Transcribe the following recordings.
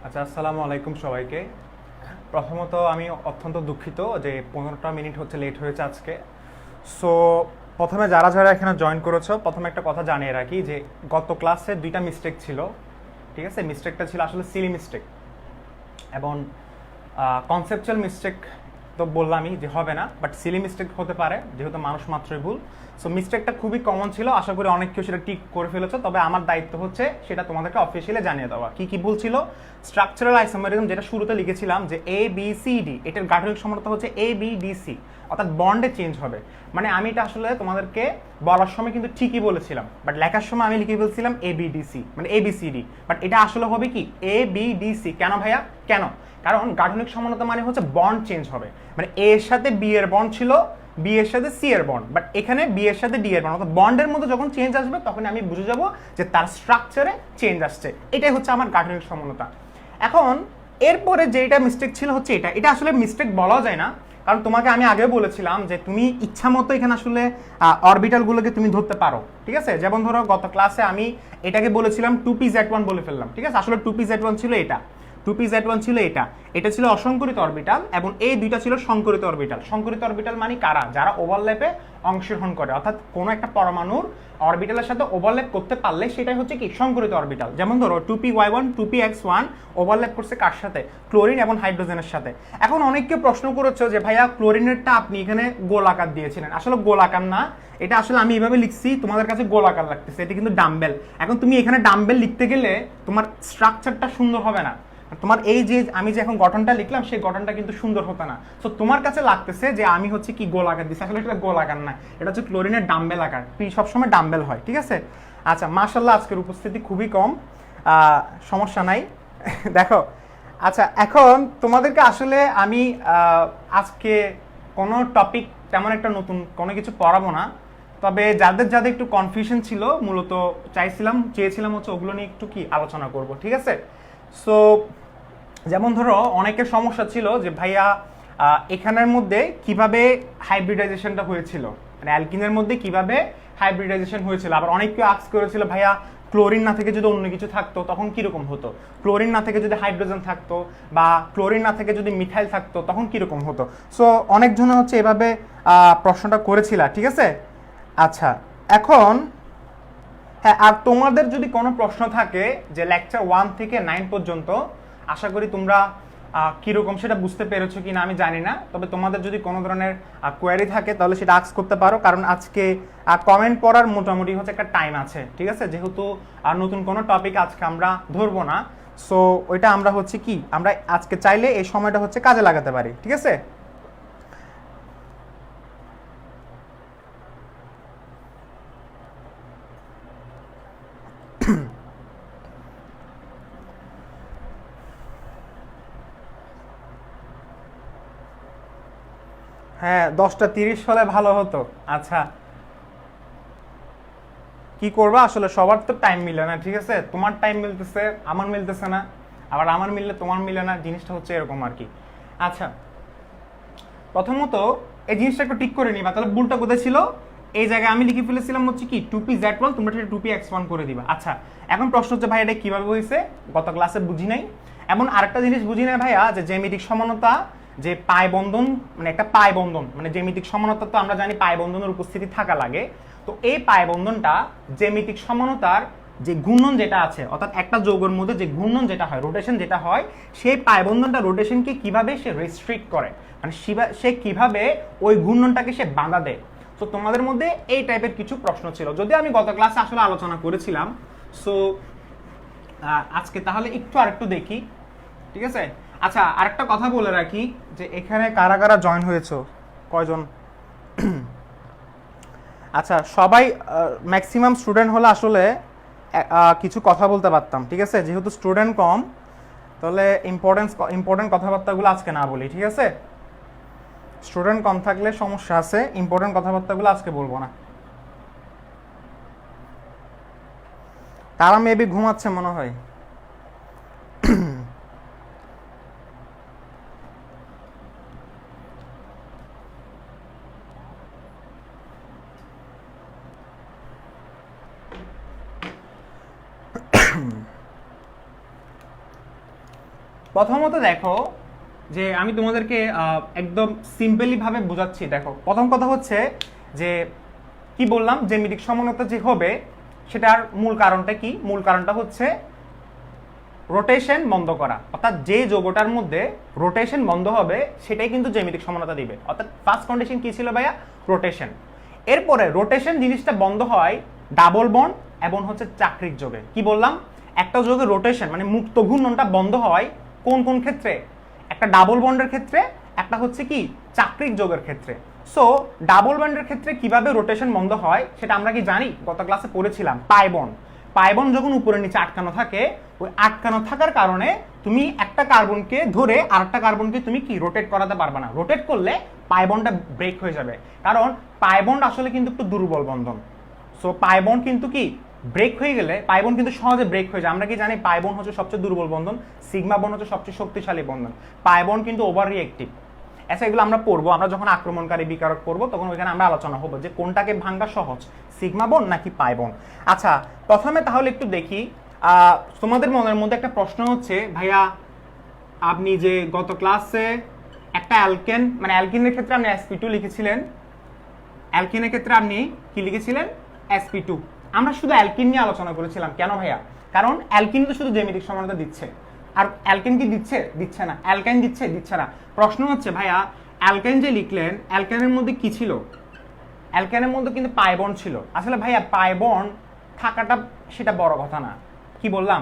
আচ্ছা, আসসালামু আলাইকুম সবাইকে। প্রথমত আমি অত্যন্ত দুঃখিত যে 15টা মিনিট হচ্ছে লেট হয়েছে আজকে। সো প্রথমে যারা যারা এখানে জয়েন করেছো, প্রথমে একটা কথা জানিয়ে রাখি যে গত ক্লাসে 2টা মিস্টেক ছিল। ঠিক আছে, মিস্টেকটা ছিল আসলে সিলি মিস্টেক এবং কনসেপচুয়াল মিস্টেক। তো বললামই যে হবে না, বাট সিলি মিস্টেক হতে পারে, যেহেতু মানুষ মাত্রই ভুল। সো মিস্টেকটা খুবই কমন ছিল, আশা করি অনেক কেউ সেটা ঠিক করে ফেলেছো। তবে আমার দায়িত্ব হচ্ছে সেটা তোমাদেরকে অফিসিয়ালি জানিয়ে দেওয়া। কি কি ভুল ছিল? স্ট্রাকচারাল আইসোমেরিজম, যেটা শুরুতে লিখেছিলাম যে এ বি সি ডি, এটার গাঠনিক সমতা হচ্ছে এ বি ডি সি, অর্থাৎ বন্ডে চেঞ্জ হবে। মানে আমি এটা আসলে তোমাদেরকে বলার সময় কিন্তু ঠিকই বলেছিলাম, বাট লেখার সময় আমি লিখে ফেলছিলাম এ বি ডি সি, মানে A B C D. But এটা আসলে হবে কি এ বি ডি সি। কেন ভাইয়া, কেন? কারণ গাঠনিক সমানতা মানে হচ্ছে বন্ড চেঞ্জ হবে। মানে এ এর সাথে বি এর বন্ড ছিল, বি এর সাথে সি এর বন্ড, বাট এখানে বি এর সাথে ডি এর বন্ড, অর্থাৎ বন্ডের মধ্যে যখন চেঞ্জ আসবে তখন আমি বুঝে যাব যে তার স্ট্রাকচারে চেঞ্জ আসছে। এটাই হচ্ছে আমার গাঠনিক সমানতা। এখন এরপরে যেটা মিস্টেক ছিল হচ্ছে এটা এটা আসলে মিস্টেক বলা যায় না, কারণ তোমাকে আমি আগেও বলেছিলাম যে তুমি ইচ্ছা মতো এখানে আসলে অরবিটালগুলোকে তুমি ধরতে পারো। ঠিক আছে, যেমন ধরো গত ক্লাসে আমি এটাকে বলেছিলাম 2p_z1 বলে ফেললাম। ঠিক আছে, আসলে 2p_z1 ছিল এটা, 2p_z1 ছিল এটা, এটা ছিল অসংকরিত অরবিটাল এবং এই দুইটা ছিল সংকরিত অরবিটাল। সংকরিত অরবিটাল মানে কারা? যারা ওভারল্যাপে অংশগ্রহণ করে, অর্থাৎ কোনো একটা পরমাণুর অরবিটালের সাথে ওভারল্যাপ করতে পারলে সেটাই হচ্ছে কি সংকরিত অরবিটাল। যেমন ধরো 2p_y1 2p_x1 ওভারল্যাপ করছে কার সাথে? ক্লোরিন এবং হাইড্রোজেনের সাথে। এখন অনেককে প্রশ্ন করেছো যে ভাইয়া ক্লোরিনেরটা আপনি এখানে গোলাকার দিয়েছিলেন, আসলে গোলাকার না, এটা আসলে আমি এইভাবে লিখছি, তোমাদের কাছে গোলাকার লাগতেছে, এটা কিন্তু ডাম্বেল। এখন তুমি এখানে ডাম্বেল লিখতে গেলে তোমার স্ট্রাকচারটা সুন্দর হবে না, তোমার এই যে আমি যে এখন গঠনটা লিখলাম সেই গঠনটা কিন্তু সুন্দর হতো না। সো তোমার কাছে লাগতেছে যে আমি হচ্ছে কি গোলাকার দিচ্ছি, আসলে এটা গোলাকার না, এটা হচ্ছে ক্লোরিনের ডাম্বেল আকার। পি সবসময় ডাম্বেল হয়। ঠিক আছে, আচ্ছা, মাশাআল্লাহ আজকের উপস্থিতি খুবই কম, সমস্যা নাই। দেখো, আচ্ছা, এখন তোমাদেরকে আসলে আমি আজকে কোনো টপিক তেমন একটা নতুন কোনো কিছু পড়াবো না, তবে যাদের যাদের একটু কনফিউশন ছিল মূলত চেয়েছিলাম হচ্ছে ওগুলো নিয়ে একটু কি আলোচনা করব। ঠিক আছে, সো যেমন ধরো অনেকের সমস্যা ছিল যে ভাইয়া এখানের মধ্যে কিভাবে হাইব্রিডাইজেশনটা হয়েছিল, মানে অ্যালকিনের মধ্যে কিভাবে হাইব্রিডাইজেশন হয়েছিল। আবার অনেকে আস্ক করেছিল ভাইয়া ক্লোরিন না থেকে যদি অন্য কিছু থাকতো তখন কিরকম হতো, ক্লোরিন না থেকে যদি হাইড্রোজেন থাকতো বা ক্লোরিন না থেকে যদি মিথাইল থাকতো তখন কিরকম হতো। সো অনেকজনে হচ্ছে এভাবে প্রশ্নটা করেছিল। ঠিক আছে, আচ্ছা, এখন হ্যাঁ, আর তোমাদের যদি কোনো প্রশ্ন থাকে যে লেকচার 1 থেকে 9 পর্যন্ত, আশা করি তোমরা কীরকম সেটা বুঝতে পেরেছো কি না আমি জানি না, তবে তোমাদের যদি কোনো ধরনের কোয়ারি থাকে তাহলে সেটা আস্ক করতে পারো, কারণ আজকে কমেন্ট পড়ার মোটামুটি হচ্ছে একটা টাইম আছে। ঠিক আছে, যেহেতু নতুন কোনো টপিক আজকে আমরা ধরবো না, সো ওইটা আমরা হচ্ছে কি আমরা আজকে চাইলে এই সময়টা হচ্ছে কাজে লাগাতে পারি। ঠিক আছে, হ্যাঁ 10টা 30 হলে ভালো হতো। আচ্ছা, কি করবা আসলে সবার তো টাইম মিলে না। ঠিক আছে, তোমার টাইম মিলতেছে, আমার মিলতেছে না, আবার আমার মিললে তোমার মিলে না, জিনিসটা হচ্ছে এরকম আর কি। আচ্ছা, প্রথমত এই জিনিসটা একটু ঠিক করে নিবা, তাহলে ভুলটা কোথায় ছিল? এই জায়গায় আমি লিখে ফেলেছিলাম হচ্ছে কি 2p_z1, তোমরা সেটা 2p_x1 করে দিবা। আচ্ছা, এখন প্রশ্ন হচ্ছে ভাই এটা কিভাবে হয়েছে, গত ক্লাসে বুঝি নাই। এমন আরেকটা জিনিস বুঝি নাই ভাইয়া, যে জ্যামিতিক সমানতা, যে পাই বন্ধন, মানে একটা পাই বন্ধন, মানে জ্যামিতিক সমানতা তো আমরা জানি পাই বন্ধনের উপস্থিতি থাকা লাগে। তো এই পাই বন্ধনটা জ্যামিতিক সমানতার যে ঘূর্ণন যেটা আছে, অর্থাৎ একটা যৌগের মধ্যে যে ঘূর্ণন যেটা হয়, রোটেশন যেটা হয়, সেই পাই বন্ধনটা রোটেশনকে কিভাবে সে রেস্ট্রিক্ট করে, মানে সে কিভাবে ওই ঘূর্ণনটাকে সে বাঁধা দেয়। তো তোমাদের মধ্যে এই টাইপের কিছু প্রশ্ন ছিল, যদি আমি গত ক্লাসে আসলে আলোচনা করেছিলাম। সো আজকে তাহলে আরেকটু দেখি। ঠিক আছে, আচ্ছা, আরেকটা কথা বলে রাখি যে এখানে কারা কারা জয়েন হয়েছো, কয়জন? আচ্ছা, সবাই ম্যাক্সিমাম স্টুডেন্ট হলে আসলে কিছু কথা বলতে পারতাম। ঠিক আছে, যেহেতু স্টুডেন্ট কম, তাহলে ইম্পর্টেন্ট কথাবার্তাগুলো আজকে না বলি। ঠিক আছে, স্টুডেন্ট কম থাকলে সমস্যা আছে, ইম্পর্টেন্ট কথাবার্তাগুলো আজকে বলবো না। তারা মেবি ঘুমাচ্ছে মনে হয়। প্রথমত দেখো যে আমি তোমাদেরকে একদম সিম্পলি ভাবে বোঝাচ্ছি। দেখো প্রথম কথা হচ্ছে যে কি বললাম, জ্যামিতিক সমানতা যে হবে সেটার মূল কারণটা কি? মূল কারণটা হচ্ছে রোটেশন বন্ধ করা, অর্থাৎ যে যৌগটার মধ্যে রোটেশন বন্ধ হবে সেটাই কিন্তু জ্যামিতিক সমানতা দিবে। অর্থাৎ ফার্স্ট কন্ডিশন কি ছিল ভাইয়া? রোটেশন। এরপরে রোটেশন জিনিসটা বন্ধ হয় ডাবল বন্ড এবং হচ্ছে চাকরিক যোগে। কি বললাম? একটা যোগের রোটেশন মানে মুক্ত ঘূর্ণনটা বন্ধ হয় কোন কোন ক্ষেত্রে? একটা ডাবল বন্ডের ক্ষেত্রে, একটা হচ্ছে কি চাকরিক যোগের ক্ষেত্রে। সো ডাবল বন্ডের ক্ষেত্রে কিভাবে রোটেশন বন্ধ হয় সেটা আমরা কি জানি? গত ক্লাসে পড়েছিলাম। পাই বন্ড, পাই বন্ড যখন উপরে নিচে আটকানো থাকে, ওই আটকানো থাকার কারণে তুমি একটা কার্বনকে ধরে আরেকটা কার্বনকে তুমি কি রোটেট করাতে পারবে না। রোটেট করলে পাই বন্ডটা ব্রেক হয়ে যাবে, কারণ পাই বন্ড আসলে কিন্তু একটু দুর্বল বন্ধন। সো পাই বন্ড কিন্তু কি ব্রেক হয়ে গেলে, পাই বন্ড কিন্তু সহজে ব্রেক হয়ে যায়। আমরা কি জানি? পাই বন্ড হচ্ছে সবচেয়ে দুর্বল বন্ধন, সিগমা বন্ড হচ্ছে সবচেয়ে শক্তিশালী বন্ধন। পাই বন্ড কিন্তু ওভার রিঅ্যাক্টিভ। আচ্ছা, এগুলো আমরা পড়বো, আমরা যখন আক্রমণকারী বিকারক পড়বো তখন ওইখানে আমরা আলোচনা হবো যে কোনটাকে ভাঙা সহজ, সিগমা বন্ড নাকি পাই বন্ড। আচ্ছা, প্রথমে তাহলে একটু দেখি তোমাদের মনের মধ্যে একটা প্রশ্ন হচ্ছে, ভাইয়া আপনি যে গত ক্লাসে একটা অ্যালকেন মানে অ্যালকিনের ক্ষেত্রে আপনি sp2 লিখেছিলেন, অ্যালকিনের ক্ষেত্রে আপনি কি লিখেছিলেন? sp2। আমরা শুধু অ্যালকিন নিয়ে আলোচনা করেছিলাম। কেন ভাইয়া? কারণ অ্যালকিন তো শুধু জ্যামিতিক সমানতা দিচ্ছে, আর অ্যালকেন কি দিচ্ছে? দিচ্ছে না। অ্যালকাইন দিচ্ছে? দিচ্ছে না। প্রশ্ন হচ্ছে ভাইয়া অ্যালকাইন যে লিখলেন, অ্যালকাইনের মধ্যে কি ছিল? অ্যালকাইনের মধ্যে কিন্তু পাই বন্ড ছিল। আসলে ভাইয়া পাই বন্ড থাকাটা সেটা বড় কথা না। কি বললাম?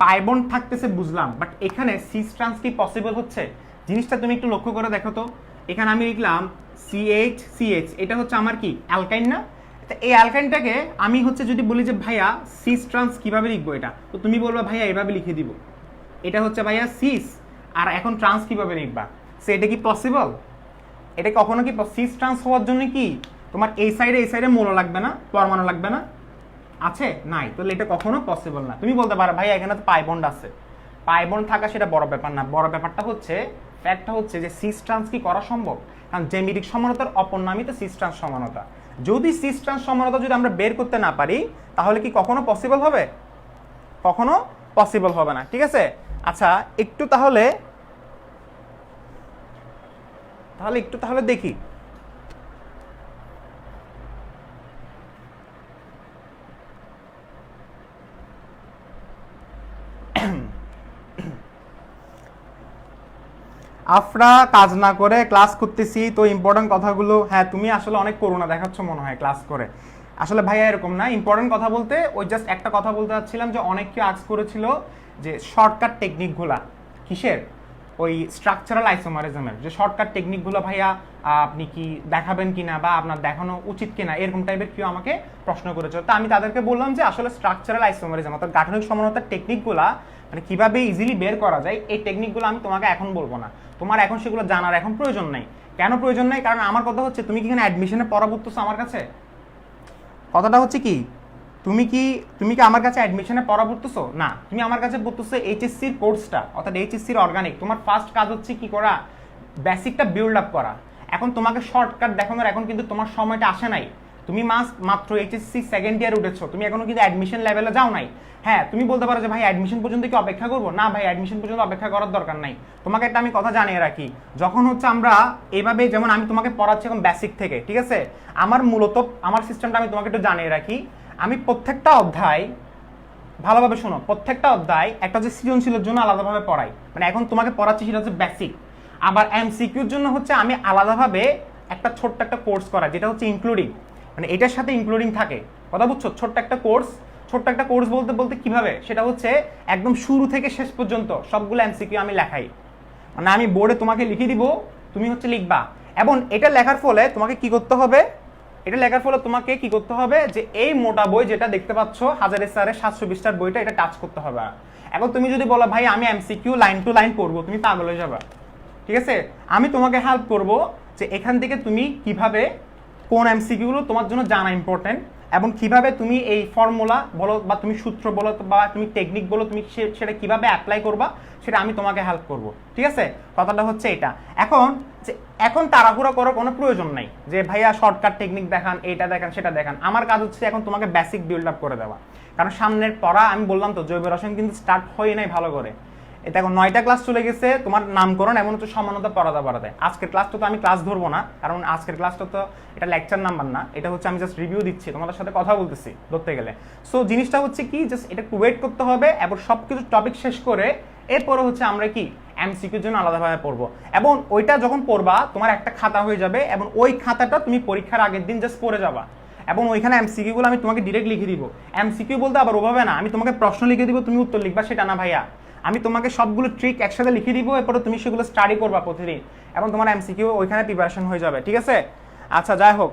পাই বন্ড থাকতেছে বুঝলাম, বাট এখানে সিস ট্রান্স কি পসিবল হচ্ছে? জিনিসটা তুমি একটু লক্ষ্য করে দেখো তো। এখানে আমি লিখলাম CH CH, এটা হচ্ছে আমার কি অ্যালকাইন না? এই অ্যালকাইনটাকে আমি হচ্ছে যদি বলি যে ভাইয়া সিস ট্রান্স কিভাবে লিখবো এটা, তো তুমি বলবা ভাইয়া এভাবে লিখে দিব। এটা হচ্ছে ভাইয়া সিস, আর এখন ট্রান্স কিভাবে লিখবা? সো এটা কি পসিবল? এটা কখনো কি সিস ট্রান্স হওয়ার জন্য কি তোমার এই সাইডে মৌল লাগবে না, পরমাণু লাগবে না? আছে? নাই। তাহলে এটা কখনো পসিবল না। তুমি বলতে পারো ভাইয়া এখানে তো পাই বন্ড আছে। পাই বন্ড থাকা সেটা বড় ব্যাপার না। বড় ব্যাপারটা হচ্ছে, ফ্যাক্টটা হচ্ছে যে সিস ট্রান্স কি করা সম্ভব? কারণ জ্যামিতিক সমানতার অপর নামই তো সিস ট্রান্স সমানতা। যদি সিস ট্রান্স সমানতা যদি আমরা বের করতে না পারি তাহলে কি কখনো পসিবল হবে? কখনো পসিবল হবে না। ঠিক আছে? আচ্ছা, একটু তাহলে দেখি আফরা কাজ না করে ক্লাস করতেছি তো ইম্পর্টেন্ট কথাগুলো, হ্যাঁ তুমি আসলে অনেক করোনা দেখাচ্ছ মনে হয় ক্লাস করে। আসলে ভাইয়া এরকম না, ইম্পর্টেন্ট কথা বলতে ওই জাস্ট একটা কথা বলতে চাচ্ছিলাম যে অনেক কেউ আজ করেছিল যে শর্টকাট টেকনিকগুলা কিসের, ওই স্ট্রাকচারাল আইসোমারিজমের যে শর্টকাট টেকনিকগুলো ভাইয়া আপনি কি দেখাবেন কিনা বা আপনার দেখানো উচিত কিনা, এরকম টাইপের কেউ আমাকে প্রশ্ন করেছিল। তো আমি তাদেরকে বললাম যে আসলে স্ট্রাকচারাল আইসোমারিজম অর্থাৎ গাঠনিক সমানতার টেকনিকগুলা মানে কিভাবে ইজিলি বের করা যায়, এই টেকনিকগুলো আমি তোমাকে এখন বলবো না। তোমার এখন সেগুলো জানার এখন প্রয়োজন নাই। কেন প্রয়োজন নাই? কারণ আমার কথা হচ্ছে তুমি কি এখানে অ্যাডমিশনে পড়া পড়তেছো আমার কাছে? কথাটা হচ্ছে কি তুমি কি আমার কাছে অ্যাডমিশনে পড়া পড়তেছো না, তুমি আমার কাছে পড়তেছো এইচএসসির কোর্সটা অর্থাৎ এইচএসসির অর্গানিক। তোমার ফার্স্ট কাজ হচ্ছে কি করা? বেসিকটা বিল্ড আপ করা। এখন তোমাকে শর্টকাট দেখানোর এখন কিন্তু তোমার সময়টা আসে নাই। তুমি মাত্র এইচএসসি সেকেন্ড ইয়ার উঠেছো, তুমি এখনো কিন্তু অ্যাডমিশন লেভেলে যাও নাই। হ্যাঁ তুমি বলতে পারো যে ভাই অ্যাডমিশন পর্যন্ত কি অপেক্ষা করবো? না ভাই, অ্যাডমিশন পর্যন্ত অপেক্ষা করার দরকার নাই। তোমাকে একটা আমি কথা জানিয়ে রাখি, যখন হচ্ছে আমরা এইভাবে যেমন আমি তোমাকে পড়াচ্ছি এখন বেসিক থেকে, ঠিক আছে, আমার মূলত আমার সিস্টেমটা আমি তোমাকে একটু জানিয়ে রাখি। আমি প্রত্যেকটা অধ্যায় ভালোভাবে শোনো, প্রত্যেকটা অধ্যায় একটা হচ্ছে সৃজনশীলের জন্য আলাদাভাবে পড়াই, মানে এখন তোমাকে পড়াচ্ছি সেটা হচ্ছে বেসিক। আবার এমসিকিউর জন্য হচ্ছে আমি আলাদাভাবে একটা ছোট্ট একটা কোর্স করা যেটা হচ্ছে ইনক্লুডিং, মানে এটার সাথে ইনক্লুডিং থাকে। কথা বুঝছো? ছোট্ট একটা কোর্স বলতে বলতে কিভাবে সেটা হচ্ছে একদম শুরু থেকে শেষ পর্যন্ত সবগুলো এমসিকিউ আমি লেখাই, মানে আমি বোর্ডে তোমাকে লিখে দিব, তুমি হচ্ছে লিখবা। এবং এটা লেখার ফলে তোমাকে কি করতে হবে? এটা লেখার ফলে তোমাকে কি করতে হবে যে এই মোটা বই যেটা দেখতে পাচ্ছ হাজারের স্যারের 720টার বইটা এটা টাচ করতে হবে। এখন তুমি যদি বলো ভাই আমি এমসিকিউ লাইন টু লাইন পড়বো, তুমি পাগল হয়ে যাবা। ঠিক আছে, আমি তোমাকে হেল্প করব যে এখান থেকে তুমি কিভাবে কোন এমসিকিউগুলো তোমার জন্য জানা ইম্পর্টেন্ট এবং কিভাবে তুমি এই ফর্মুলা বলো বা তুমি সূত্র বলো বা তুমি টেকনিক বলো তুমি সেটা কিভাবে অ্যাপ্লাই করবা সেটা আমি তোমাকে হেল্প করব। ঠিক আছে, কথাটা হচ্ছে এটা। এখন তাড়াহুড়া করার কোনো প্রয়োজন নাই যে ভাইয়া শর্টকাট টেকনিক দেখান, এইটা দেখান সেটা দেখান। আমার কাজ হচ্ছে এখন তোমাকে বেসিক বিল্ড আপ করে দেওয়া, কারণ সামনের পড়া আমি বললাম তো জৈব রসায়ন কিন্তু স্টার্ট হয় নাই ভালো করে। এই দেখো 9টা ক্লাস চলে গেছে তোমার নামকরণ এমন হচ্ছে সমানতা পড়াতে। আজকের ক্লাসটা তো আমি ক্লাস ধরবো না, কারণ আজকের ক্লাসটা তো এটা লেকচার নাম্বার না, এটা হচ্ছে আমি জাস্ট রিভিউ দিচ্ছি, তোমাদের সাথে কথা বলতেছি ধরতে গেলে। সো জিনিসটা হচ্ছে কি, জাস্ট এটা একটু ওয়েট করতে হবে এবং সব কিছু টপিক শেষ করে এরপরে হচ্ছে আমরা কি এমসিকিউর জন্য আলাদাভাবে পড়বো, এবং ওইটা যখন পড়বা তোমার একটা খাতা হয়ে যাবে এবং ওই খাতাটা তুমি পরীক্ষার আগের দিন জাস্ট পড়ে যাবা, এবং ওইখানে এমসিকিউগুলো আমি তোমাকে ডিরেক্ট লিখে দিব। এমসিকিউ বলতে আবার ওভাবে না আমি তোমাকে প্রশ্ন লিখে দিব, তুমি উত্তর লিখবা, সেটা না ভাইয়া। আমি তোমাকে সবগুলো ট্রিক একসাথে লিখে দিব, এরপরে তুমি সেগুলো স্টাডি করবা প্রতিদিন, এবং তোমার এমসিকিউ ওইখানে প্রিপারেশন হয়ে যাবে, ঠিক আছে? আচ্ছা যাই হোক,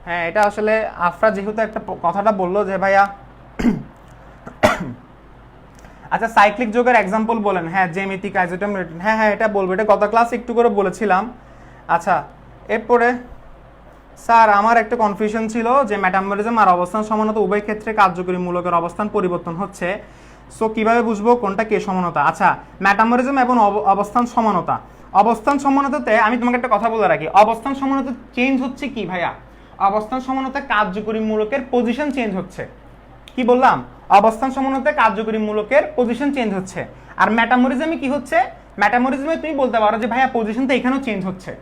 হ্যাঁ এটা আসলে আফরা যেহেতু একটা কথাটা বললো যে ভাইয়া আচ্ছা সাইক্লিক যোগের এক্সাম্পল বলেন। হ্যাঁ জ্যামিতিক আইসোটোপ, হ্যাঁ এটা বলবো, এটা গত ক্লাসে একটু করে বলেছিলাম। আচ্ছা এরপরে স্যার আমার একটা কনফিউশন ছিল যে মেটামরিজম আর অবস্থান সমানতা উভয় ক্ষেত্রে কার্যকরী মূলকের অবস্থান পরিবর্তন হচ্ছে, সো কিভাবে বুঝবো কোনটা কে সমানতা? আচ্ছা মেটামরিজম এবং অবস্থান সমানতা, অবস্থান সমানতাতে আমি তোমাকে একটা কথা বলে রাখি, অবস্থান সমানতা চেঞ্জ হচ্ছে কি ভাইয়া? অবস্থান সমানতা কার্যকরী মূলকের পজিশন চেঞ্জ হচ্ছে। কি বললাম? অবস্থান সমানতায় কার্যকরী মূলকের পজিশন চেঞ্জ হচ্ছে। আর মেটামরিজমে কি হচ্ছে? মেটামরিজমে তুমি বলতে পারো যে ভাইয়া পজিশন তো এখানেও চেঞ্জ হচ্ছে,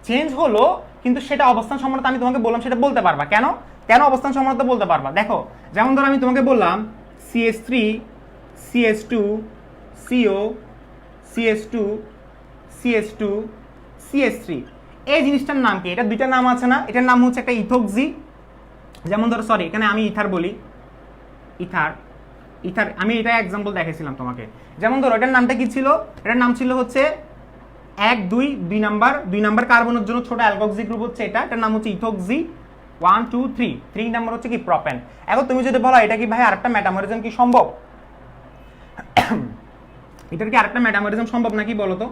চেঞ্জ হলো, কিন্তু সেটা অবস্থান সমানতা আমি তোমাকে বললাম সেটা বলতে পারবা। কেন কেন অবস্থান সমানতা বলতে পারবা? দেখো যেমন ধরো আমি তোমাকে বললাম CH3 CH2 CO CH2 CH2 CH3, এই জিনিসটার নাম কি? এটা দুইটা নাম আছে না? এটার নাম হচ্ছে একটা ইথোক্সি, যেমন ধরো সরি এখানে আমি ইথার বলি, ইথার ইথার আমি এটা এক্সাম্পল দেখাইছিলাম তোমাকে। যেমন ধরো এটার নামটা কি ছিল? এটার নাম ছিল হচ্ছে 1 2 2 নাম্বার কার্বনের জন্য ছোট অ্যালকক্সি গ্রুপ হচ্ছে এটা, এটার নাম হচ্ছে ইথোক্সি 1 2 3 নাম্বার হচ্ছে কি প্রোপেন। এখন তুমি যদি বলো এটা কি ভাই আরেকটা মেটামরিজম কি সম্ভব? এটার কি আরেকটা মেটামরিজম সম্ভব নাকি বলো তো?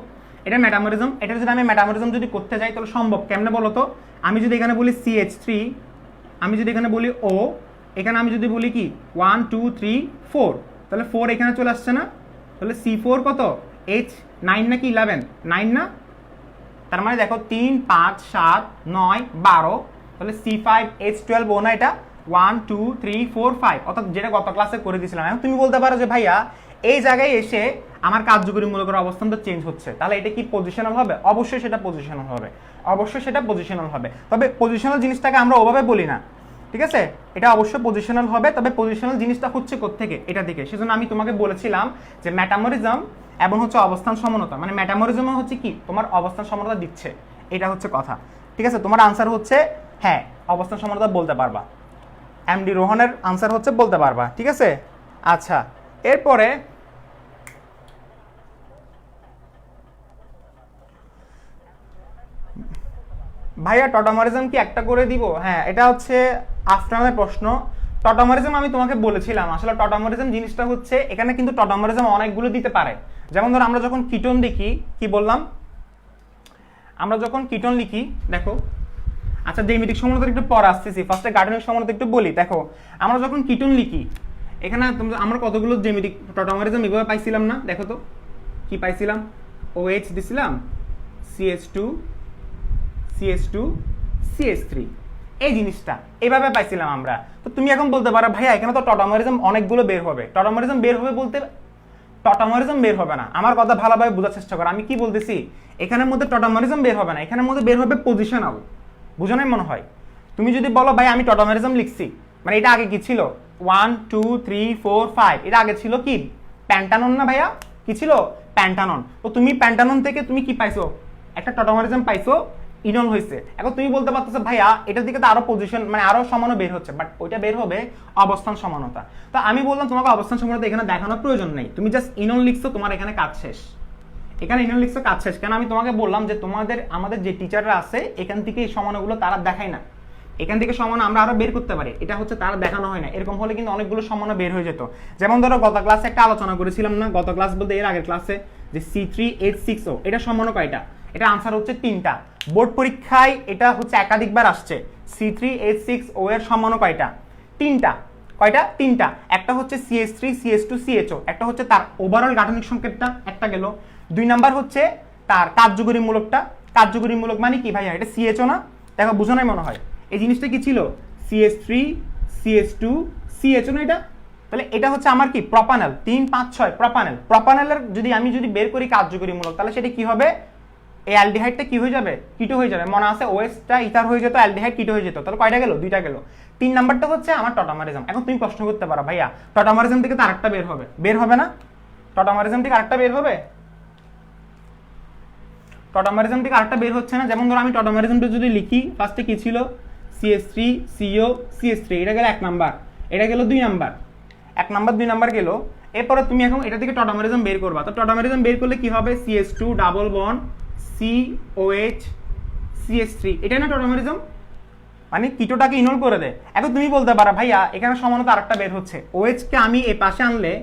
এটা মেটামরিজম, এটা যদি আমি মেটামরিজম যদি করতে যাই তাহলে সম্ভব কেমনে বলো তো? আমি যদি এখানে বলি CH3, আমি যদি এখানে বলি O, এখানে আমি যদি বলি কি 1 2 3 4, তাহলে 4 এখানে চলে আসছে না? তাহলে C4 কত? H9 নাকি 11? 9 না? তার মানে দেখো 3 5 7 9 12, তাহলে C5H12 ও না, এটা 1 2 3 4 5, অর্থাৎ যেটা গত ক্লাসে করে দিয়েছিলাম। এখন তুমি বলতে পারো যে ভাইয়া এই জায়গায় এসে আমার কার্যকরী মূলকের অবস্থান তো চেঞ্জ হচ্ছে, তাহলে এটা কি পজিশনাল হবে? অবশ্যই সেটা পজিশনাল হবে, অবশ্যই সেটা পজিশনাল হবে। তবে পজিশনাল জিনিসটাকে আমরা ওভাবে বলি না, ঠিক আছে? এটা অবশ্যই পজিশনাল হবে, তবে পজিশনাল জিনিসটা হচ্ছে কোত্থেকে? এটা থেকে। সেজন্য আমি তোমাকে বলেছিলাম যে মেটামরিজম এবং হচ্ছে অবস্থান সমানতা, মানে মেটামরিজম হচ্ছে কি তোমার অবস্থান সমানতা দিচ্ছে, এটা হচ্ছে কথা, ঠিক আছে? তোমার আনসার হচ্ছে হ্যাঁ অবস্থান সমানতা বলতে পারবা, এমডি রোহনের আনসার হচ্ছে বলতে পারবা, ঠিক আছে? আচ্ছা এরপরে ভাইয়া টটামারিজম কি একটা করে দিব? হ্যাঁ এটা হচ্ছে আফটারের প্রশ্ন। টটামারিজম আমি তোমাকে বলেছিলাম, আসলে টটামারিজম জিনিসটা হচ্ছে এখানে কিন্তু টটামারিজম অনেকগুলো দিতে পারে। যেমন ধরো আমরা যখন কিটোন লিখি, কি বললাম, আমরা যখন কিটোন লিখি দেখো, আচ্ছা জ্যামিতিক সমানতা একটু পরে আসতেছি, ফার্স্টে গাঠনিক সমানতা একটু বলি। দেখো আমরা যখন কিটোন লিখি এখানে আমরা কতগুলো জ্যামিতিক টটামারিজম এভাবে পাইছিলাম না? দেখো তো কি পাইছিলাম, OH দিছিলাম, CH2 CH2 CH3, এই জিনিসটা এইভাবে পাইছিলাম আমরা। তো তুমি এখন বলতে পারো ভাইয়া এখানে তো টটামারিজম অনেকগুলো বের হবে। টটামারিজম বের হবে বলতে টটামারিজম বের হবে না, আমার কথা ভালোভাবে বোঝার চেষ্টা করো। আমি কি বলতেছি, এখানের মধ্যে টটামারিজম বের হবে না, এখানের মধ্যে বের হবে পজিশনাল। বুঝো নাই মনে হয়? তুমি যদি বলো ভাই আমি টটামারিজম লিখছি, মানে এটা আগে কি ছিল? 1 2 3 4 5, এটা আগে ছিল কি প্যান্টানন না ভাইয়া? কি ছিল? প্যান্টানন। তো তুমি প্যান্টানন থেকে তুমি কি পাইছো? একটা টটামারিজম পাইছো, ইনল হয়েছে। এখন তুমি বলতে পারতেছো ভাইয়া এটার দিকে তো আরো পজিশন মানে আরো সমানও বের হচ্ছে, বাট ওইটা বের হবে অবস্থান সমানতা। তো আমি বললাম তোমাকে অবস্থান সমানতা এখানে দেখানোর প্রয়োজন নেই, তুমি জাস্ট ইনল লিখছো, তোমার এখানে কাজ শেষ। এখানে ইনল লিখছো, কাজ শেষ। কেন আমি তোমাকে বললাম যে আমাদের যে টিচাররা আছে এখান থেকে এই সমানগুলো তারা দেখায় না, এখান থেকে সমান আমরা আরো বের করতে পারি, এটা হচ্ছে তারা দেখানো হয় না। এরকম হলে কিন্তু অনেকগুলো সমান বের হয়ে যেত। যেমন ধরো গত ক্লাসে একটা আলোচনা করেছিলাম না, গত ক্লাস বলতে এর আগের ক্লাসে, যে C3H6O এটা সমান কয়টা? এটা আনসার হচ্ছে 3টা। বোর্ড পরীক্ষায় এটা হচ্ছে একাধিকবার আসছে। C3H6O এর সমান কয়টা? 3টা। কয়টা? 3টা। একটা হচ্ছে CH3 CH2 CHO, একটা হচ্ছে তার ওভারঅল গাঠনিক সংকেতটা, একটা গেল। 2 নাম্বার হচ্ছে তার কার্যকরী মূলকটা। কার্যকরী মূলক মানে কি ভাইয়া? এটা CHO না? দেখো বুঝো নাই মনে হয়? এই জিনিসটা কি ছিল? CH3 CH2 CHO না? এটা তাহলে এটা হচ্ছে আমার কি প্রপানল, 3 5 6 প্রপানল। প্রপানলের যদি আমি বের করি কার্যকরীমূলক, তাহলে সেটা কি হবে, এই অ্যালডিহাইডটা কি হয়ে যাবে, কিটো হয়ে যাবে। মনে আছে ওএসটা ইথার হয়ে যেত, অ্যালডিহাইড কিটো হয়ে যেত, তাহলে কয়টা গেল, 2টা গেল। 3 নাম্বারটা হচ্ছে আমার টটামারিজম। এখন তুমি প্রশ্ন করতে পারো ভাইয়া টটামারিজম থেকে তো আরেকটা বের হবে না? টটামারিজম থেকে আরেকটা বের হবে, টটামারিজম থেকে আরেকটা বের হচ্ছে না? যেমন ধরো আমি টটামারিজমটা যদি লিখি, ফার্স্টে কি ছিল, CH3 CO CH3, এটা গেল 1 নাম্বার, এটা গেল 2 নাম্বার, 1 নাম্বার 2 নাম্বার গেল। এরপরে তুমি এখন এটা থেকে টটামারিজম বের করবা। তো টটামারিজম বের করলে কি হবে, CH2 double bond COH CH3, এটাই না টটামারিজম, মানে কিটোটাকে ইনল করে দেয়। এখন তুমি বলতে পারো ভাইয়া এখানে সমানতা আরেকটা বের হচ্ছে, OH কে আমি এই পাশে আনলে,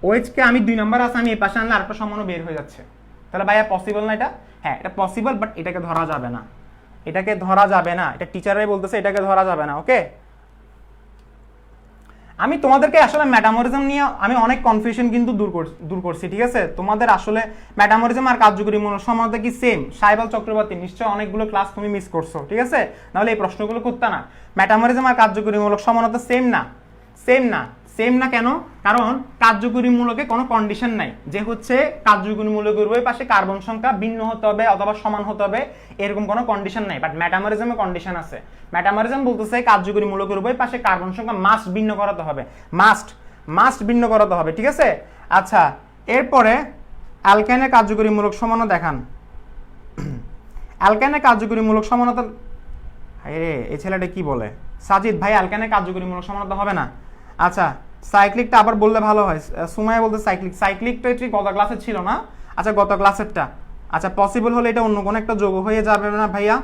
OH কে আমি 2 নাম্বার আছে আমি এই পাশে আনলে আরেকটা সমানও বের হয়ে যাচ্ছে। তাহলে ভাইয়া পসিবল না এটা? হ্যাঁ এটা পসিবল, বাট এটাকে ধরা যাবে না, এটাকে ধরা যাবে না, এটা টিচাররাই বলতেছে এটাকে ধরা যাবে না। ওকে, আমি তোমাদেরকে আসলে মেটামরিজম নিয়ে আমি অনেক কনফিউশন কিন্তু দূর করছি, ঠিক আছে? তোমাদের আসলে মেটামরিজম আর কার্যকরীমূলক সমানতা কি সেম? সাইবাল চক্রবর্তী নিশ্চয় অনেকগুলো ক্লাস তুমি মিস করছো, ঠিক আছে? নাহলে এই প্রশ্নগুলো করতে না। মেটামরিজম আর কার্যকরীমূলক সমানতা সেম না, সেম না, সেম না কেন? কারণ কার্যকরীমূলকে কোনো কন্ডিশন নাই যে হচ্ছে কার্যকরীমূলকের উভয় পাশে কার্বন সংখ্যা ভিন্ন হতে হবে অথবা সমান হতে হবে, এরকম কোনো কন্ডিশন নাই। বাট মেটামরিজমে কন্ডিশন আছে। মেটামরিজম বলতেছে কার্যকরীমূলকের উভয় পাশে কার্বন সংখ্যা মাস্ট ভিন্ন করাতে হবে, মাস্ট ভিন্ন করাতে হবে, ঠিক আছে? আচ্ছা, এরপরে অ্যালকাইনের কার্যকরীমূলক সমানতা দেখান। অ্যালকাইনের কার্যকরীমূলক সমানতা, রে এই ছেলেটা কি বলে, সাজিদ ভাই অ্যালকাইনের কার্যকরীমূলক সমানতা হবে না। আচ্ছা সাইক্লিকটা আবার বললে ভালো হয়, সুমাইয়া বলতে সাইক্লিকটা ঠিক গত ক্লাসে ছিল না? আচ্ছা গত ক্লাসেরটা, আচ্ছা পসিবল হলে এটা অন্য কোনো একটা যোগ হয়ে যাবে না ভাইয়া?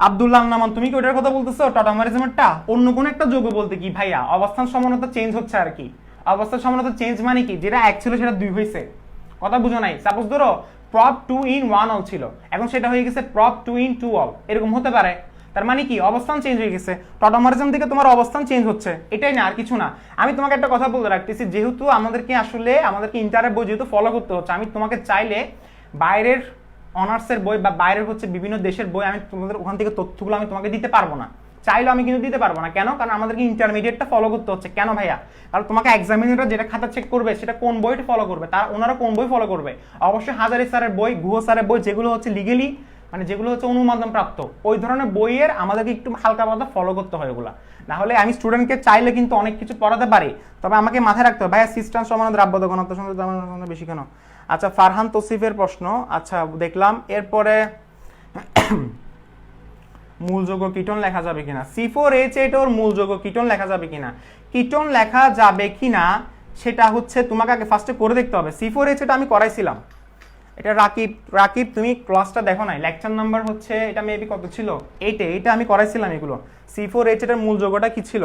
আব্দুল্লাহ নামান তুমি কি ওটার কথা বলতেছো, টটামারিজমেরটা অন্য কোনো একটা যোগ বলতে কি ভাইয়া, অবস্থান সমানতা চেঞ্জ হচ্ছে আর কি। অবস্থান সমানতা চেঞ্জ মানে কি, যেটা 1 ছিল সেটা 2 হয়েছে, কথা বুঝো নাই? সাপোজ ধরো প্রপ 2 in 1 অল ছিল, এখন সেটা হয়ে গেছে প্রপ 2 in 2 অল, এরকম হতে পারে। তার মানে কি অবস্থান চেঞ্জ হয়ে গেছে, টটামারিজম থেকে তোমার অবস্থান চেঞ্জ হচ্ছে, এটাই না আর কিছু না। আমি তোমাকে একটা কথা বলে রাখতেছি, যেহেতু আমাদেরকে ইন্টারের বই যেহেতু ফলো করতে হচ্ছে, আমি তোমাকে চাইলে বাইরের অনার্সের বই বা বাইরের হচ্ছে বিভিন্ন দেশের বই আমি তোমাদের ওখান থেকে তথ্যগুলো আমি তোমাকে দিতে পারবো না, চাইলেও আমি কিন্তু দিতে পারবো না। কেন? কারণ আমাদেরকে ইন্টারমিডিয়েটটা ফলো করতে হচ্ছে। কেন ভাইয়া? কারণ তোমাকে এক্সামিনাররা যেটা খাতা চেক করবে সেটা কোন বইটা ফলো করবে, তারা ওনারা কোন বই ফলো করবে, অবশ্যই হাজারি স্যারের বই, গুহ স্যারের বই, যেগুলো হচ্ছে লিগেলি মানে যেগুলো হচ্ছে অনুমোদন প্রাপ্ত, ওই ধরনের বইয়ের আমাদেরকে একটু হালকা পাতলা ফলো করতে হয় ওগুলা। না হলে আমি স্টুডেন্টকে চাইলে কিন্তু অনেক কিছু পড়াতে পারি, তবে আমাকে মাথায় রাখতে হবে ভাইয়া সিস্টেম সমান দ্রাব্য ঘনত্ব সমান বেশি কেন। আচ্ছা ফারহান তৌসিফের প্রশ্ন, আচ্ছা দেখলাম। এরপরে মূল যৌগ কিটোন লেখা যাবে কিনা, C4H8 ওর মূল যৌগ কিটোন লেখা যাবে কিনা, কিটোন লেখা যাবে কিনা সেটা হচ্ছে তোমাকে আগে ফার্স্টে করে দেখতে হবে। C4H8 আমি করাইছিলাম, এটা রাকিব তুমি ক্লাসটা দেখো নাই, লেকচার নাম্বার হচ্ছে এটা মেবি কত ছিল, 8 এটা আমি করাইছিলাম। এগুলো C4H8 এর মূল যৌগটা কি ছিল,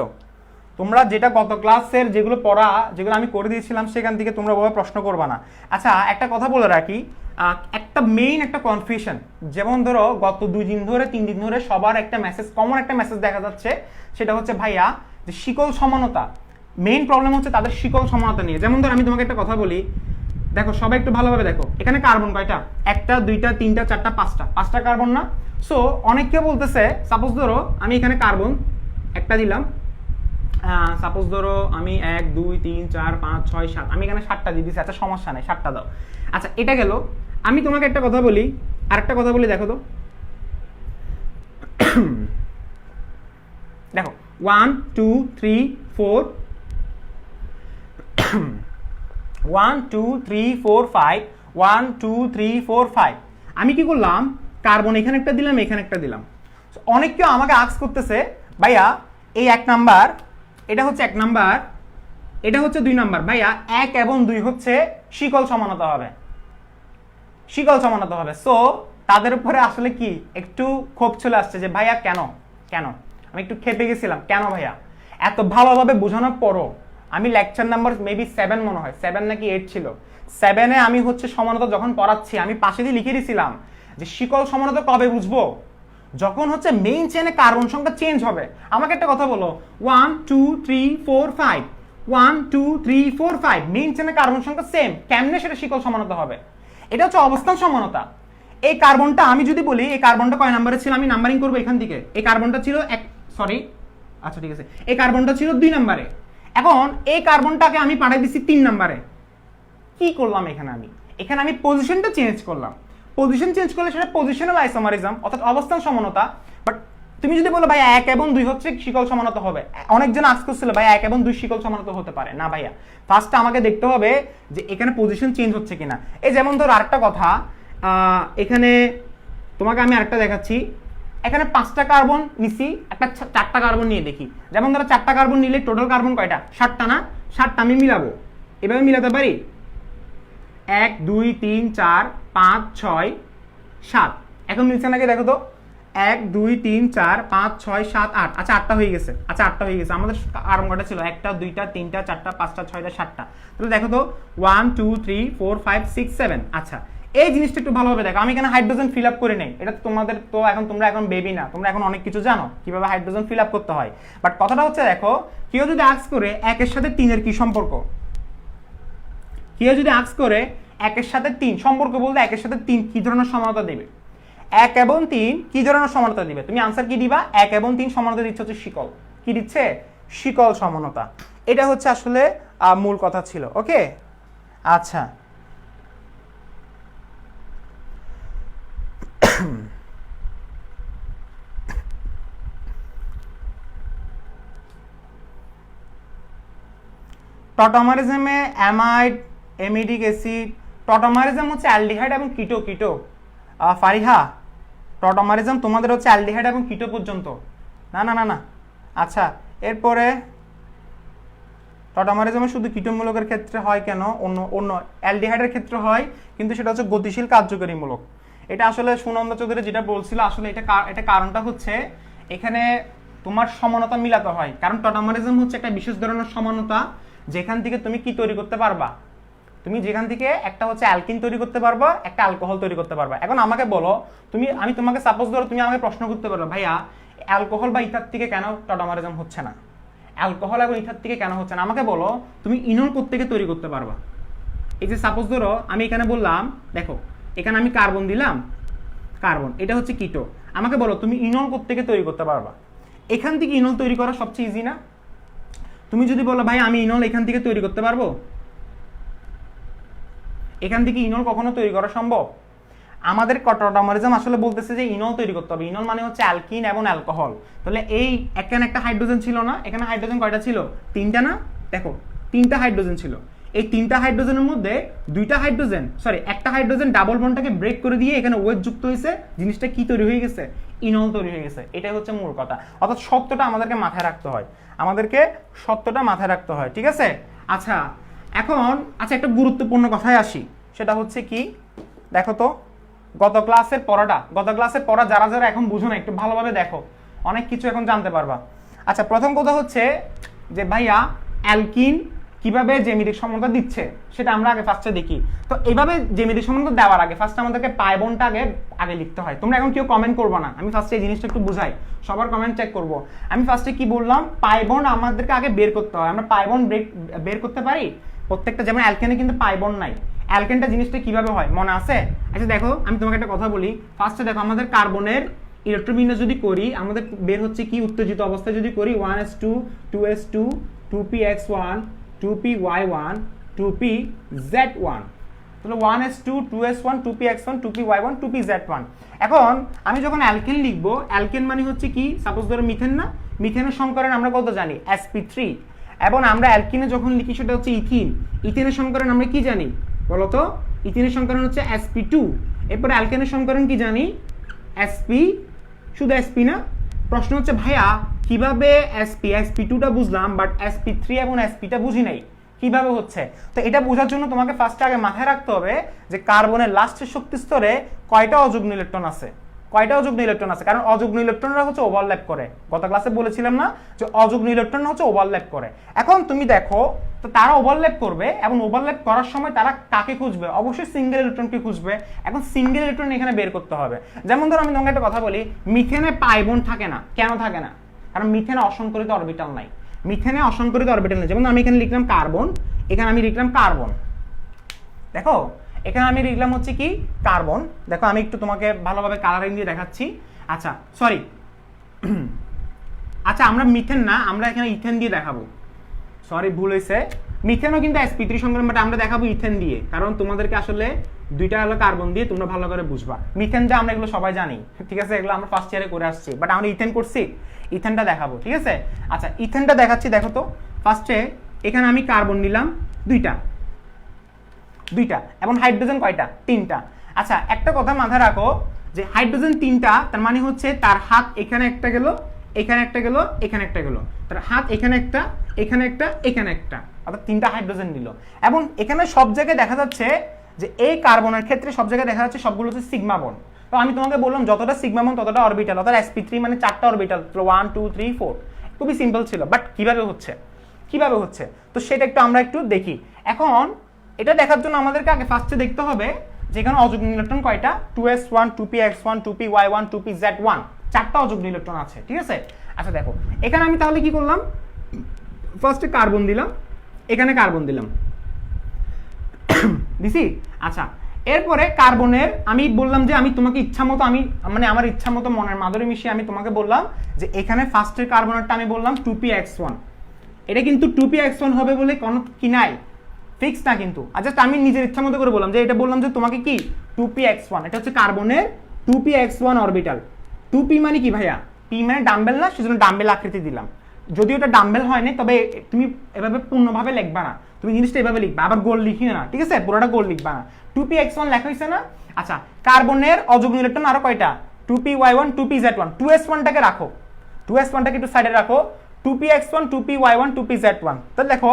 তোমরা যেটা গত ক্লাসের যেগুলো পড়া যেগুলো আমি করে দিয়েছিলাম সেখান থেকে তোমরা ওভাবে প্রশ্ন করবা না। আচ্ছা একটা কথা বলে রাখি, একটা মেইন একটা কনফিউশন, যেমন ধরো গত 2 দিন ধরে 3 দিন ধরে সবার একটা মেসেজ, কমন একটা মেসেজ দেখা যাচ্ছে, সেটা হচ্ছে ভাইয়া যে শিকল সমানতা, মেইন প্রবলেম হচ্ছে তাদের শিকল সমানতা নিয়ে। যেমন ধরো আমি তোমাকে একটা কথা বলি, দেখো সবাই একটু ভালোভাবে দেখো, এখানে কার্বন কয়টা, 1টা 2টা 3টা 4টা 5টা কার্বন না? সো অনেকে বলতেছে, সাপোজ ধরো আমি এখানে কার্বন একটা দিলাম, সাপোজ ধরো আমি 1 2 3 4 5 6 7, আমি এখানে 7টা দিয়ে দিচ্ছি, আচ্ছা সমস্যা নেই 7টা দাও। আচ্ছা এটা গেল। আমি তোমাকে একটা কথা বলি, আরেকটা কথা বলি, দেখো তো দেখো 1 2 3 4 1 2 3 4 5 1 2 3 4 5, আমি কি করলাম, কার্বন এখানে একটা দিলাম এখানে একটা দিলাম। অনেক কেউ আমাকে আস্ক করতেছে ভাইয়া এই 1 নাম্বার, এটা হচ্ছে 1 নাম্বার, এটা হচ্ছে 2 নাম্বার, ভাইয়া 1 এবং 2 হচ্ছে শিকল সমানতা হবে, শিকল সমানতা হবে। সো তাদের উপরে আসলে কি একটু ক্ষোভ চলে আসছে যে ভাইয়া কেন কেন, আমি একটু খেপে গেছিলাম, কেন ভাইয়া এত ভালোভাবে বোঝানোর পরও আমি লেকচার নাম্বার মেবি 7 মনে হয় 7 নাকি 8 ছিল, 7-এ আমি হচ্ছে সমানতা যখন পড়াচ্ছি আমি পাশে দিয়ে লিখে দিয়েছিলাম যে শিকল সমানতা কবে বুঝবো, যখন হচ্ছে মেইন চেনে কার্বন সংখ্যা চেঞ্জ হবে। আমাকে একটা কথা বলো, 1 2 3 4 5 1 2 3 4 5 মেইন চেনে কার্বন সংখ্যা সেম, কেমনে সেটা শিকল সমানতা হবে? এটা হচ্ছে অবস্থান সমানতা। এই কার্বনটা আমি যদি বলি এই কার্বনটা কয় নম্বরে ছিল, আমি নাম্বারিং করবো এখান থেকে, এই কার্বনটা ছিল আচ্ছা ঠিক আছে, এই কার্বনটা ছিল 2 নম্বরে, এখন এই কার্বনটাকে আমি পাঠিয়ে দিচ্ছি 3 নম্বরে। কি করলাম এখানে আমি পজিশনটা চেঞ্জ করলাম। পজিশন চেঞ্জ করলে সেটা পজিশনাল আইসোমারিজম অর্থাৎ অবস্থান সমানতা। বাট তুমি যদি বলো ভাই 1 এবং 2 হচ্ছে শিকল সমানতা হবে, অনেকজন আস্ক করছিল ভাই 1 এবং 2 শিকল সমানতা হতে পারে না ভাইয়া। ফার্স্টে আমাকে দেখতে হবে যে এখানে পজিশন চেঞ্জ হচ্ছে কিনা। এই যেমন ধর আরেকটা কথা, এখানে তোমাকে আমি আরেকটা দেখাচ্ছি। এখানে 5টা কার্বন নিছি, একটা 4টা কার্বন নিয়ে দেখি। যেমন ধরো 4টা কার্বন নিলে টোটাল কার্বন কয়টা? 7টা না? 7টা আমি মিলাবো, এভাবে মিলাতে পারি 1 2 3 4 5 6 7। এখন মিলছে নাকি দেখো তো, 1 2 3 4 5 6 7 8। আচ্ছা 8টা হয়ে গেছে, আমাদের কার্বন কয়টা ছিল? 1টা 2টা 3টা 4টা 5টা 6টা 7টা। তাহলে দেখো তো 1 2 3 4 5 6 7। আচ্ছা এই জিনিসটা একটু ভালোভাবে দেখো, আমি এখানে হাইড্রোজেন ফিল আপ করে নেই। এটা তোমাদের তো তোমরা এখন বেবি না, তোমরা এখন অনেক কিছু জানো কিভাবে হাইড্রোজেন ফিল আপ করতে হয়। বাট কথাটা হচ্ছে দেখো, কেউ যদি আস্ক করে 1 এর সাথে 3 এর কি সম্পর্ক, কেউ যদি আস্ক করে 1 এর সাথে 3 সম্পর্ক বলতে 1 এর সাথে 3 কি ধরনের সমানতা দেবে, 1 এবং 3 কি ধরনের সমানতা দিবে, তুমি আনসার কি দিবা? 1 এবং 3 সমানতা দিচ্ছে হচ্ছে শিকল। কি দিচ্ছে? শিকল সমানতা। এটা হচ্ছে আসলে মূল কথা ছিল। ওকে আচ্ছা, টটামারিজমে অ্যামাইড এমিডিক অ্যাসিড, টটামারিজম হচ্ছে অ্যালডিহাইড এবং কিটো। ফারিহা, টটামারিজম তোমাদের হচ্ছে অ্যালডিহাইড এবং কিটো পর্যন্ত। না। আচ্ছা এরপরে টটামারিজমে শুধু কিটোমূলকের ক্ষেত্রে হয় কেন, অন্য অ্যালডিহাইডের ক্ষেত্রে হয়, কিন্তু সেটা হচ্ছে গতিশীল কার্যকরী মূলক। এটা আসলে সুনন্দা চৌধুরী যেটা বলছিল, আসলে এটা কারণটা হচ্ছে এখানে তোমার সমানতা মিলাতে হয়। কারণ টটামারিজম হচ্ছে একটা বিশেষ ধরনের সমানতা যেখান থেকে তুমি কি তৈরি করতে পারবা, তুমি যেখান থেকে একটা হচ্ছে অ্যালকিন তৈরি করতে পারবা, একটা অ্যালকোহল তৈরি করতে পারবা। এখন আমাকে বলো, আমি তোমাকে সাপোজ ধরো তুমি আমাকে প্রশ্ন করতে পারো ভাইয়া অ্যালকোহল বা ইথার থেকে কেন টটামারিজম হচ্ছে না, অ্যালকোহল এবং ইথার থেকে কেন হচ্ছে না, আমাকে বলো তুমি ইনল কোত্থেকে তৈরি করতে পারবা। এই যে সাপোজ ধরো আমি এখানে বললাম দেখো এখানে আমি কার্বন দিলাম, কার্বন এটা হচ্ছে কিটো, আমাকে বলো তুমি ইনল কোত্থেকে তৈরি করতে পারবা। এখান থেকে ইনল তৈরি করা সবচেয়ে ইজি না? তুমি যদি বলো ভাই আমি ইনল এখান থেকে তৈরি করতে পারবো, এখান থেকে ইনল কখনো তৈরি করা সম্ভব? আমাদের টটামারিজম আসলে বলতেছে যে ইনল তৈরি করতে হবে। ইনল মানে হচ্ছে অ্যালকিন এবং অ্যালকোহল। তাহলে এই এখানে একটা হাইড্রোজেন ছিল না, এখানে হাইড্রোজেন কয়টা ছিল? 3টা না? দেখো 3টা হাইড্রোজেন ছিল। এই 3টা হাইড্রোজেনের মধ্যে একটা হাইড্রোজেন ডাবল বন্ডটাকে ব্রেক করে দিয়ে এখানে ওয়েট যুক্ত হয়েছে, জিনিসটা কি তৈরি হয়ে গেছে? ইনল তৈরি হয়ে গেছে। এটাই হচ্ছে মূল কথা। অর্থাৎ সত্যটা আমাদেরকে মাথায় রাখতে হয়, ঠিক আছে? আচ্ছা এখন একটা গুরুত্বপূর্ণ কথায় আসি, সেটা হচ্ছে কি দেখো তো, গত ক্লাসের পড়া যারা এখন বুঝো না একটু ভালোভাবে দেখো, অনেক কিছু এখন জানতে পারবা। আচ্ছা প্রথম কথা হচ্ছে যে ভাইয়া অ্যালকিন কিভাবে জ্যামিতিক সমানতা দিচ্ছে সেটা আমরা আগে ফার্স্টে দেখি। তো এইভাবে জ্যামিতিক সমানতা দেওয়ার আগে ফার্স্ট আমাদেরকে পাই বন্ডটা আগে লিখতে হয়। তোমরা এখন কেউ কমেন্ট করবে না, আমি ফার্স্টে এই জিনিসটা একটু বুঝাই, সবার কমেন্ট চেক করব। আমি ফার্স্টে কি বললাম, পাই বন্ড আমাদেরকে আগে বের করতে হয়। আমরা পাই বন্ড বের করতে পারি প্রত্যেকটা, যেমন অ্যালকেনে কিন্তু পাই বন্ড নাই। অ্যালকেনটা জিনিসটা কিভাবে হয় মনে আছে? আচ্ছা দেখো আমি তোমাকে একটা কথা বলি, ফার্স্টে দেখো আমাদের কার্বনের ইলেকট্রোবিন্যাস যদি করি আমাদের বের হচ্ছে কি, উত্তেজিত অবস্থায় যদি করি 1s2 2s2 2px1 2py1 2pz1, তাহলে 1s2 2s1 2px1 2py1 2pz1। এখন আমি যখন অ্যালকেন লিখবো, অ্যালকেন মানে হচ্ছে কি, সাপোজ ধরো মিথেন না, মিথেনের সংকরণ আমরা কত জানি? sp3। এবং আমরা অ্যালকিনে যখন লিখি সেটা হচ্ছে ইথিন, ইথিনের সংকরণ আমরা কি জানি বলতো? ইথিনের সংকরণ হচ্ছে sp2। এরপর অ্যালকেনের সংকরণ কি জানি? sp, শুধু sp না। প্রশ্ন হচ্ছে ভাইয়া কিভাবে sp2টা বুঝলাম বাট sp3 এবং sp টা বুঝি নাই, কিভাবে হচ্ছে? তো এটা বোঝার জন্য তোমাকে ফার্স্টে আগে মাথায় রাখতে হবে যে কার্বনের লাস্টের শক্তি স্তরে কয়টা অযুগ্ম ইলেকট্রন আছে, কারণ অযুগ্ম ইলেকট্রনরা হচ্ছে ওভারল্যাপ করে। গত ক্লাসে বলেছিলাম না যে অযুগ্ম ইলেকট্রন হচ্ছে ওভারল্যাপ করে। এখন তুমি দেখো তো তারা ওভারল্যাপ করবে এবং ওভারল্যাপ করার সময় তারা কাকে খুঁজবে? অবশ্যই সিঙ্গেল ইলেকট্রনকে খুঁজবে। এখন সিঙ্গেল ইলেকট্রন এখানে বের করতে হবে। যেমন ধরো আমি তোমাকে একটা কথা বলি, মিথেনে পাই বন্ড থাকে না। কেন থাকে না? কারণ মিথেনে অসংকরিত অরবিটাল নাই। যেমন আমি এখানে লিখলাম কার্বন, এখানে আমি লিখলাম কার্বন, দেখো এখানে আমি লিখলাম হচ্ছে কি কার্বন। দেখো আমি একটু তোমাকে ভালোভাবে কালারিং দিয়ে দেখাচ্ছি। আচ্ছা সরি, আচ্ছা আমরা মিথেন না, আমরা এখানে ইথেন দিয়ে দেখাবো। সরি ভুল হয়েছে, মিথেনও কিন্তু sp3 সংকরণ, বাট আমরা দেখাবো ইথেন দিয়ে, কারণ তোমাদেরকে আসলে দুইটা হলো কার্বন দিয়ে তোমরা ভালো করে বুঝবা। মিথেন যা আমরা এগুলো সবাই জানি, ঠিক আছে, এগুলো আমরা ফার্স্ট ইয়ারে করে আসছি, বাট আমরা ইথেন করছি, ইথেনটা দেখাবো, ঠিক আছে। আচ্ছা ইথেনটা দেখাচ্ছি, দেখো তো ফার্স্টে এখানে আমি কার্বন নিলাম দুইটা এবং হাইড্রোজেন কয়টা? তিনটা। আচ্ছা একটা কথা মাথায় রাখো যে হাইড্রোজেন তিনটা, তার মানে হচ্ছে তার হাত এখানে একটা গেল, এখানে একটা গেল, এখানে একটা গেল, তার হাত এখানে একটা, এখানে একটা, এখানে একটা, অর্থাৎ তিনটা হাইড্রোজেন নিল। এবং এখানে সব জায়গায় দেখা যাচ্ছে যে এই কার্বনের ক্ষেত্রে সব জায়গায় দেখা যাচ্ছে সবগুলো হচ্ছে সিগমা বন্ড। তো আমি তোমাকে বললাম যতটা সিগমা বন্ড ততটা অরবিটাল, অর্থাৎ sp3 মানে 4টা অরবিটাল, 1 2 3 4, খুবই সিম্পল ছিল। বাট কিভাবে হচ্ছে তো সেটা একটু আমরা একটু দেখি। এখন এটা দেখার জন্য আমাদেরকে আগে ফার্স্টে দেখতে হবে যে এখানে অযুগ্ম ইলেকট্রন কয়টা, 2s1 2px1 2py1 2pz1, 4টা অযুগ্ম ইলেকট্রন আছে, ঠিক আছে। আচ্ছা দেখো এখানে আমি তাহলে কি করলাম, ফার্স্টে কার্বন দিলাম, এখানে কার্বন দিলাম দিছি। আচ্ছা এরপরে কার্বনের আমি বললাম যে আমি তোমাকে ইচ্ছা মতো, আমি মানে আমার ইচ্ছা মতো মনের মাধুরী মিশিয়ে আমি তোমাকে বললাম যে এখানে ফার্স্টের কার্বনেরটা আমি বললাম 2px1, এটা কিন্তু 2px1 হবে বলে কোনো কি নাই, ফিক্স না কিন্তু। আচ্ছা আমি নিজের ইচ্ছা মতো করে বললাম যে এটা বললাম যে তোমাকে কি 2px1, এটা হচ্ছে কার্বনের 2px1 অরবিটাল। 2p মানে কি ভাইয়া, p মানে ডাম্বেল না, সেজন্য ডাম্বেল আকৃতি দিলাম। যদিও এটা ডাম্বেল হয় না, তবে তুমি এভাবে পূর্ণভাবে লিখবা না, তুমি জিনিসটা এভাবে লিখবা, আবার গোল লিখিও না, ঠিক আছে, পুরোটা গোল লিখবা না। 2px1 লেখা হয়েছে না। আচ্ছা কার্বনের অযুগ্ম ইলেকট্রন আরো কয়টা, 2py1 2pz1, 2s1টাকে রাখো, 2s1টাকে একটু সাইডে রাখো, 2px1 2py1 2pz1। তাহলে দেখো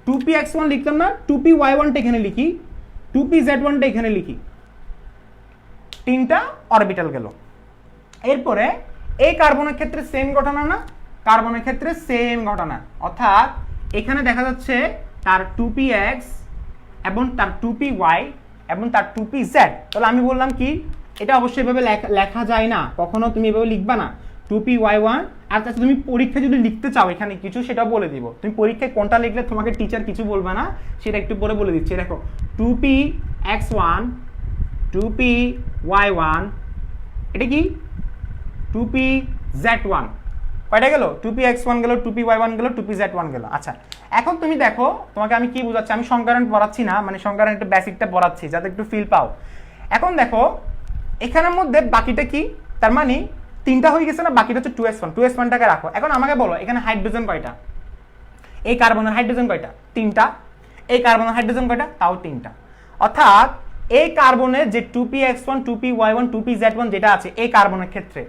2px1 লিখলাম না, 2py1টা এখানে লিখি, 2pz1টা এখানে লিখি, তিনটা অরবিটাল গেল। এরপরে এই কার্বনের ক্ষেত্রে সেম ঘটনা না, কার্বনের ক্ষেত্রে সেম ঘটনা, অর্থাৎ এখানে দেখা যাচ্ছে তার 2px এবং তার 2py এবং তার 2pz। তাহলে আমি বললাম কি এটা অবশ্যই এভাবে লেখা যায় না, কখনো তুমি এভাবে লিখবা না 2py1। আর তাছাড়া তুমি পরীক্ষায় যদি লিখতে চাও এখানে কিছু, সেটাও বলে দিব, তুমি পরীক্ষায় কোনটা লিখলে তোমাকে টিচার কিছু বলবে না, সেটা একটু পরে বলে দিচ্ছি। দেখো 2px1 2py1, এটা কি 2pz1, কয়টা গেল, 2px1 গেল, 2py1 গেল, 2pz1 গেল। আচ্ছা এখন তুমি দেখো তোমাকে আমি কি বোঝাচ্ছি, আমি সংজ্ঞায়ন পড়াচ্ছি না, মানে সংজ্ঞায়ন একটু বেসিকটা পড়াচ্ছি যাতে একটু ফিল পাও। এখন দেখো এখানের মধ্যে বাকিটা কি, তার মানে তিনটা হয়ে গেছে না, বাকিটা হচ্ছে 2s1, 2s1টাকে রাখো। এখন আমাকে বলো এখানে হাইড্রোজেন কয়টা, এই কার্বনের হাইড্রোজেন কয়টা, তিনটা, এই কার্বনের হাইড্রোজেন কয়টা, তাও তিনটা। অর্থাৎ এই কার্বনের যে 2px1 2py1 2pz1 যেটা আছে এই কার্বনের ক্ষেত্রে,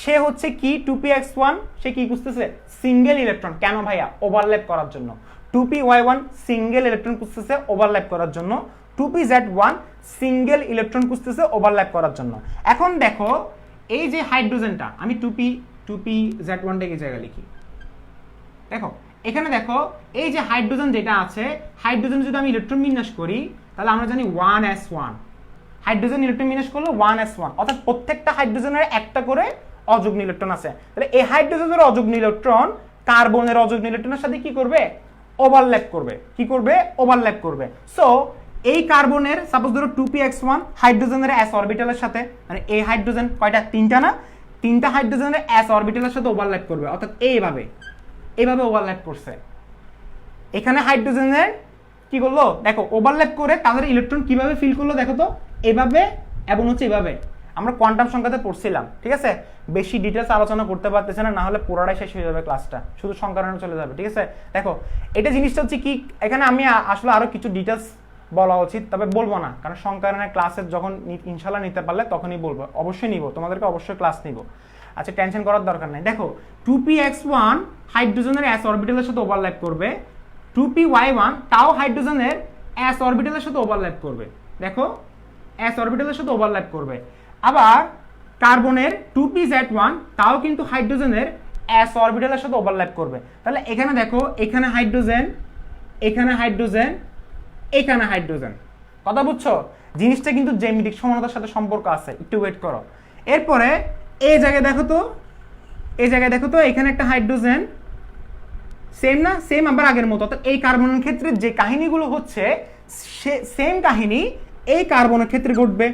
সে হচ্ছে কি 2px1 সে কি খুঁজতেছে, সিঙ্গেল ইলেকট্রন। কেন ভাইয়া, ওভারল্যাপ করার জন্য। 2py1 সিঙ্গেল ইলেকট্রন খুঁজতেছে ওভারল্যাপ করার জন্য, 2pz1 সিঙ্গেল ইলেকট্রন খুঁজতেছে ওভারল্যাপ করার জন্য। এখন দেখো এই যে হাইড্রোজেনটা, আমি 2pz1টাকে জায়গা লিখি, দেখো এখানে দেখো এই যে হাইড্রোজেন যেটা আছে, হাইড্রোজেন যদি আমি ইলেকট্রন বিন্যাস করি তাহলে আমরা জানি 1s1, হাইড্রোজেন ইলেকট্রন বিন্যাস করলো 1s1, অর্থাৎ প্রত্যেকটা হাইড্রোজেনের একটা করে অযুগ্ম ইলেকট্রন আছে। তাহলে এই হাইড্রোজেনের অযুগ্ম ইলেকট্রন কার্বনের অযুগ্ম ইলেকট্রনের সাথে কি করবে, ওভারল্যাপ করবে, কি করবে, ওভারল্যাপ করবে। সো এই কার্বনের সাপোজ ধরো 2px1 হাইড্রোজেনের s অরবিটালের সাথে, মানে এই হাইড্রোজেন কয়টা, তিনটা না, তিনটা হাইড্রোজেনের s অরবিটালের সাথে ওভারল্যাপ করবে, অর্থাৎ এইভাবে ওভারল্যাপ করছে। এখানে হাইড্রোজেনের কি করলো, দেখো ওভারল্যাপ করে তাদের ইলেকট্রন কিভাবে ফিল করলো, দেখো তো এভাবে এবং হচ্ছে এভাবে। আমরা কোয়ান্টাম সংখ্যাতে পড়ছিলাম, ঠিক আছে, বেশি ডিটেলস আলোচনা করতে পারতেছে না, না হলে পুরোটাই শেষ হয়ে যাবে ক্লাসটা, শুধু সংখ্যায়নে চলে যাবে, ঠিক আছে। দেখো এটা জিনিসটা হচ্ছে কি, এখানে আমি আসলে আরো কিছু ডিটেলস বলা উচিত, তবে বলবো না, কারণ সংখ্যায়নের ক্লাসের যখন ইনশাল্লাহ নিতে পারলে তখনই বলবো, অবশ্যই নিব, তোমাদেরকে অবশ্যই ক্লাস নিব। আচ্ছা টেনশন করার দরকার নাই। দেখো 2px1 হাইড্রোজেনের s অরবিটালের সাথে ওভারল্যাপ করবে, 2py1 তাও হাইড্রোজেনের s অরবিটালের সাথে ওভারল্যাপ করবে, দেখো s অরবিটালের সাথে ওভারল্যাপ করবে। আবার কার্বনের 2pz1 তাও কিন্তু হাইড্রোজেনের s অরবিটালের সাথে ওভারল্যাপ করবে। তাহলে এখানে দেখো এখানে হাইড্রোজেন, এখানে হাইড্রোজেন, এখানে হাইড্রোজেন, কথা বুঝছো, জিনিসটা কিন্তু জ্যামিতিক সমানতার সাথে সম্পর্ক আছে, একটু ওয়েট করো। এরপরে এই জায়গায় দেখো তো, এই জায়গায় দেখো তো এখানে একটা হাইড্রোজেন, সেম না, সেম আবার আগের মতো। অর্থাৎ এই কার্বনের ক্ষেত্রে যে কাহিনীগুলো হচ্ছে সেম কাহিনী এই কার্বনের ক্ষেত্রে ঘটবে।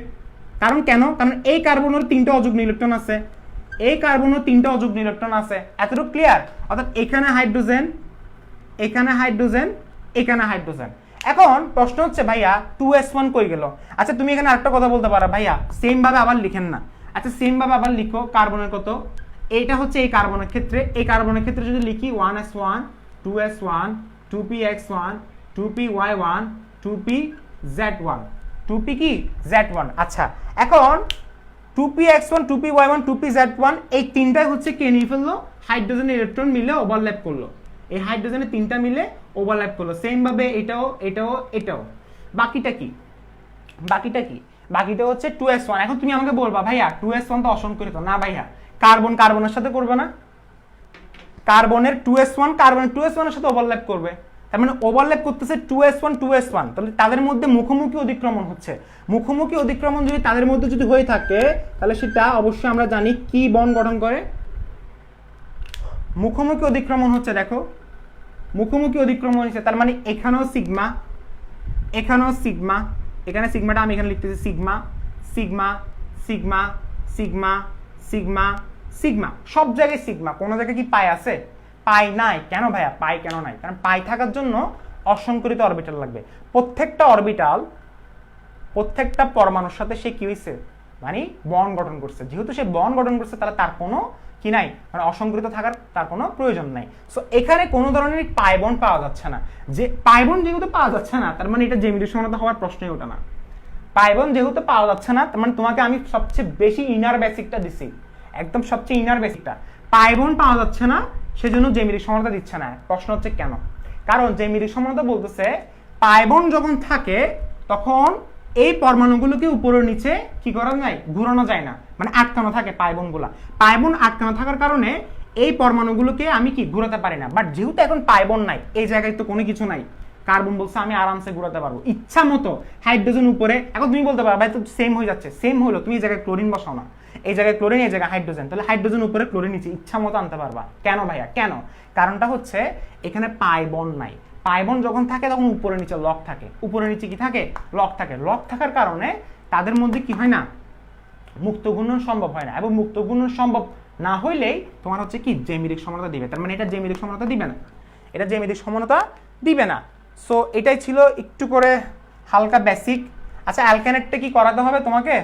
কারণ কেন, কারণ এই কার্বনের তিনটা অযুগ্ম ইলেকট্রন আছে, এই কার্বনের তিনটা অযুগ্ম ইলেকট্রন আছে, এতটুকু ক্লিয়ার। অর্থাৎ এখানে হাইড্রোজেন, এখানে হাইড্রোজেন, এখানে হাইড্রোজেন। এখন প্রশ্ন হচ্ছে ভাইয়া 2s1 কই গেল? আচ্ছা তুমি এখানে আরেকটা কথা বলতে পারো, ভাইয়া সেম ভাবে আবার লিখেন না। আচ্ছা সেম ভাবে আবার লিখো, কার্বনের কত, এইটা হচ্ছে এই কার্বনের ক্ষেত্রে, এই কার্বনের ক্ষেত্রে যদি লিখি 1s1 2s1 2px1 2py1 2pz1, 2p কি z1। আচ্ছা এখন 2px1 2py1 2pz1 এই তিনটাই হচ্ছে কে নিয়ে ফেললো, হাইড্রোজেন ইলেকট্রন মিলে ওভারল্যাপ করলো, এই হাইড্রোজেনের তিনটা মিলে ওভারল্যাপ করলো। সেম ভাবে এটাও এটাও এটাও। বাকিটা কি, বাকিটা কি, বাকিটা হচ্ছে 2s1। এখন তুমি আমাকে বলবা ভাইয়া 2s1 তো অসংকরিত না ভাইয়া, কার্বন কার্বনের সাথে করবে না, কার্বনের 2s1 কার্বনের 2s1 এর সাথে ওভারল্যাপ করবে, তার মানে ওভারল্যাপ করতেছে 2s1 2s1, তাহলে তাদের মধ্যে মুখোমুখি অতিক্রমণ হচ্ছে। মুখোমুখি অতিক্রমণ যদি তাদের মধ্যে যদি হয়ে থাকে তাহলে সেটা অবশ্যই আমরা জানি কি বন্ড গঠন করে, মুখোমুখি অতিক্রমণ হচ্ছে। দেখো মুখোমুখি অতিক্রমণ হচ্ছে, তার মানে এখানেও সিগমা, এখানেও সিগমা, এখানে সিগমাটা আমি এখানে লিখতেছি sigma sigma sigma sigma sigma sigma, সব জায়গায় সিগমা। কোনো জায়গায় কি পাই আছে? পাই নাই। কেন ভাইয়া পাই কেন নাই? কারণ পাই থাকার জন্য অসংকরিত অরবিটাল লাগবে। প্রত্যেকটা অরবিটাল প্রত্যেকটা পরমাণুর সাথে সে কি হয়েছে, মানে বন্ড গঠন করছে। যেহেতু সে বন্ড গঠন করছে তাহলে তার কোনো কি নাই, মানে অসংকরিত থাকার তার কোনো প্রয়োজন নাই। সো এখানে কোনো ধরনের পাই বন্ড পাওয়া যাচ্ছে না। যে পাই বন্ড যেহেতু পাওয়া যাচ্ছে না তার মানে এটা জ্যামিতিক সমতা হওয়ার প্রশ্নই ওঠে না। পাই বন্ড যেহেতু পাওয়া যাচ্ছে না তার মানে তোমাকে আমি সবচেয়ে বেশি ইনার বেসিকটা দিছি, একদম সবচেয়ে ইনার বেসিকটা। পাই বন্ড পাওয়া যাচ্ছে না সেজন্য জ্যামিতিক সমতা দিচ্ছে না। প্রশ্ন হচ্ছে কেন? কারণ জ্যামিতিক সমতা বলতেছে পাই বন্ড যখন থাকে তখন এই পরমাণুগুলোকে উপরের নিচে কি করা যায়, ঘুরানো যায় না, মানে আটকানো থাকে পাই বন্ডগুলা। পাই বন্ড আটকানো থাকার কারণে এই পরমাণুগুলোকে আমি কি ঘুরাতে পারি না। বাট যেহেতু এখন পাই বন্ড নাই, এই জায়গায় তো কোনো কিছু নাই, কার্বন বলছে আমি আরামসে ঘুরাতে পারবো ইচ্ছা মতো। হাইড্রোজেন উপরে, এখন তুমি বলতে পারো ভাই তো সেম হয়ে যাচ্ছে, সেম হলো, তুমি এই জায়গায় ক্লোরিন বসাও না, এই জায়গায় ক্লোরিন এই জায়গায় হাইড্রোজেন, তাহলে হাইড্রোজেন উপরে ক্লোরিন নিচে ইচ্ছা মতো আনতে পারবা। কেন ভাইয়া কেন? কারণটা হচ্ছে এখানে পাই বন্ড নাই। পাই বন্ড যখন থাকে তখন উপরে নিচে লক থাকে, উপরে নিচে কি থাকে, লক থাকে। লক থাকার কারণে তাদের মধ্যে কি হয় না, মুক্ত ঘূর্ণন সম্ভব হয় না। এবং মুক্ত ঘূর্ণন সম্ভব না হইলেই তোমার হচ্ছে কি জ্যামিতিক সমতা দিবে, তার মানে এটা জ্যামিতিক সমতা দিবে না, এটা জ্যামিতিক সমতা দিবে না। সো এটাই ছিল একটু করে হালকা বেসিক। আচ্ছা অ্যালকানেটটা কি করাতে হবে তোমাকে?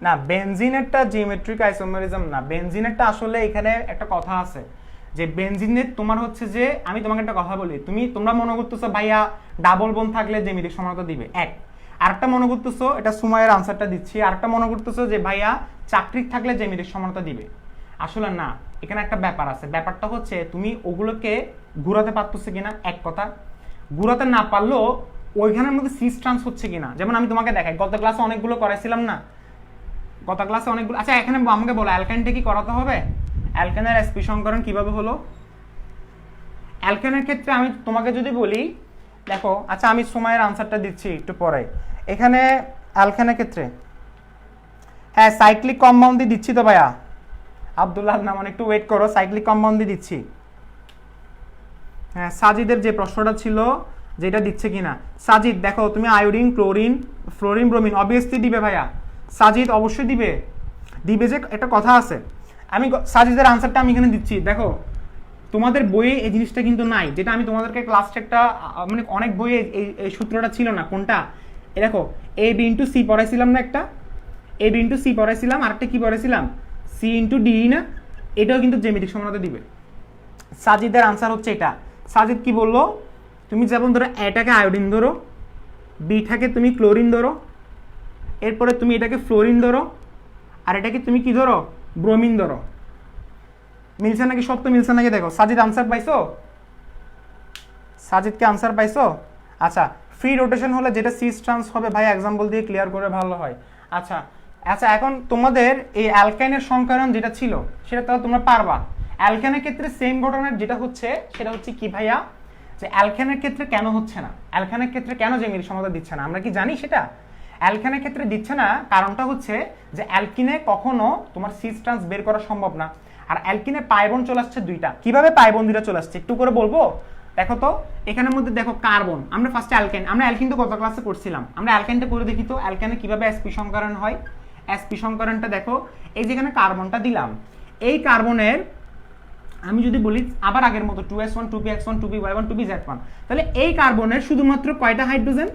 না বেনজিনেরটা জিওমেট্রিক আইসোমেরিজম না, বেনজিনেরটা আসলে এখানে একটা কথা আছে যে বেনজিনের তোমার হচ্ছে যে, আমি তোমাকে একটা কথা বলি, তোমরা মনে করতেছো ভাইয়া ডাবল বন্ড থাকলে জ্যামিতিক সমতা দিবে, এক। আরেকটা মনে করতেছো, এটা সুমাইয়ের আনসারটা দিচ্ছি, আরেকটা মনে করতেছো যে ভাইয়া চাকরিক থাকলে জ্যামিতিক সমতা দিবে। আসলে না, এখানে একটা ব্যাপার আছে। ব্যাপারটা হচ্ছে তুমি ওগুলোকে ঘুরাতে পারতেছো কিনা, এক কথা। ঘুরাতে না পারলেও ওইখানের মধ্যে সিস ট্রান্স হচ্ছে কিনা। যেমন আমি তোমাকে দেখাই, গত ক্লাসে অনেকগুলো করাইছিলাম না, গত ক্লাসে অনেকগুলো। আচ্ছা এখানে আমাকে বলো অ্যালকাইনটা কি করাতে হবে? অ্যালকাইনের sp সংকরণ কিভাবে হলো? অ্যালকাইনের ক্ষেত্রে আমি তোমাকে যদি বলি, দেখো আচ্ছা আমি সময়ের আনসারটা দিচ্ছি একটু পরে। এখানে অ্যালকাইনের ক্ষেত্রে হ্যাঁ সাইক্লিক কম্পাউন্ড দিয়ে দিচ্ছি তো ভাইয়া, আব্দুল্লাহ নামান একটু ওয়েট করো, সাইক্লিক কম্পাউন্ড দিয়ে দিচ্ছি। হ্যাঁ সাজিদের যে প্রশ্নটা ছিল যেটা দিচ্ছে কিনা, সাজিদ দেখো তুমি iodine chlorine fluorine bromine obviously দিবে ভাইয়া, সাজিদ অবশ্যই দিবে, দিবে যে একটা কথা আছে। আমি সাজিদের আনসারটা আমি এখানে দিচ্ছি। দেখো তোমাদের বইয়ে এই জিনিসটা কিন্তু নাই, যেটা আমি তোমাদেরকে ক্লাসটা একটা মানে অনেক বইয়ে এই সূত্রটা ছিল না। কোনটা? এ দেখো এ বি ইন্টু সি পড়াইছিলাম না, একটা এ বি ইন্টু সি পড়াইছিলাম, আরেকটা কি পড়াইছিলাম, সি ইন্টু ডি না, এটাও কিন্তু জ্যামিতিক সমতা দিবে। সাজিদের আনসার হচ্ছে এটা। সাজিদ কি বললো, তুমি যেমন ধরো এটাকে আয়োডিন ধরো, বিটাকে তুমি ক্লোরিন ধরো, এরপরে তুমি এটাকে ফ্লোরিন ধরো, আর এটাকে তুমি কি ধরো, ব্রোমিন ধরো। মিলছে নাকি? সব তো মিলছে নাকি? দেখো সাজিদ আনসার পাইছো, সাজিদকে আনসার পাইছো? আচ্ছা ফ্রি রোটেশন হলে যেটা সিস ট্রান্স হবে ভাই এক্সাম্পল দিয়ে ক্লিয়ার করে ভালো হয়। আচ্ছা আচ্ছা এখন তোমাদের এই অ্যালকাইনের সংকরণ যেটা ছিল সেটা তাহলে তোমরা পারবা। অ্যালকাইনের ক্ষেত্রে সেম ঘটনার যেটা হচ্ছে সেটা হচ্ছে কি ভাইয়া, যে অ্যালকাইনের ক্ষেত্রে কেন হচ্ছে না, অ্যালকাইনের ক্ষেত্রে কেন জ্যামিতিক সমতা দিচ্ছে না, আমরা কি জানি সেটা? অ্যালকাইনের ক্ষেত্রে দিচ্ছে না কারণটা হচ্ছে যে অ্যালকিনে কখনো তোমার সিস ট্রান্স বের করা সম্ভব না। আর অ্যালকিনে পাই বন্ড চলে আসছে দুইটা। কিভাবে পাই বন্ড দুইটা চলে আসছে একটু করে বলবো? দেখো তো এখানের মধ্যে দেখো কার্বন, আমরা ফার্স্টে অ্যালকেন, আমরা অ্যালকিন তো গত ক্লাসে করছিলাম, আমরা অ্যালকেনটা করে দেখি তো অ্যালকেনে কিভাবে sp সংকরণ হয়। sp সংকরণটা দেখো, এই যেখানে কার্বনটা দিলাম, এই কার্বনের আমি যদি বলি আবার আগের মতো 2s1 2px1 2py1 2pz1, তাহলে এই কার্বনের শুধুমাত্র কয়টা হাইড্রোজেন,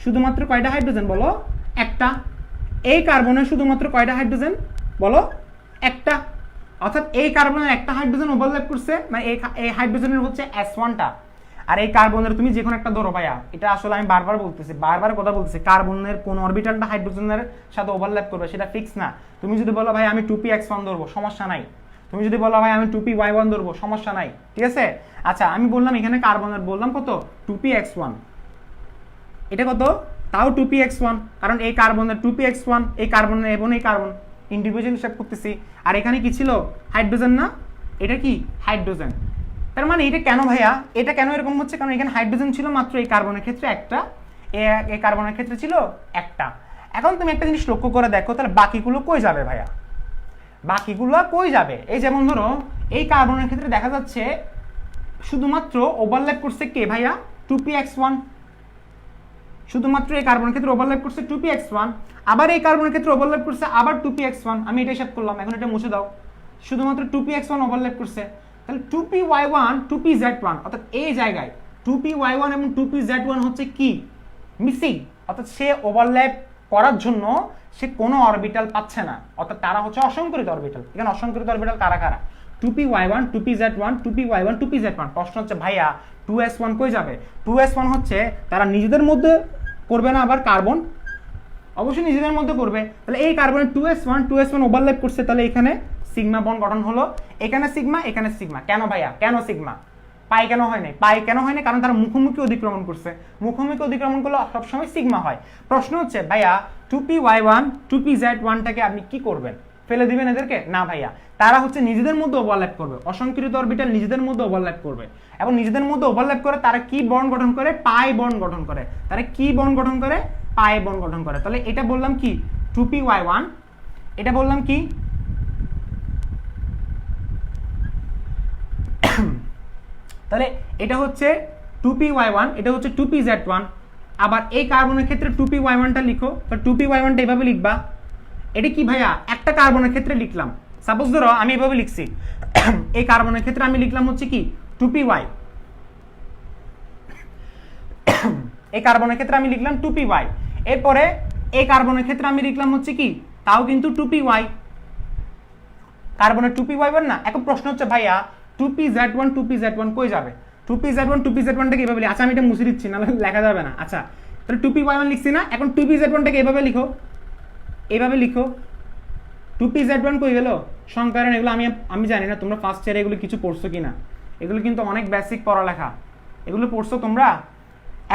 শুধুমাত্র কয়টা হাইড্রোজেন বলো, একটা। এই কার্বনের শুধুমাত্র কয়টা হাইড্রোজেন বলো, একটা। অর্থাৎ এই কার্বনের একটা হাইড্রোজেন ওভারল্যাপ করছে, মানে এই হাইড্রোজেনের হচ্ছে s1টা, আর এই কার্বনের তুমি যে কোনো একটা ধরো ভাইয়া, এটা আসলে আমি বারবার বলতেছি, বারবার কথা বলতেছি, কার্বনের কোন অরবিটালটা হাইড্রোজেনের সাথে ওভারল্যাপ করবে সেটা ফিক্স না। তুমি যদি বলো ভাই আমি 2px1 ধরবো, সমস্যা নাই। তুমি যদি বলো ভাই আমি 2py1 ধরবো, সমস্যা নাই, ঠিক আছে। আচ্ছা আমি বললাম এখানে কার্বনের বললাম কত 2px1, এটা কত তাও 2px1, কারণ এই কার্বনের 2px1, এই কার্বনের এবং এই কার্বন ইন্ডিভিজুয়াল হিসাব করতেছি, আর এখানে কি ছিল হাইড্রোজেন না, এটা কি হাইড্রোজেন। তার মানে এটা কেন ভাইয়া, এটা কেন এরকম হচ্ছে, কারণ এখানে হাইড্রোজেন ছিল মাত্র এই কার্বনের ক্ষেত্রে একটা, এই কার্বনের ক্ষেত্রে ছিল একটা। এখন তুমি একটা জিনিস লক্ষ্য করে দেখো, তাহলে বাকিগুলো কই যাবে ভাইয়া, বাকিগুলো কই যাবে। এই যেমন ধরো এই কার্বনের ক্ষেত্রে দেখা যাচ্ছে শুধুমাত্র ওভারল্যাপ করছে কে ভাইয়া, 2px1, শুধুমাত্র এই কার্বনের ক্ষেত্রে ওভারল্যাপ করছে 2px1, আবার এই কার্বনের ক্ষেত্রে ওভারল্যাপ করছে আবার 2px1, আমি এটা হিসাব করলাম, এখন এটা মুছে দাও, শুধুমাত্র 2px1 ওভারল্যাপ করছে, তাহলে 2py1 2pz1, অর্থাৎ এই জায়গায় 2py1 এবং 2pz1 হচ্ছে কি মিসিং, অর্থাৎ সে ওভারল্যাপ করার জন্য সে কোনো অরবিটাল পাচ্ছে না, অর্থাৎ তারা হচ্ছে অসংকরিত অরবিটাল। এখানে অসংকরিত অরবিটাল কারা কারা, 2py1 2pz1 2py1 2pz1। প্রশ্ন হচ্ছে ভাইয়া 2s1 কই যাবে, 2s1 হচ্ছে তারা নিজেদের মধ্যে করবে না, আবার কার্বন অবশ্যই নিজেদের মধ্যে করবে, তাহলে এই কার্বনের 2s1 ওভারল্যাপ করছে, তাহলে এখানে সিগমা বন্ড গঠন হলো, এখানে সিগমা এখানে সিগমা। কেন ভাইয়া, কেন সিগমা, পাই কেন হয় নাই, পাই কেন হয় না, কারণ তারা মুখোমুখি অতিক্রমণ করছে, মুখোমুখি অতিক্রমণ করলে সবসময় সিগমা হয়। প্রশ্ন হচ্ছে ভাইয়া 2py1 2pz1টাকে আপনি কি করবেন, ফেলে দিবেন এদেরকে, না ভাইয়া, তারা হচ্ছে নিজেদের মধ্যে ওভারল্যাপ করবে, অসংকৃত অরবিটাল নিজেদের মধ্যে ওভারল্যাপ করবে, এবং নিজেদের মধ্যে ওভারল্যাপ করে তারা কি বন্ড গঠন করে, পাই বন্ড গঠন করে, তারা কি বন্ড গঠন করে, পাই বন্ড গঠন করে। তাহলে এটা বললাম কি 2py1, এটা বললাম কি তাহলে এটা হচ্ছে 2py1, এটা হচ্ছে 2pz1, আবার এই কার্বনের ক্ষেত্রে 2py1টা লিখো, তো 2py1টা এভাবে লিখবা, এটা কি ভাইয়া একটা কার্বনের ক্ষেত্রে লিখলাম, সাপোজ ধরো আমি এভাবে লিখছি, এই কার্বনের ক্ষেত্রে আমি লিখলাম হচ্ছে কি 2py, এই কার্বনের ক্ষেত্রে আমি লিখলাম 2py, এরপরে এই কার্বনের ক্ষেত্রে আমি লিখলাম হচ্ছে কি তাও কিন্তু 2py, কার্বনের 2py1 না। এখন প্রশ্ন হচ্ছে ভাইয়া 2pz1 কই যাবে, 2pz1টাকে এভাবে লিখি, আচ্ছা আমি এটা মুছে দিচ্ছি, নাহলে লেখা যাবে না। আচ্ছা তাহলে 2py1 লিখছি না, এখন 2pz1টাকে এভাবে লিখো, এভাবে লিখো, 2pz1 কই গেল সংকরণ, এগুলো আমি জানি না তোমরা ফার্স্ট ইয়ারে এগুলো কিছু পড়ছো কিনা, এগুলো কিন্তু অনেক বেসিক পড়ালেখা, এগুলো পড়ছো তোমরা।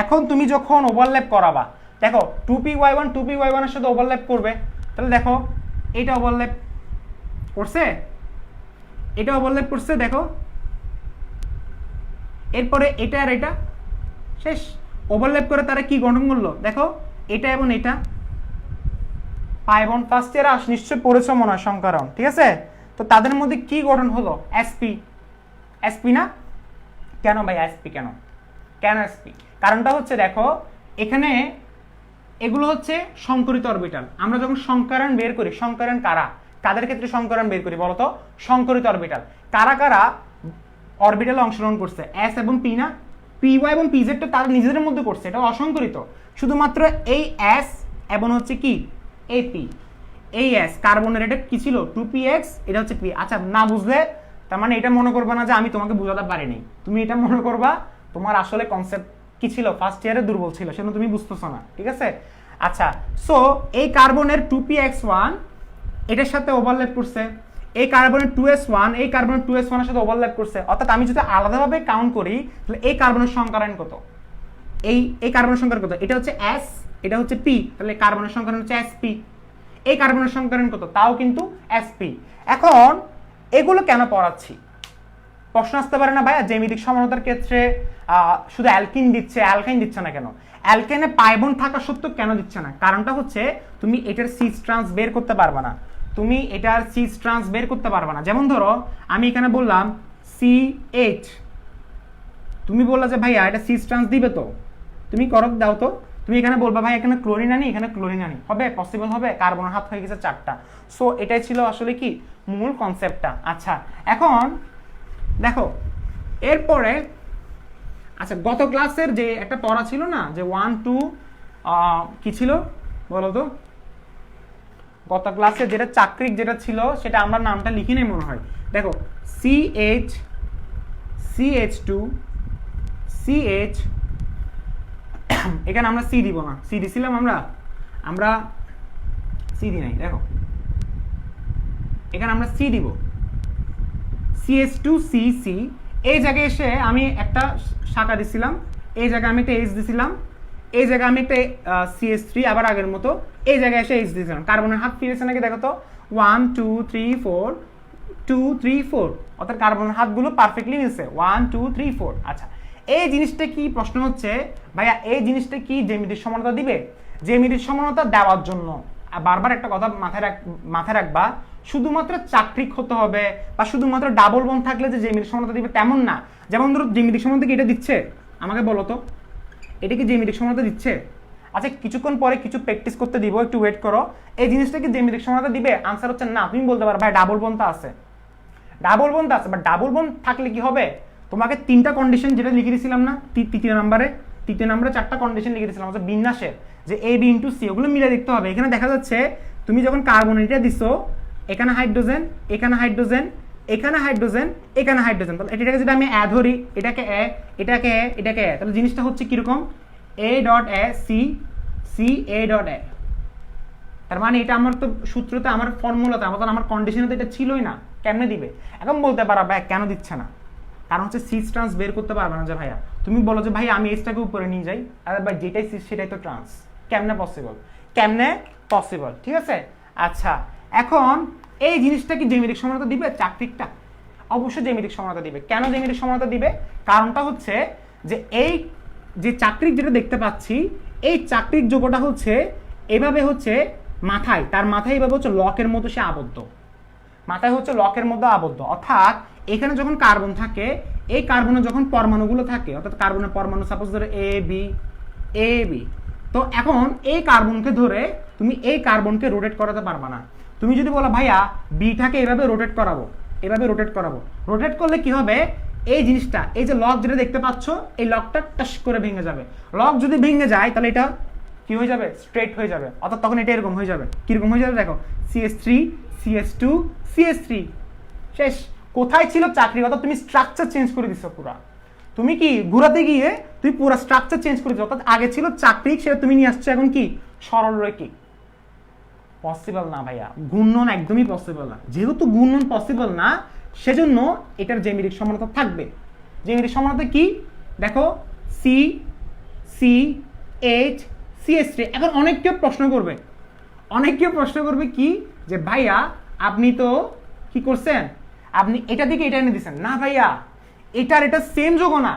এখন তুমি যখন ওভারল্যাপ করাবা, দেখো 2py1 এর সাথে ওভারল্যাপ করবে, তাহলে দেখো এটা ওভারল্যাপ করছে, এটা ওভারল্যাপ করছে, দেখো এরপরে এটা আর এটা শেষ, ওভারল্যাপ করে তারা কি গঠন করলো, দেখো এটা এবং এটা পাই বন্ড। ফার্স্ট ইয়ার নিশ্চয় পড়েছো মনে হয় সংকরণ, ঠিক আছে। তো তাদের মধ্যে কি গঠন হলো, sp না, কেন ভাই sp, কেন sp, কারণটা হচ্ছে দেখো এখানে এগুলো হচ্ছে সংকরিত অরবিটাল, আমরা যখন সংকরণ বের করি, সংকরণ কারা, কাদের ক্ষেত্রে সংকরণ বের করি বলতো, সংকরিত অরবিটাল, কারা কারা অরবিটালে অংশগ্রহণ করছে, s এবং p না, py এবং pz টা তারা নিজেদের মধ্যে করছে, এটা অসংকরিত, শুধুমাত্র এই s এবং হচ্ছে কি এই p, এই s কার্বনের এটা কি ছিল 2px, এটা হচ্ছে p। আচ্ছা না বুঝলে তার মানে এটা মনে করবা না যে আমি তোমাকে বোঝাতে পারিনি, তুমি এটা মনে করবা তোমার আসলে কনসেপ্ট কি ছিল, ফার্স্ট ইয়ারে দুর্বল ছিল, সেজন্য তুমি বুঝতেছো না, ঠিক আছে। আচ্ছা সো এই কার্বনের 2px1 এটার সাথে ওভারল্যাপ করছে, এই কার্বনের 2s1 এই কার্বনের 2s1 এর সাথে ওভারল্যাপ করছে, অর্থাৎ আমি যদি আলাদাভাবে কাউন্ট করি তাহলে এই কার্বনের সংকরণ কত, এই কার্বনের সংকরণ কত, এটা হচ্ছে s, এটা হচ্ছে p, তাহলে কার্বনের সংকরণ হচ্ছে sp, এই কার্বনের সংকরণ কত, তাও কিন্তু sp। এখন এগুলো কেন পড়াচ্ছি, প্রশ্ন আসতে পারে না ভাইয়া জ্যামিতিক সমানতার ক্ষেত্রে শুধু অ্যালকিন দিচ্ছে, অ্যালকাইন দিচ্ছে না কেন, অ্যালকেনে পাই বন্ড থাকা সত্ত্বেও কেন দিচ্ছে না, কারণটা হচ্ছে তুমি এটার সিস ট্রান্স বের করতে পারবে না, তুমি এটার সিস ট্রান্স বের করতে পারবে না। যেমন ধরো আমি এখানে বললাম CH তুমি বললা যে ভাইয়া এটা সিস ট্রান্স দিবে তো, তুমি করো দাও তো, তুমি এখানে বলবা ভাই এখানে ক্লোরিন আনি, এখানে ক্লোরিন আনি, হবে? পসিবল হবে? কার্বনের হাত হয়ে গেছে 4টা। সো এটাই ছিল আসলে কি মূল কনসেপ্টটা। আচ্ছা এখন দেখো এরপরে, আচ্ছা গত ক্লাসের যে একটা পড়া ছিল না যে 1 2 কি ছিল বলো তো, গত ক্লাসে যেটা চাকরিক যেটা ছিল সেটা আমরা নামটা লিখি নাই মনে হয়। দেখো CH2 CH, এখানে আমরা সি দিব না, সি দিছিলাম আমরা সি দি নাই। দেখো এখানে আমরা সি দিব, CH2CC, এই জায়গায় এসে আমি একটা শাখা দিছিলাম, এই জায়গায় আমি একটা H দিছিলাম, এই জায়গায় আমি একটা CH3 আবার আগের মতো, এই জায়গায় এসে H দিছিলাম। কার্বনের হাত ফিরেছে নাকি দেখো তো, 1 2 3 4 2 3 4, অর্থাৎ কার্বনের হাতগুলো পারফেক্টলি মিলছে 1 2 3 4। আচ্ছা এই জিনিসটা কি প্রশ্ন হচ্ছে ভাইয়া, এই জিনিসটা কি জ্যামিতিক সমানতা দিবে? জ্যামিতিক সমানতা দেওয়ার জন্য বারবার একটা কথা মাথায় রাখবা, শুধুমাত্র চাকরিক হতে হবে বা শুধুমাত্র ডাবল বন্ড থাকলে যে জ্যামিতিক সমানতা দিবে তেমন না। যেমন ধরো জ্যামিতিক সমানতা কি এটা দিচ্ছে? আমাকে বলো তো, এটা কি জ্যামিতিক সমানতা দিচ্ছে? আচ্ছা কিছুক্ষণ পরে কিছু প্র্যাকটিস করতে দিব, একটু ওয়েট করো। এই জিনিসটা কি জ্যামিতিক সমানতা দিবে? আনসার হচ্ছে না। তুমি বলতে পারো ভাই ডাবল বন্ড আছে, ডাবল বন্ড আছে, বাট ডাবল বন্ড থাকলে কি হবে? তোমাকে 3টা কন্ডিশন যেটা লিখে দিয়েছিলাম না তৃতীয় নম্বরে 4টা কন্ডিশন লিখে দিয়েছিলাম হচ্ছে বিন্যাসের, যে A B * C, ওগুলো মিলে দেখতে হবে। এখানে দেখা যাচ্ছে তুমি যখন কার্বন এটা দিছো, এখানে হাইড্রোজেন, এখানে হাইড্রোজেন, এখানে হাইড্রোজেন, এখানে হাইড্রোজেন, তাহলে এটাকে যদি আমি এ ধরি, এটাকে এ, এটাকে এ, এটাকে এ, তাহলে জিনিসটা হচ্ছে কিরকম A.A C.A.A। তার মানে এটা আমার তো সূত্রতে, আমার ফর্মুলাতে, আমার কন্ডিশনে তো এটা ছিলই না। কেমনে দিবে? এখন বলতে পারা ভাই কেন দিচ্ছে না, কারণ হচ্ছে সিস ট্রান্স বের করতে পারবে না। যে ভাইয়া তুমি বলো যে ভাই আমি এসটাকে উপরে নিয়ে যাই, আরে ভাই যেটাই সিস সেটাই তো ট্রান্স, কেমনে পসিবল? ঠিক আছে। আচ্ছা এখন এই জিনিসটা কি জ্যামিতিক সমানতা দিবে? চাকরিকটা অবশ্যই জ্যামিতিক সমানতা দিবে। কেন জ্যামিতিক সমানতা দিবে? কারণটা হচ্ছে যে এই যে চাকরিক যেটা দেখতে পাচ্ছি, এই চাকরিক যোগটা হচ্ছে এভাবে হচ্ছে মাথায়, তার মাথায় এভাবে হচ্ছে লকের মতো সে আবদ্ধ, মাথায় হচ্ছে লকের মধ্যে আবদ্ধ। অর্থাৎ এখানে যখন কার্বন থাকে, এই কার্বনে যখন পরমাণুগুলো থাকে, অর্থাৎ কার্বনের পরমাণু সাপোজ ধরে এ বি, তো এখন এই কার্বনকে ধরে তুমি এই কার্বনকে রোটেট করাতে পারবা না। তুমি যদি বলো ভাইয়া বিটাকে এভাবে রোটেট করাবো, রোটেট করলে কি হবে? এই জিনিসটা, এই যে লক যেটা দেখতে পাচ্ছ, এই লকটা টাস করে ভেঙে যাবে। লক যদি ভেঙে যায় তাহলে এটা কি হয়ে যাবে? স্ট্রেট হয়ে যাবে। অর্থাৎ তখন এটা এরকম হয়ে যাবে। কিরকম হয়ে যাবে দেখো, CH3 CH2 CH3, শেষ। কোথায় ছিল চাকরি? অর্থাৎ তুমি স্ট্রাকচার চেঞ্জ করে দিছো পুরা। তুমি কি ঘোরাতে গিয়ে তুমি পুরো স্ট্রাকচার চেঞ্জ করে দিছো। অর্থাৎ আগে ছিল চাকরিক, সেটা তুমি নিয়ে আসছো এখন কি সরল রৈখিক। পসিবল না ভাইয়া, ঘূর্ণন একদমই পসিবল না। যেহেতু ঘূর্ণন পসিবল না, সেজন্য এটার জ্যামিতিক সমানতা থাকবে। জ্যামিতিক সমানতা কি দেখো, CH CH3। এখন অনেক কেউ প্রশ্ন করবে কি যে ভাইয়া আপনি তো কি করছেন, আপনি এটা দিকে এটা এনে দিচ্ছেন না ভাইয়া, এটা সেম যোগ না,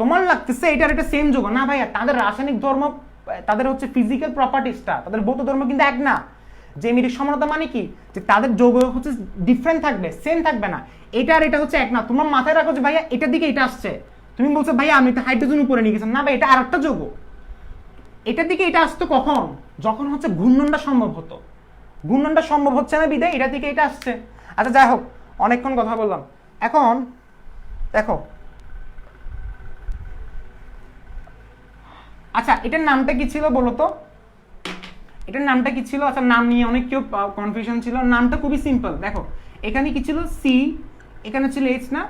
তোমার লাগতেছে এটা সেম যোগ না ভাইয়া। তাদের রাসায়নিক ধর্ম, তাদের হচ্ছে ফিজিক্যাল প্রপার্টিসটা, তাদের ভৌত ধর্ম কিন্তু এক না। জ্যামিতিক সমানতা মানে কি, যে তাদের যৌগ হচ্ছে ডিফারেন্ট থাকবে, সেম থাকবে না। এটা হচ্ছে এক না। তোমার মাথায় রাখো যে ভাইয়া এটার দিকে এটা আসছে, তুমি বলছো ভাইয়া আমি তো হাইড্রোজেন উপরে নিয়ে গেছিলাম, না ভাই এটা আরেকটা যৌগ। এটার দিকে এটা আসতো কখন? যখন হচ্ছে ঘূর্ণনটা সম্ভব হতো। ঘূর্ণনটা সম্ভব হচ্ছে না বিদায় এটা দিকে এটা আসছে। আচ্ছা যাই হোক, অনেকক্ষণ কথা বললাম। এখন দেখো, আচ্ছা এটার নামটা কি ছিল বলো তো, এটার নামটা কি ছিল? আচ্ছা নাম নিয়ে অনেক কেউ কনফিউশন ছিল। নামটা খুবই সিম্পল। দেখো এখানে কি ছিল? সি, এখানে ছিল এইচ না,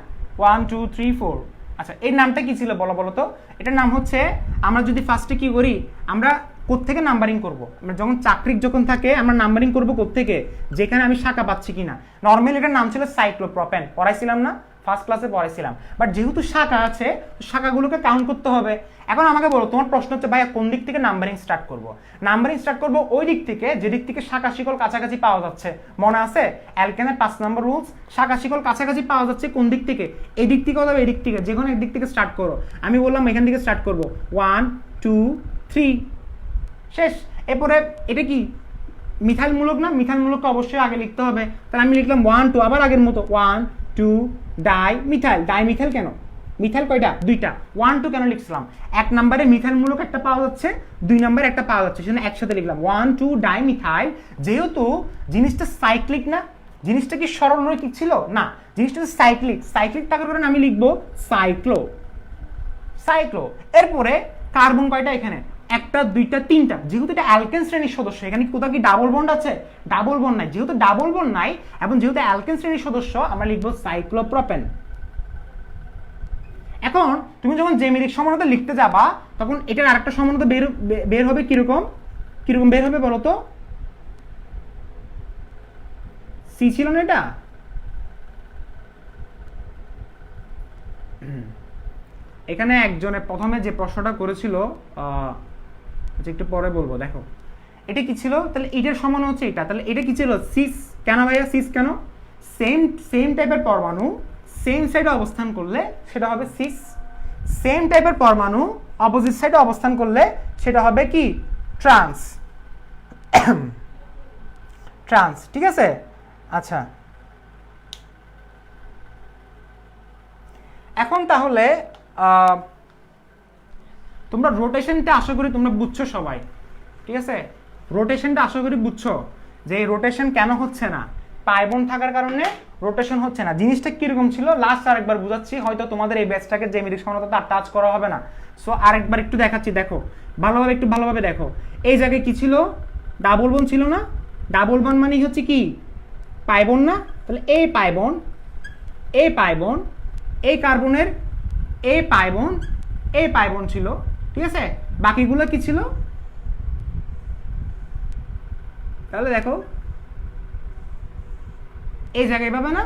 1 2 3 4। আচ্ছা এর নামটা কি ছিল বলো তো? এটার নাম হচ্ছে, আমরা যদি ফার্স্টে কি করি, আমরা কোত্থেকে নাম্বারিং করব? আমরা যখন চাকরিক যখন থাকে আমরা নাম্বারিং করব কোত্থেকে? যেখানে আমি শাখা পাচ্ছি কিনা। নর্মালি এটার নাম ছিল সাইক্লোপ্রোপেন, পড়াইছিলাম না ফার্স্ট ক্লাসে পড়াইছিলাম। বাট যেহেতু শাখা আছে, শাখাগুলোকে কাউন্ট করতে হবে। এখন আমাকে বলো, তোমার প্রশ্ন হচ্ছে ভাইয়া কোন দিক থেকে নাম্বারিং স্টার্ট করব? নাম্বারিং স্টার্ট করব ওই দিক থেকে যে দিক থেকে শাখা শিকল কাছাকাছি পাওয়া যাচ্ছে। মনে আছে অ্যালকেনের 5 নম্বর রুলস, শাখা শিকল কাছাকাছি পাওয়া যাচ্ছে কোন দিক থেকে? এই দিক থেকে অথবা এই দিক থেকে, যে কোনো এক দিক থেকে স্টার্ট করো। আমি বললাম এখান থেকে স্টার্ট করব, 1 2 3, শেষ। এরপরে এটা কি মিথাইল মূলক না? মিথাইল মূলককে অবশ্যই আগে লিখতে হবে। তাহলে আমি লিখলাম 1 2, আবার আগের মতো 1 2 ডাই মিথাইল। ডাই মিথাইল কেন? মিথাইল কয়টা? দুইটা। 1 2 কেন লিখছিলাম? এক নম্বরে মিথাইল মূলক একটা পাওয়া যাচ্ছে, 2 নম্বরে একটা পাওয়া যাচ্ছে, সেজন্য একসাথে লিখলাম 1 2 ডাইমিথাইল। যেহেতু জিনিসটা সাইক্লিক না, জিনিসটা কি সরলরৈখিক ছিল না, জিনিসটা সাইক্লিক, সাইক্লিক থাকার কারণে আমি লিখবো সাইক্লো, সাইক্লো। এরপরে কার্বন কয়টা এখানে? একটা, দুইটা, তিনটা। যেহেতু এটা অ্যালকেন শ্রেণীর সদস্য, এখানে কোথাও কি ডাবল বন্ড আছে? ডাবল বন্ড নাই। যেহেতু ডাবল বন্ড নাই এবং যেহেতু অ্যালকেন শ্রেণীর সদস্য, আমরা লিখবো সাইক্লোপ্রোপেন। এখন তুমি যখন জ্যামিতিক সমানতা লিখতে যাবা তখন এটার আরেকটা সমানতা বের হবে কিরকম? কিরকম বের হবে বলো তো? সি ছিল না এটা? এখানে একজনে প্রথমে যে প্রশ্নটা করেছিল, একটু পরে বলবো, দেখো এটা কি ছিল, তাহলে এটার সমান হচ্ছে এটা, তাহলে এটা কি ছিল? সিস। কেন ভাইয়া সিস কেন? সেম সেম টাইপের পরমাণু সেম সাইডে অবস্থান করলে সেটা হবে সিস। সেম টাইপের পরমাণু অপোজিট সাইডে অবস্থান করলে সেটা হবে কি? ট্রান্স। ট্রান্স, ঠিক আছে? আচ্ছা, এখন তাহলে তোমরা রোটেশনটা আশা করি তোমরা বুঝছো সবাই, ঠিক আছে? রোটেশনটা আশা করি বুঝছো যে এই রোটেশন কেন হচ্ছে না, পাইবন থাকার কারণে রোটেশন হচ্ছে না। জিনিসটা কিরকম ছিল লাস্ট আরেকবার বুঝাচ্ছি, হয়তো তোমাদের এই ব্যাচটাকে জ্যামিতিক সমানতা আর টাচ করা হবে না, সো আরেকবার একটু দেখাচ্ছি, দেখো ভালোভাবে, একটু ভালোভাবে দেখো। এই জায়গায় কি ছিল? ডাবল বন ছিল না? ডাবল বন মানে হচ্ছে কি? পাইবন না? তাহলে এই পাইবন, এই পাইবন, এই কার্বনের এই পাইবন, এই পাইবন ছিল, ঠিক আছে? বাকিগুলো কি ছিল? তাহলে দেখো এই জায়গায় পাবে না,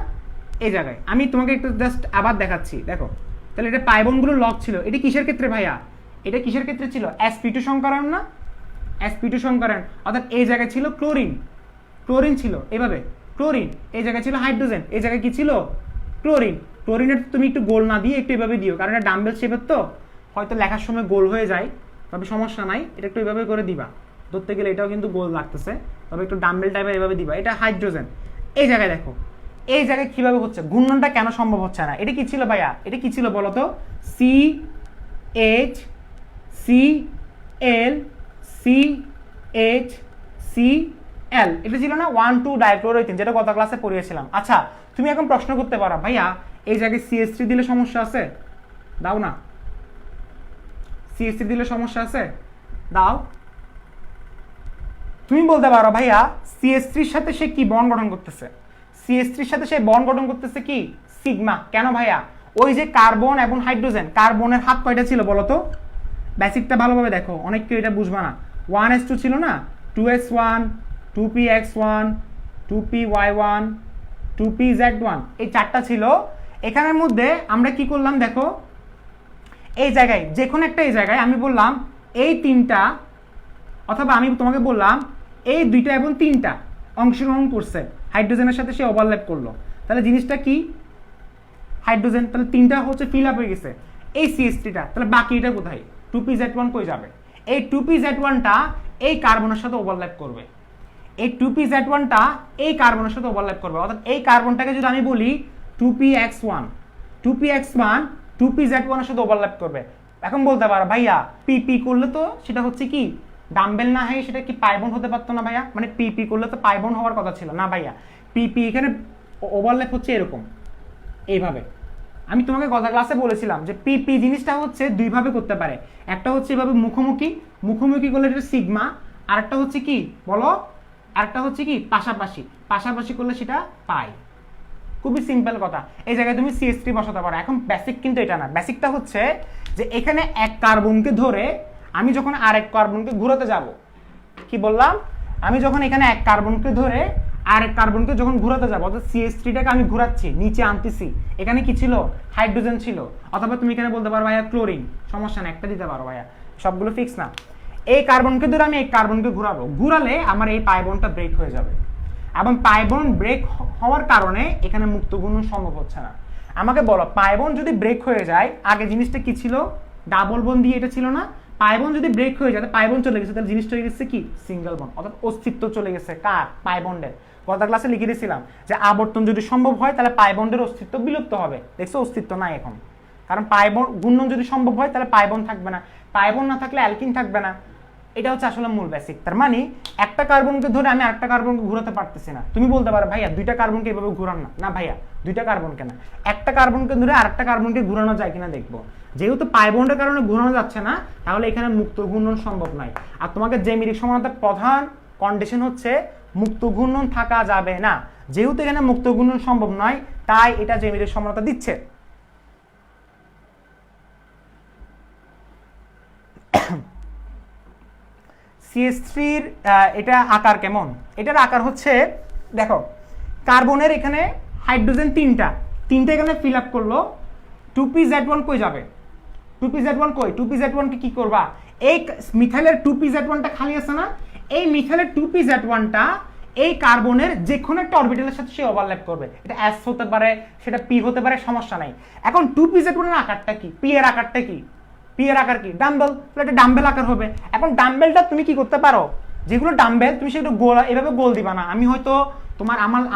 এই জায়গায় আমি তোমাকে একটু জাস্ট আবার দেখাচ্ছি, দেখো তাহলে এটা পাইবনগুলো লক ছিল। এটা কিসের ক্ষেত্রে ভাইয়া? এটা কিসের ক্ষেত্রে ছিল? sp2 সংকরণ না? sp2 সংকরণ, অর্থাৎ এই জায়গায় ছিল ক্লোরিন, ক্লোরিন ছিল এভাবে, ক্লোরিন। এই জায়গায় ছিল হাইড্রোজেন, এই জায়গায় কি ছিল? ক্লোরিন। ক্লোরিনের তুমি একটু গোল না দিয়ে একটু এভাবে দিও, কারণ এটা ডাম্বেল শেপের তো হয়তো লেখার সময় গোল হয়ে যায়, তবে সমস্যা নাই, এটা একটু এভাবে করে দিবা। ধরতে গেলে এটাও কিন্তু গোল লাগতেছে, তবে একটু ডাম্বেল টাইপের এভাবে দিবা। এটা হাইড্রোজেন। এই জায়গায় দেখো, এই জায়গায় কিভাবে হচ্ছে, ঘূর্ণনটা কেন সম্ভব হচ্ছে না? এটা কি ছিল ভাইয়া? এটা কি ছিল বলো তো? C H C L C H C L, এটা ছিল না 1 2 ডাইক্লোরোইথিন, যেটা গত ক্লাসে পড়িয়েছিলাম। আচ্ছা, তুমি এখন প্রশ্ন করতে পারো, ভাইয়া এই জায়গায় CH3 দিলে সমস্যা আছে? দাও না। CH3 দিলে সমস্যা আছে? দাও। তুমি বলতে পারো, ভাইয়া CH3 সাথে সে কি বন্ড গঠন করতেছে? CH3 সাথে সে বন্ড গঠন করতেছে কি? সিগমা। কেন ভাইয়া? ওই যে কার্বন এবং হাইড্রোজেন, কার্বনের হাত কয়টা ছিল বলো তো? বেসিকটা ভালোভাবে দেখো, অনেক কেউ এটা বুঝবা না। 1s2 ছিল না, 2s1, 2px1, 2py1, 2pz1, এই চারটা ছিল। এখানের মধ্যে আমরা কি করলাম দেখো, এই জায়গায় যে কোনো একটা, এই জায়গায় আমি বললাম এই তিনটা, অথবা আমি তোমাকে বললাম এই দুইটা এবং তিনটা অংশগ্রহণ করছে, হাইড্রোজেনের সাথে সে ওভারল্যাপ করলো, তাহলে জিনিসটা কি? হাইড্রোজেন। তাহলে তিনটা হচ্ছে ফিল আপ হয়ে গেছে, এই CH3টা, তাহলে বাকি এটা কোথায়? 2pz1 কই যাবে? এই 2pz1টা এই কার্বনের সাথে ওভারল্যাপ করবে, এই 2pz1টা এই কার্বনের সাথে ওভারল্যাপ করবে, অর্থাৎ এই কার্বনটাকে যদি আমি বলি 2px1, 2px1 2pz1 এর সাথে ওভারল্যাপ করবে। এখন বলতে পারো, ভাইয়া PP করলে তো সেটা হচ্ছে কি ডাম্বেল না হয় সেটা কি পাইবন হতে পারতো না ভাইয়া? মানে PP করলে তো পাইবন হওয়ার কথা ছিল না ভাইয়া। PP এখানে ওভারল্যাপ হচ্ছে এরকম, এইভাবে। আমি তোমাকে গত ক্লাসে বলেছিলাম যে PP জিনিসটা হচ্ছে দুইভাবে করতে পারে, একটা হচ্ছে এভাবে মুখোমুখি, মুখোমুখি করলে এটা সিগমা, আরেকটা হচ্ছে কি বলো? আরেকটা হচ্ছে কি পাশাপাশি, পাশাপাশি করলে সেটা পাই। খুবই সিম্পল কথা। এই জায়গায় তুমি CH3 বসাতে পারো। এখন বেসিক কিন্তু এটা না, বেসিকটা হচ্ছে যে এখানে এক কার্বনকে ধরে আমি যখন আরেক কার্বনকে ঘোরাতে যাব, কি বললাম? আমি যখন এখানে এক কার্বনকে ধরে আরেক কার্বনকে যখন ঘোরাতে যাব, অর্থাৎ CH3টাকে আমি ঘোরাচ্ছি, নিচে আনতেছি, এখানে কি ছিল? হাইড্রোজেন ছিল, অথবা তুমি এখানে বলতে পারো ভাইয়া ক্লোরিন, সমস্যা না, একটা দিতে পারো ভাইয়া, সবগুলো ফিক্স না। এই কার্বনকে ধরে আমি এই কার্বনকে ঘোরাবো, ঘোরালে আমার এই পাইবনটা ব্রেক হয়ে যাবে, এবং পাইবন ব্রেক হওয়ার কারণে এখানে মুক্ত ঘূর্ণন সম্ভব হচ্ছে না। আমাকে বলো, পাইবন যদি ব্রেক হয়ে যায়, আগে জিনিসটা কি ছিল? ডাবল বন দিয়ে এটা ছিল না? পাইবন যদি ব্রেক হয়ে যায়, পাইবন চলে গেছে, তাহলে জিনিসটা হয়ে গেছে কি? সিঙ্গেল বন্ড, অর্থাৎ অস্তিত্ব চলে গেছে কার? পাইবন্ডের। গত ক্লাসে লিখে দিয়েছিলাম যে আবর্তন যদি সম্ভব হয় তাহলে পাইবন্ডের অস্তিত্ব বিলুপ্ত হবে। দেখছো, অস্তিত্ব নাই এখন। কারণ পাই বন্ড ঘূর্ণন যদি সম্ভব হয় তাহলে পাই বন্ড থাকবে না, পাই বন্ড না থাকলে অ্যালকিন থাকবে না। এটা হচ্ছে আসলে মূল বেসিক। তার মানে একটা কার্বনকে ধরে আমি আরেকটা কার্বনকে ঘোরাতে পারতেছি না। তুমি বলতে পারো ভাইয়া দুইটা কার্বনকে এভাবে ঘোরান না, না ভাইয়া দুইটা কার্বনকে না, একটা কার্বনকে ধরে আরেকটা কার্বনকে ঘোরানো যায় কিনা দেখবো। যেহেতু পাই বন্ডের কারণে ঘোরানো যাচ্ছে না, তাহলে এখানে মুক্ত ঘূর্ণন সম্ভব নয়। আর তোমাকে জ্যামিতিক সমানতার প্রধান কন্ডিশন হচ্ছে মুক্ত ঘূর্ণন থাকা যাবে না। যেহেতু এখানে মুক্ত ঘূর্ণন সম্ভব নয়, তাই এটা জ্যামিতিক সমানতা দিচ্ছে। CH3-র এটা আকার কেমন? এটার আকার হচ্ছে দেখো, কার্বনের এখানে হাইড্রোজেন তিনটা এখানে ফিল আপ করলো, 2pZ1 কই যাবে? 2pZ1 কই? 2pZ1 কে কি করবা? এই মিথাইলের 2pZ1টা খালি আছে না, এই মিথাইলের 2pZ1টা এই কার্বনের যে কোনো একটা অরবিটালের সাথে সে ওভারল্যাপ করবে। এটা S হতে পারে, সেটা P হতে পারে, সমস্যা নাই। এখন 2pZ1 এর আকারটা কি? P এর আকারটা কি? P এর আকার কি? ডাম্বেল। তাহলে এটা ডাম্বেল আকার হবে। এখন ডাম্বেলটা তুমি কি করতে পারো? যেগুলো ডাম্বেল তুমি সেগুলো গোল এভাবে গোল দিবা না। আমি হয়তো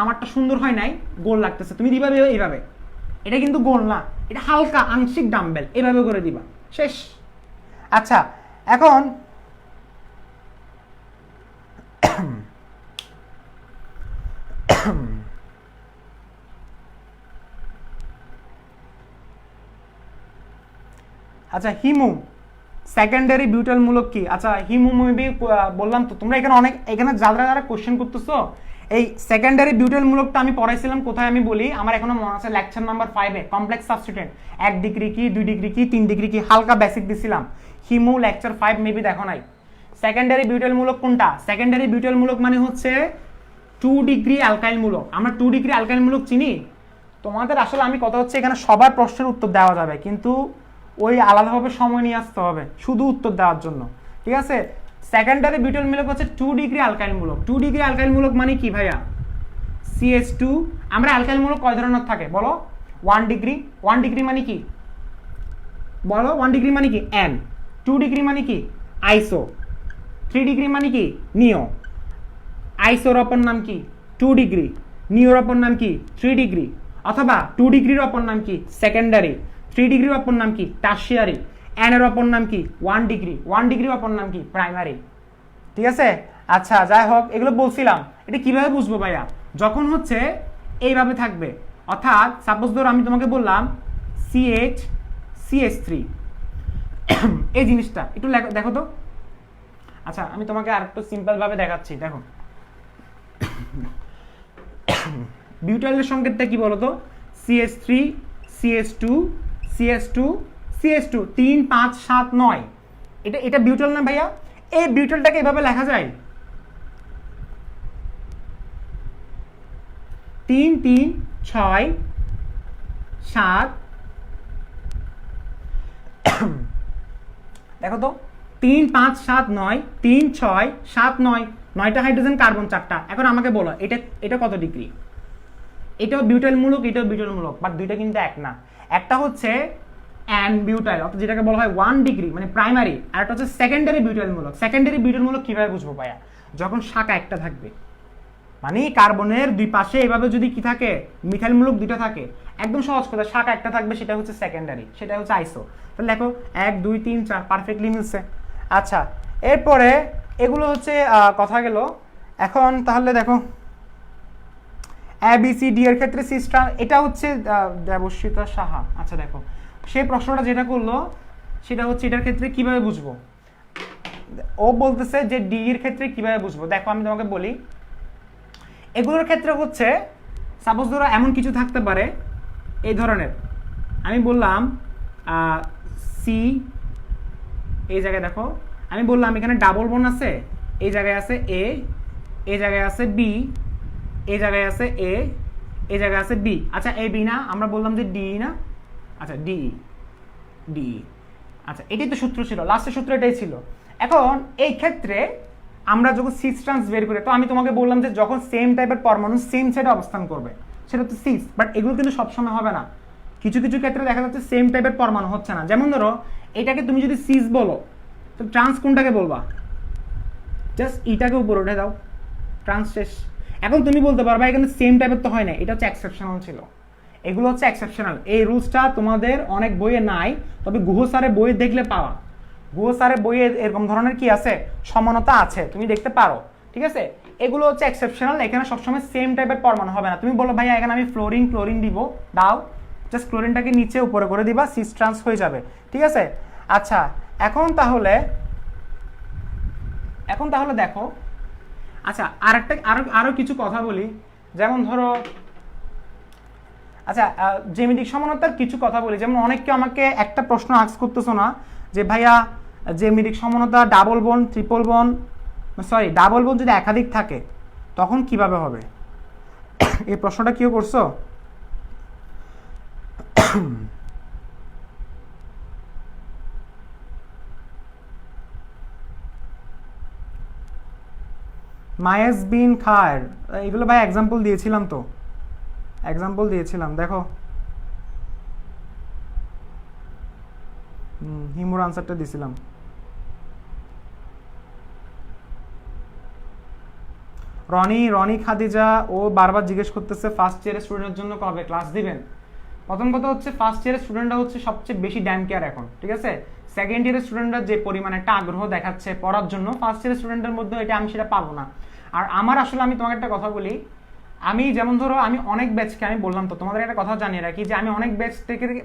আমারটা সুন্দর হয় নাই, গোল লাগতেছে, তুমি দিবা এইভাবে। এটা কিন্তু গোল না, এটা হালকা আংশিক ডাম্বেল, এভাবে করে দিবা, শেষ। আচ্ছা, এখন আচ্ছা, হিমু সেকেন্ডারি বিউটাইল মূলক কি? আচ্ছা, হিমু মেবি বললাম তো, তোমরা এখানে যারা কোশ্চেন করতেছো, এই সেকেন্ডারি বিউটাইল মূলকটা আমি পড়াইছিলাম কোথায় আমি বলি, আমার এখনো মনে আছে লেকচার নাম্বার 5 এ কমপ্লেক্স সাবস্টিটিউয়েন্ট 1 ডিগ্রি কি 2 ডিগ্রি কি 3 ডিগ্রি কি হালকা বেসিক দিছিলাম। হিমু লেকচার 5 মেবি দেখো নাই। সেকেন্ডারি বিউটাইল মূলক কোনটা? সেকেন্ডারি বিউটাইল মূলক মানে হচ্ছে 2 ডিগ্রি অ্যালকাইল মূলক। আমরা 2 ডিগ্রি অ্যালকাইল মূলক চিনি। তোমাদের আসলে আমি কথা হচ্ছে এখানে সবার প্রশ্নের উত্তর দেওয়া যাবে, কিন্তু ওই আলাদাভাবে সময় নিয়ে আসতে হবে শুধু উত্তর দেওয়ার জন্য, ঠিক আছে? সেকেন্ডারি বিউটাইল মূলক হচ্ছে 2 ডিগ্রি অ্যালকাইল মূলক। 2 ডিগ্রি অ্যালকাইল মূলক মানে কি ভাইয়া? CH2। আমরা অ্যালকাইল মূলক কয় ধরনের থাকে বলো? 1 ডিগ্রি। 1 ডিগ্রি মানে কি বলো? 1 ডিগ্রি মানে কি? N। 2 ডিগ্রি মানে কি? আইসো। 3 ডিগ্রি মানে কি? নিও। আইসোর অপর নাম কি? 2 ডিগ্রি। নিওর অপর নাম কি? 3 ডিগ্রি। অথবা 2 ডিগ্রির অপর নাম কি? সেকেন্ডারি। 3 ডিগ্রির অপর নাম কি? টারশিয়ারি। N এর অপর নাম কি? 1 ডিগ্রি। 1 ডিগ্রির অপর নাম কি? প্রাইমারি। ঠিক আছে? আচ্ছা, যাই হোক, এগুলো বলছিলাম। এটা কিভাবে বুঝবো ভাইয়া? যখন হচ্ছে এইভাবে থাকবে, অর্থাৎ সাপোজ ধরো আমি তোমাকে বললাম CH3 এই জিনিসটা একটু দেখো তো। আচ্ছা, আমি তোমাকে আর একটু সিম্পল ভাবে দেখাচ্ছি। দেখো, বিউটাইলের সংকেতটা কি বলতো? CH3 CH2 CH2 CH2 3 5 7 9। এটা বিউটাইল না ভাইয়া? এই বিউটাইলটাকে এভাবে লেখা যায় 3 3 6 7। দেখো তো, 3 5 7 9 3 6 7 9, 9টা হাইড্রোজেন, কার্বন 4টা। এখন আমাকে বলো এটা কত ডিগ্রি? এটাও বিউটাইল মূলক, এটাও বিউটাইল মূলক, বাট দুইটা কিন্তু এক না। একটা হচ্ছে অ্যান বিউটাইল, অর্থাৎ যেটাকে বলা হয় 1 ডিগ্রি মানে প্রাইমারি, আর একটা হচ্ছে সেকেন্ডারি বিউটাইল মূলক। সেকেন্ডারি বিউটাইল মূলক কিভাবে বুঝবো ভাইয়া? যখন শাখা একটা থাকবে, মানে কার্বনের দুই পাশে এভাবে যদি কি থাকে, মিথাইল মূলক দুইটা থাকে, একদম সহজ কথা, শাখা একটা থাকবে, সেটা হচ্ছে সেকেন্ডারি, সেটা হচ্ছে আইসো। তাহলে দেখো 1 2 3 4 পারফেক্টলি মিলছে। আচ্ছা, এরপরে এগুলো হচ্ছে কথা গেল। এখন তাহলে দেখো ABCD এর ক্ষেত্রে সিস্টার, এটা হচ্ছে দেবশ্রীতা সাহা। আচ্ছা দেখো, সে প্রশ্নটা যেটা করলো সেটা হচ্ছে এটার ক্ষেত্রে কিভাবে বুঝবো। ও বলতেছে যে ডি এর ক্ষেত্রে কিভাবে বুঝবো। দেখো, আমি তোমাকে বলি, এগুলোর ক্ষেত্রে হচ্ছে সাপোজ ধরো এমন কিছু থাকতে পারে এই ধরনের। আমি বললাম সি, এই জায়গায় দেখো আমি বললাম এখানে ডাবল বন্ড আছে, এই জায়গায় আছে এ, এই জায়গায় আছে বি, এই জায়গায় আছে এ, এই জায়গায় আছে বি। আচ্ছা, এ বি না, আমরা বললাম যে ডি না। আচ্ছা, ডি। আচ্ছা, এটাই তো সূত্র ছিল, লাস্টের সূত্র এটাই ছিল। এখন এই ক্ষেত্রে আমরা যখন সিক্স ট্রান্স বের করি, তো আমি তোমাকে বললাম যে যখন সেম টাইপের পরমাণু সেম সাইডে অবস্থান করবে সেটা তো সিক্স, বাট এগুলো কিন্তু সবসময় হবে না। কিছু কিছু ক্ষেত্রে দেখা যাচ্ছে সেম টাইপের পরমাণু হচ্ছে না। যেমন ধরো এটাকে তুমি যদি সিস বলো, তো ট্রান্স কোনটাকে বলবা? জাস্ট ইটাকে উপরে উঠে দাও, ট্রান্স শেষ। এখন তুমি বলতে পারবা এখানে সেম টাইপের তো হয় না, এটা হচ্ছে এক্সেপশনাল ছিল। এগুলো হচ্ছে এক্সেপশনাল। এই রুলসটা তোমাদের অনেক বইয়ে নাই, তবে গুহ স্যারের বইয়ে দেখলে পাওয়া। গুহ স্যারের বইয়ে এরকম ধরনের কি আছে, সমানতা আছে, তুমি দেখতে পারো, ঠিক আছে। এগুলো হচ্ছে এক্সেপশনাল, এখানে সবসময় সেম টাইপের পরমাণু হবে না। তুমি বলো ভাইয়া এখানে আমি ক্লোরিন দিব, দাও, জাস্ট ক্লোরিনটাকে নিচে উপরে করে দিবা, সিস ট্রান্স হয়ে যাবে, ঠিক আছে। আচ্ছা এখন তাহলে দেখো, আচ্ছা আরো কিছু কথা বলি, যেমন ধরো, আচ্ছা জ্যামিতিক সমানতার কিছু কথা বলি। যেমন অনেকে আমাকে একটা প্রশ্ন আস্ক করতেছো না যে ভাইয়া জ্যামিতিক সমানতা ডাবল বোন যদি একাধিক থাকে তখন কিভাবে হবে, এই প্রশ্নটা কেউ করছো? মায়েস বিন খায়ের, এগুলো ভাই এক্সাম্পল দিয়েছিলাম তো, দেখো হিমুর আনসারটা দিয়েছিলাম। রনি খাদিজা ও বারবার জিজ্ঞেস করতেছে ফার্স্ট ইয়ারের স্টুডেন্টের জন্য কবে ক্লাস দিবেন। প্রথম কথা হচ্ছে ফার্স্ট ইয়ারের স্টুডেন্টরা হচ্ছে সবচেয়ে বেশি ড্যাম কেয়ার এখন, ঠিক আছে। সেকেন্ড ইয়ারের স্টুডেন্টরা যে পরিমাণে একটা আগ্রহ দেখাচ্ছে পড়ার জন্য, ফার্স্ট ইয়ারের স্টুডেন্টের মধ্যে এটা আমি সেটা পাবো না। আর আমার আসলে আমি তোমাকে একটা কথা বলি, আমি যেমন ধরো আমি অনেক ব্যাচকে, আমি বললাম তো তোমাদের একটা কথা জানিয়ে রাখি যে আমি অনেক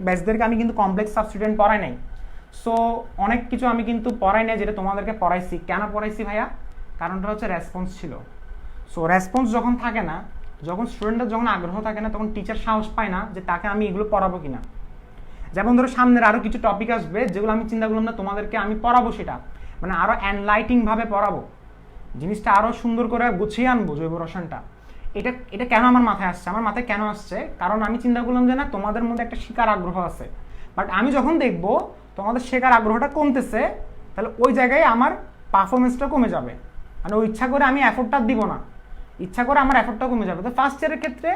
ব্যাচদেরকে আমি কিন্তু কমপ্লেক্স সাবস্টিটিউয়েন্ট পড়াই নাই। সো অনেক কিছু আমি কিন্তু পড়াই নাই যেটা তোমাদেরকে পড়াইছি। কেন পড়াইছি ভাইয়া? কারণটা হচ্ছে রেসপন্স ছিল। সো রেসপন্স যখন থাকে না, যখন স্টুডেন্টের যখন আগ্রহ থাকে না, তখন টিচার সাহস পায় না যে তাকে আমি এগুলো পড়াবো কিনা। যেমন ধরো সামনের আরও কিছু টপিক আসবে যেগুলো আমি চিন্তা করলাম না তোমাদেরকে আমি পড়াবো, সেটা মানে আরও এনলাইটিংভাবে পড়াবো, জিনিসটা আরও সুন্দর করে গুছিয়ে আনবো জৈব রসায়নটা। এটা কেন আমার মাথায় আসছে? আমার মাথায় কেন আসছে? কারণ আমি চিন্তা করলাম যে না, তোমাদের মধ্যে একটা শেখার আগ্রহ আছে, বাট আমি যখন দেখবো তোমাদের শেখার আগ্রহটা কমতেছে, তাহলে ওই জায়গায় আমার পারফরমেন্সটা কমে যাবে। মানে ওই ইচ্ছা করে আমি এফোর্টটা দিব না, ইচ্ছা করে আমার এফোর্টটা কমে যাবে। তো ফার্স্ট ইয়ারের ক্ষেত্রে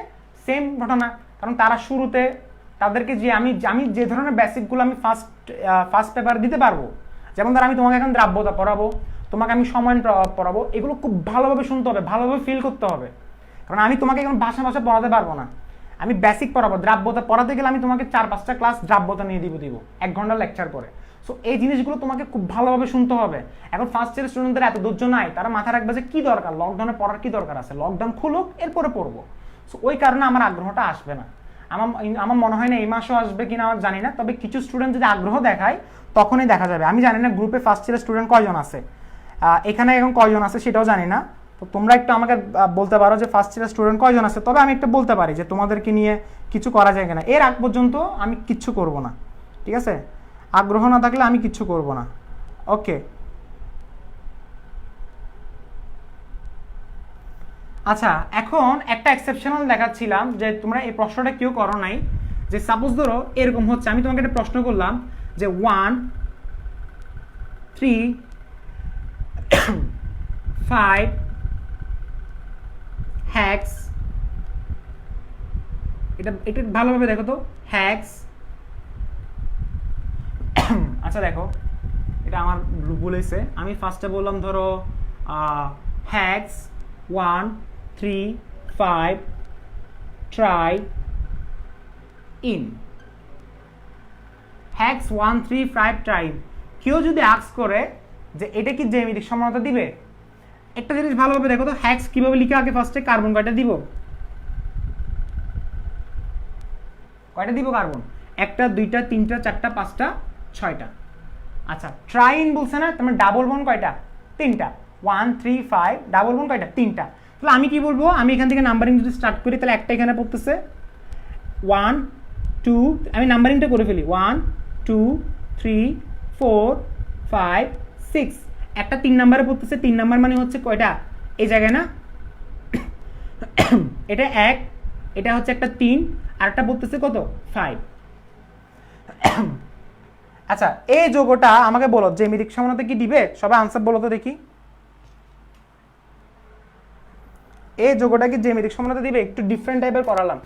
সেম ঘটনা, কারণ তারা শুরুতে তাদেরকে যে আমি যে ধরনের বেসিকগুলো আমি ফার্স্ট পেপার দিতে পারবো, যেমন ধর আমি তোমাকে এখন দ্রাব্যতা পড়াবো, তোমাকে আমি সময় পড়াবো, এগুলো খুব ভালোভাবে শুনতে হবে, ভালোভাবে ফিল করতে হবে। কারণ আমি তোমাকে এখন ভাষা পড়াতে পারবো না, আমি বেসিক পড়াবো। দ্রাব্যতা পড়াতে গেলে আমি তোমাকে 4-5টা ক্লাস দ্রাব্যতা নিয়ে দিব 1 ঘন্টা লেকচার করে। সো এই জিনিসগুলো তোমাকে খুব ভালোভাবে শুনতে হবে। এখন ফার্স্ট ইয়ার স্টুডেন্টদের এত ধৈর্য নাই, তারা মাথায় রাখবে যে কি দরকার, লকডাউনে পড়ার কি দরকার আছে, লকডাউন খুলুক এরপরে পড়বো। সো ওই কারণে আমার আগ্রহটা আসবে না। আমার মনে হয় না এই মাসও আসবে কিনা আমার জানি না, তবে কিছু স্টুডেন্ট যদি আগ্রহ দেখায় তখনই দেখা যাবে। আমি জানি না গ্রুপে ফার্স্ট ইয়ারের স্টুডেন্ট কয়জন আছে, এখানে এখন কয়জন আছে সেটাও জানি না। তো তোমরা একটু আমাকে বলতে পারো যে ফার্স্ট ইয়ারের স্টুডেন্ট কয়জন আছে, তবে আমি একটা বলতে পারি যে তোমাদেরকে নিয়ে কিছু করা যায় কিনা। এর আগ পর্যন্ত আমি কিচ্ছু করব না, ঠিক আছে। আগ্রহ না থাকলে আমি কিচ্ছু করব না। ওকে, আচ্ছা এখন একটা এক্সেপশনাল দেখাচ্ছিলাম যে তোমরা এই প্রশ্নটা কেউ করো নাই, যে সাপোজ ধরো এরকম হচ্ছে, আমি তোমাকে একটা প্রশ্ন করলাম যে 1 3 5 হ্যাক্স, এটা ভালোভাবে দেখো তো, হ্যাক্স। আচ্ছা দেখো, এটা আমার ভুল হয়েছে, আমি ফার্স্টে বললাম ধরো hacks 1 3 5 try in, hacks 1 3 5 try. কেউ যদি আস্ক করে যে এটা কি জ্যামিতিক সমানতা দিবে, একটা জিনিস ভালোভাবে দেখো তো, হ্যাক্স কিভাবে লিখে আগে ফার্স্টে কার্বন কয়টা দিব, কার্বন 1টা 2টা 3টা 4টা 5টা 6টা। আচ্ছা ট্রাইন বলছে না, তোমার ডাবল বন কয়টা, 3টা, 1 3 5 ডাবল বন কয়টা, 3টা। তাহলে আমি কি বলবো, আমি এখান থেকে নাম্বারিং যদি স্টার্ট করি তাহলে একটা এখানে পড়তেছে 1 2, আমি নাম্বারিংটা করে ফেলি 1 2 3 4 5 6, একটা 3 নাম্বারে পড়তেছে, 3 নাম্বার মানে হচ্ছে কয়টা, এই জায়গায় না, এটা 1, এটা হচ্ছে একটা 3, আর একটা পড়তেছে কত 5। আচ্ছা এই যোগটা আমাকে বলো জ্যামিতিক সমানতা কি দিবে, সবাই আনসার বলো তো দেখি। এই যোগটা কি জ্যামিতিক সমানতা দিবে? একটু ডিফারেন্ট টাইপের করালাম।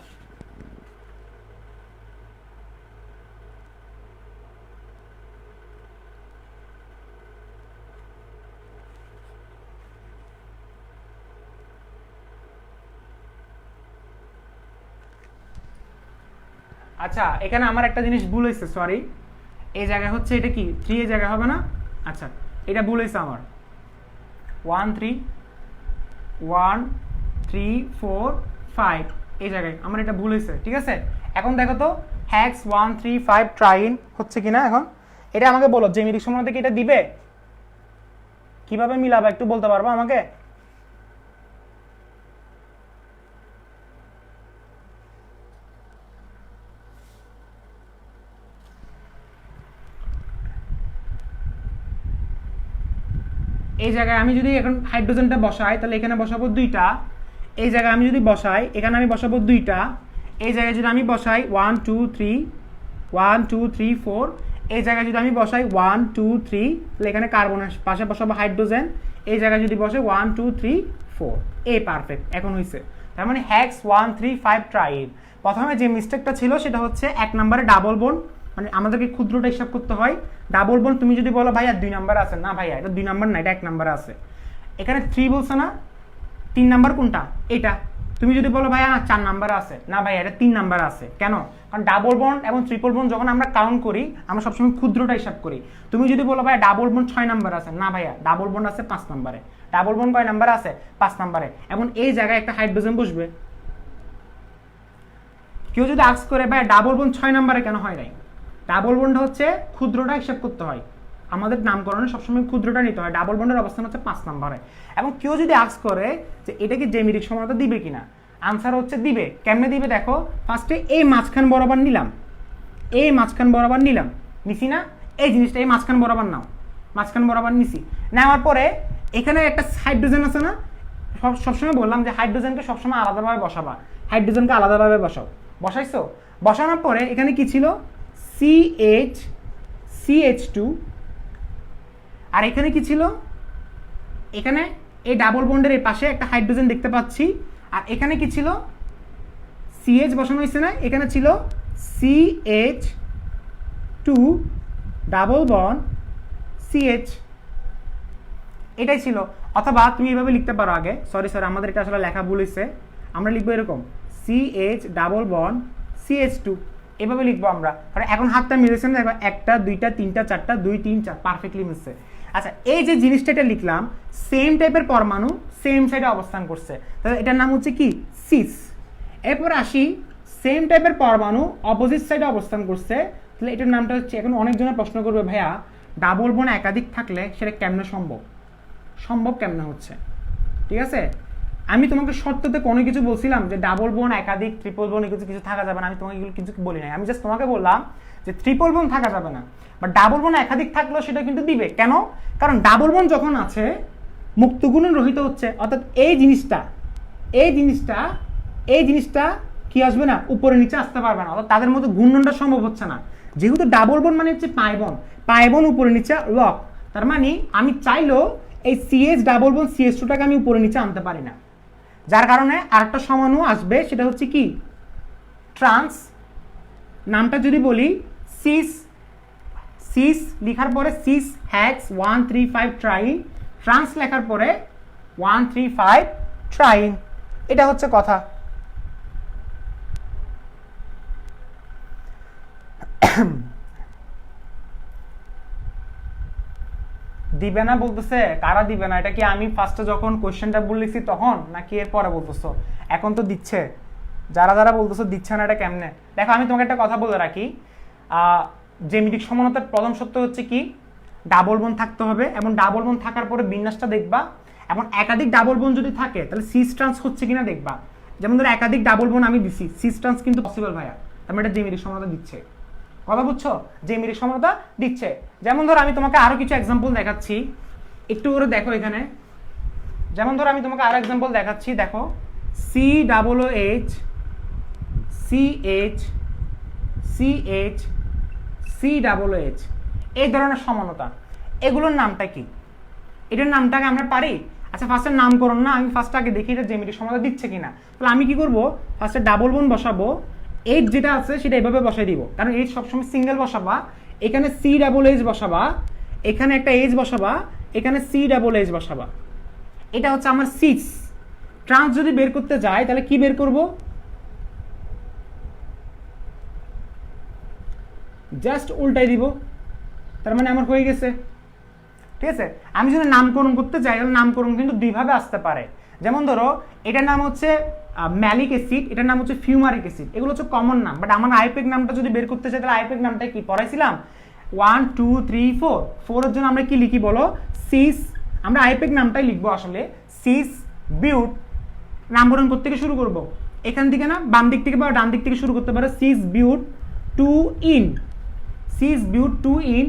আচ্ছা এখানে আমার একটা জিনিস ভুল হয়েছে, সরি। এই জায়গায় হচ্ছে এটা কি 3 এর জায়গায় হবে না? আচ্ছা এটা ভুল হয়েছে আমার। 1 3 1 3 4 5 এই জায়গায় আমার এটা ভুল হয়েছে, ঠিক আছে। এখন দেখো তো হ্যাক্স 1 3 5 ট্রাইন হচ্ছে কিনা। এখন এটা আমাকে বলো জ্যামিতিক সমানুতা কি এটা দিবে? কিভাবে মিলাবে একটু বলতে পারবো আমাকে? এই জায়গায় আমি যদি এখন হাইড্রোজেনটা বসাই তাহলে এখানে বসাবো 2টা। এই জায়গায় আমি যদি বসাই এখানে আমি বসাবো 2টা। এই জায়গায় যদি আমি বসাই 1 2 3 1 2 3 4, এই জায়গায় যদি আমি বসাই 1 2 3 তাহলে এখানে কার্বনের পাশে বসাবো হাইড্রোজেন। এই জায়গায় যদি বসে 1 2 3 4, এই পারফেক্ট এখন হয়েছে। তার মানে হ্যাক্স 1 3 5 ট্রাইন। প্রথমে যে মিস্টেকটা ছিল সেটা হচ্ছে 1 নম্বরে ডাবল বন্ড, মানে আমাদেরকে ক্ষুদ্রটা হিসাব করতে হয়। ডাবল বন্ড তুমি যদি বলো ভাইয়া 2 নাম্বার আছে, না ভাইয়া এটা 2 নাম্বার না, এটা 1 নাম্বার আছে। এখানে 3 বলছে না, 3 নাম্বার কোনটা? এটা। তুমি যদি বলো ভাইয়া না 4 নাম্বার আছে, না ভাইয়া এটা 3 নাম্বার আছে। কেন? কারণ ডাবল বন্ড এবং ট্রিপল বন্ড যখন আমরা কাউন্ট করি আমরা সবসময় ক্ষুদ্রটা হিসাব করি। তুমি যদি বলো ভাইয়া ডাবল বন্ড 6 নাম্বার আছে, না ভাইয়া ডাবল বন্ড আছে 5 নাম্বারে। ডাবল বন্ড কয় নাম্বার আছে? 5 নাম্বারে। এবং এই জায়গায় একটা হাইড্রোজেন বসবে। কেউ যদি আস্ক করে ভাইয়া ডাবল বন্ড 6 নাম্বারে কেন হয় নাই? ডাবল বন্ড হচ্ছে ক্ষুদ্রটা হিসাব করতে হয়, আমাদের নামকরণে সবসময় ক্ষুদ্রটা নিতে হয়। ডাবল বন্ডের অবস্থান হচ্ছে 5 নম্বরে। এবং কেউ যদি আস্ক করে যে এটা কি জ্যামিতিক সমানুতা দিবে কিনা, আনসার হচ্ছে দিবে। কেমনে দিবে দেখো, ফার্স্টে এই মাঝখান বরাবর নিলাম, এই মাঝখান বরাবর নিলাম, নিছি না? এই জিনিসটা এই মাঝখান বরাবর নাও, মাঝখান বরাবর নিছি। নেওয়ার পরে এখানে একটা হাইড্রোজেন আছে না, সবসময় বললাম যে হাইড্রোজেনকে সবসময় আলাদাভাবে বসাবা, হাইড্রোজেনকে আলাদাভাবে বসাও। বসাইছো? বসানোর পরে এখানে কি ছিল? CH2। আর এখানে কি ছিল? এখানে এই ডাবল বন্ডের এই পাশে একটা হাইড্রোজেন দেখতে পাচ্ছি। আর এখানে কি ছিল? CH বসানো হয়েছে না, এখানে ছিল CH2 ডাবল বন্ড CH, এটাই ছিল। অথবা তুমি এভাবে লিখতে পারো, আগে সরি আমাদের এটা আসলে লেখা ভুল হয়েছে, আমরা লিখবো এরকম CH ডাবল বন্ড CH2, এভাবে লিখবো আমরা। কারণ এখন হাতটা মিলেছে না, দেখো 1টা 2টা 3টা 4টা 2 3 4 পারফেক্টলি মিলছে। আচ্ছা এই যে জিনিসটা এটা লিখলাম, সেম টাইপের পরমাণু সেম সাইডে অবস্থান করছে, তাহলে এটার নাম হচ্ছে কি? সিস। এরপর আসি সেম টাইপের পরমাণু অপোজিট সাইডে অবস্থান করছে, তাহলে এটার নামটা হচ্ছে, এখন অনেকজনের প্রশ্ন করবে ভাইয়া ডাবল বন্ড একাধিক থাকলে সেটা কেমনে সম্ভব? সম্ভব কেমনে হচ্ছে? ঠিক আছে, আমি তোমাকে শর্ততে কোনো কিছু বলছিলাম যে ডাবল বোন একাধিক ট্রিপল বোন এগুলো কিছু থাকা যাবে না, আমি তোমাকে এগুলো কিছু বলি নাই। আমি জাস্ট তোমাকে বললাম যে ট্রিপল বোন থাকা যাবে না, বাট ডাবল বোন একাধিক থাকলেও সেটা কিন্তু দিবে। কেন? কারণ ডাবল বোন যখন আছে মুক্ত গুণন রহিত হচ্ছে, অর্থাৎ এই জিনিসটা কি আসবে না, উপরে নিচে আসতে পারবে না, অর্থাৎ তাদের মধ্যে ঘূর্ণনটা সম্ভব হচ্ছে না। যেহেতু ডাবল বোন মানে হচ্ছে পাই বোন উপরে নিচে লক, তার মানে আমি চাইলেও এই CH ডাবল বোন CH2টাকে আমি উপরে নিচে আনতে পারি না, যার কারণে আরেকটা সমাণু আসবে, সেটা হচ্ছে কি? ট্রান্স। নামটা যদি বলি সিস লেখার পরে সিস হ্যাক্স 1 3 5 ট্রাইন, ট্রান্স লেখার পরে 1 3 5 ট্রাইন, এটা হচ্ছে কথা। দিবে না বলতেছে, কারা দিবে না? এটা কি আমি ফার্স্টে যখন কোশ্চেনটা বলছি তখন, নাকি এর পরে বলতেছো? এখন তো দিচ্ছে, যারা যারা বলতেছো দিচ্ছে না, এটা কেমনে? দেখো আমি তোমাকে একটা কথা বলে রাখি, জ্যামিতিক সমানতার প্রথম সত্য হচ্ছে কি? ডাবল বোন থাকতে হবে, এবং ডাবল বোন থাকার পরে বিন্যাসটা দেখবা, এবং একাধিক ডাবল বোন যদি থাকে তাহলে সিস ট্রান্স হচ্ছে কিনা দেখবা। যেমন ধরো একাধিক ডাবল বোন আমি দিছি, সিস ট্রান্স কিন্তু পসিবল ভাইয়া, তার মানে এটা জ্যামিতিক সমানতা দিচ্ছে। কথা বুঝছো? জ্যামিতিক সমানতা দিচ্ছে। যেমন ধরো আমি তোমাকে আরো কিছু এক্সাম্পল দেখাচ্ছি, একটু করে দেখো এখানে। যেমন ধরো আমি তোমাকে আরো এক্সাম্পল দেখাচ্ছি, দেখো COOH CH CH COOH, এই ধরনের সমানতা, এগুলোর নামটা কি? এটার নামটাকে আমরা পারি? আচ্ছা ফার্স্টের নামকরণ না, আমি ফার্স্ট আগে দেখি এটা জ্যামিতিক সমানতা দিচ্ছে কিনা। তাহলে আমি কি করব, ফার্স্টে ডাবল বোন বসাবো, এইচ যেটা আছে সেটা এভাবে বসাই দিব, কারণ এইচ সবসময় সিঙ্গেল বসাবা। এখানে COOH বসাবা, এখানে একটা এইচ বসাবা, এখানে COOH বসাবা, এটা হচ্ছে আমার সিস। ট্রান্স যদি বের করতে যাই তাহলে কি বের করব? জাস্ট উল্টাই দিব, তার মানে আমার হয়ে গেছে। ঠিক আছে, আমি যদি নামকরণ করতে চাই তাহলে নামকরণ কিন্তু দুইভাবে আসতে পারে। যেমন ধরো এটার নাম হচ্ছে ম্যালিক অ্যাসিড, এটার নাম হচ্ছে ফিউমারিক অ্যাসিড, এগুলো হচ্ছে কমন নাম। বাট আমার আইপেক নামটা যদি বের করতে চাই তাহলে আইপেক নামটা কি পড়াইছিলাম 1 2 3 4, 4 এর জন্য আমরা কি লিখি বলো, সিস, আমরা আইপেক নামটাই লিখবো আসলে, সিস বিউট। নামকরণ করতে থেকে শুরু করব এখান থেকে না, বাম দিক থেকে বা ডান দিক থেকে শুরু করতে পারো, cis but 2 ene, cis but 2 ene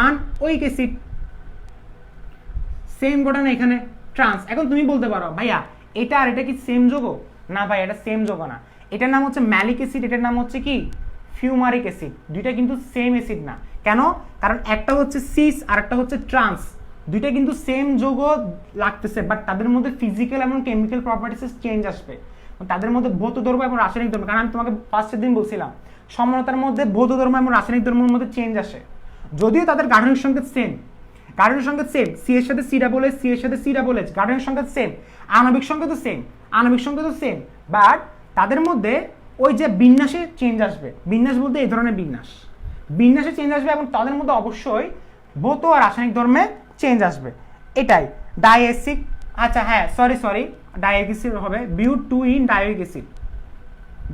1 oic acid. Same ঘটনা এখানে ট্রান্স। এখন তুমি বলতে পারো ভাইয়া এটা আর এটা কি সেম যৌগ? না ভাই, এটা সেম যৌগ না। এটার নাম হচ্ছে ম্যালিক অ্যাসিড, এটার নাম হচ্ছে কি ফিউমারিক অ্যাসিড। দুইটা কিন্তু সেম অ্যাসিড না। কেন? কারণ একটা হচ্ছে সিস আর একটা হচ্ছে ট্রান্স, দুইটা কিন্তু সেম যৌগ লাগতেছে, বাট তাদের মধ্যে ফিজিক্যাল এবং কেমিক্যাল প্রপার্টিস চেঞ্জ আসবে। তাদের মধ্যে ভৌত ধর্ম এবং রাসায়নিক ধর্ম, কারণ আমি তোমাকে ফার্স্টের দিন বলছিলাম সমনতার মধ্যে ভৌত ধর্ম এবং রাসায়নিক ধর্মের মধ্যে চেঞ্জ আসে, যদিও তাদের গাঠনিক সংকেত সেম। গাঠনিক সংকেত সেম, সি এর সাথে সি ডাবল এইচ, সি এর সাথে সি ডাবল এইচ, গাঠনিক সংকেত সেম, আণবিক সংকেতও সেম, আণবিক সংকেতও সেম, বাট তাদের মধ্যে ওই যে বিন্যাসে চেঞ্জ আসবে। বিন্যাস বলতে এই ধরনের বিন্যাস, বিন্যাসে চেঞ্জ আসবে এবং তাদের মধ্যে অবশ্যই ভৌত আর রাসায়নিক ধর্মে চেঞ্জ আসবে। এটাই ডাইএসিড। আচ্ছা হ্যাঁ, সরি ডাইওয়িক অ্যাসিড হবে বিউট 2 ইন ডাইওয়িক অ্যাসিড,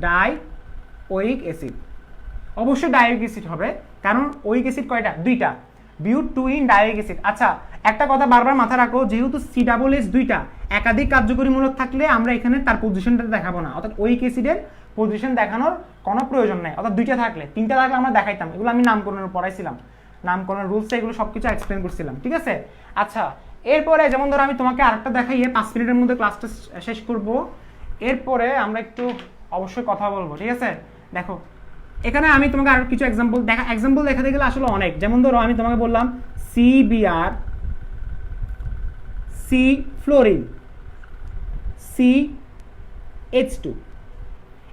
ডাইওয়িক অ্যাসিড অবশ্যই ডাইওয়িক অ্যাসিড হবে, কারণ ওয়িক অ্যাসিড কয়টা? দুইটা, বিউট 2 ইন ডাইওয়িক অ্যাসিড। আচ্ছা একটা কথা বারবার মাথায় রাখো, যেহেতু সি ডাবল এস দুইটা, একাধিক কার্যকরী মূলক থাকলে আমরা এখানে তার পজিশনটা দেখাবো না, অর্থাৎ ওয়িক অ্যাসিডের পজিশন দেখানোর কোনো প্রয়োজন নেই। অর্থাৎ দুইটা থাকলে, তিনটা থাকলে আমরা দেখাইতাম, এগুলো আমি নামকরণের পড়াইছিলাম, নামকরণের রুলস এগুলো সবকিছু এক্সপ্লেন করছিলাম। ঠিক আছে, আচ্ছা এরপরে যেমন ধরো আমি তোমাকে আরেকটা দেখাইয়ে 5 মিনিটের মধ্যে ক্লাসটা শেষ করব, এরপরে আমরা একটু অবশ্যই কথা বলবো। ঠিক আছে, দেখো এখানে আমি তোমাকে আরো কিছু এক্সাম্পল দেখাতে গেলে আসলে অনেক। যেমন ধরো আমি তোমাকে বললাম সিবিআর, সি ফ্লোরিন, CH2,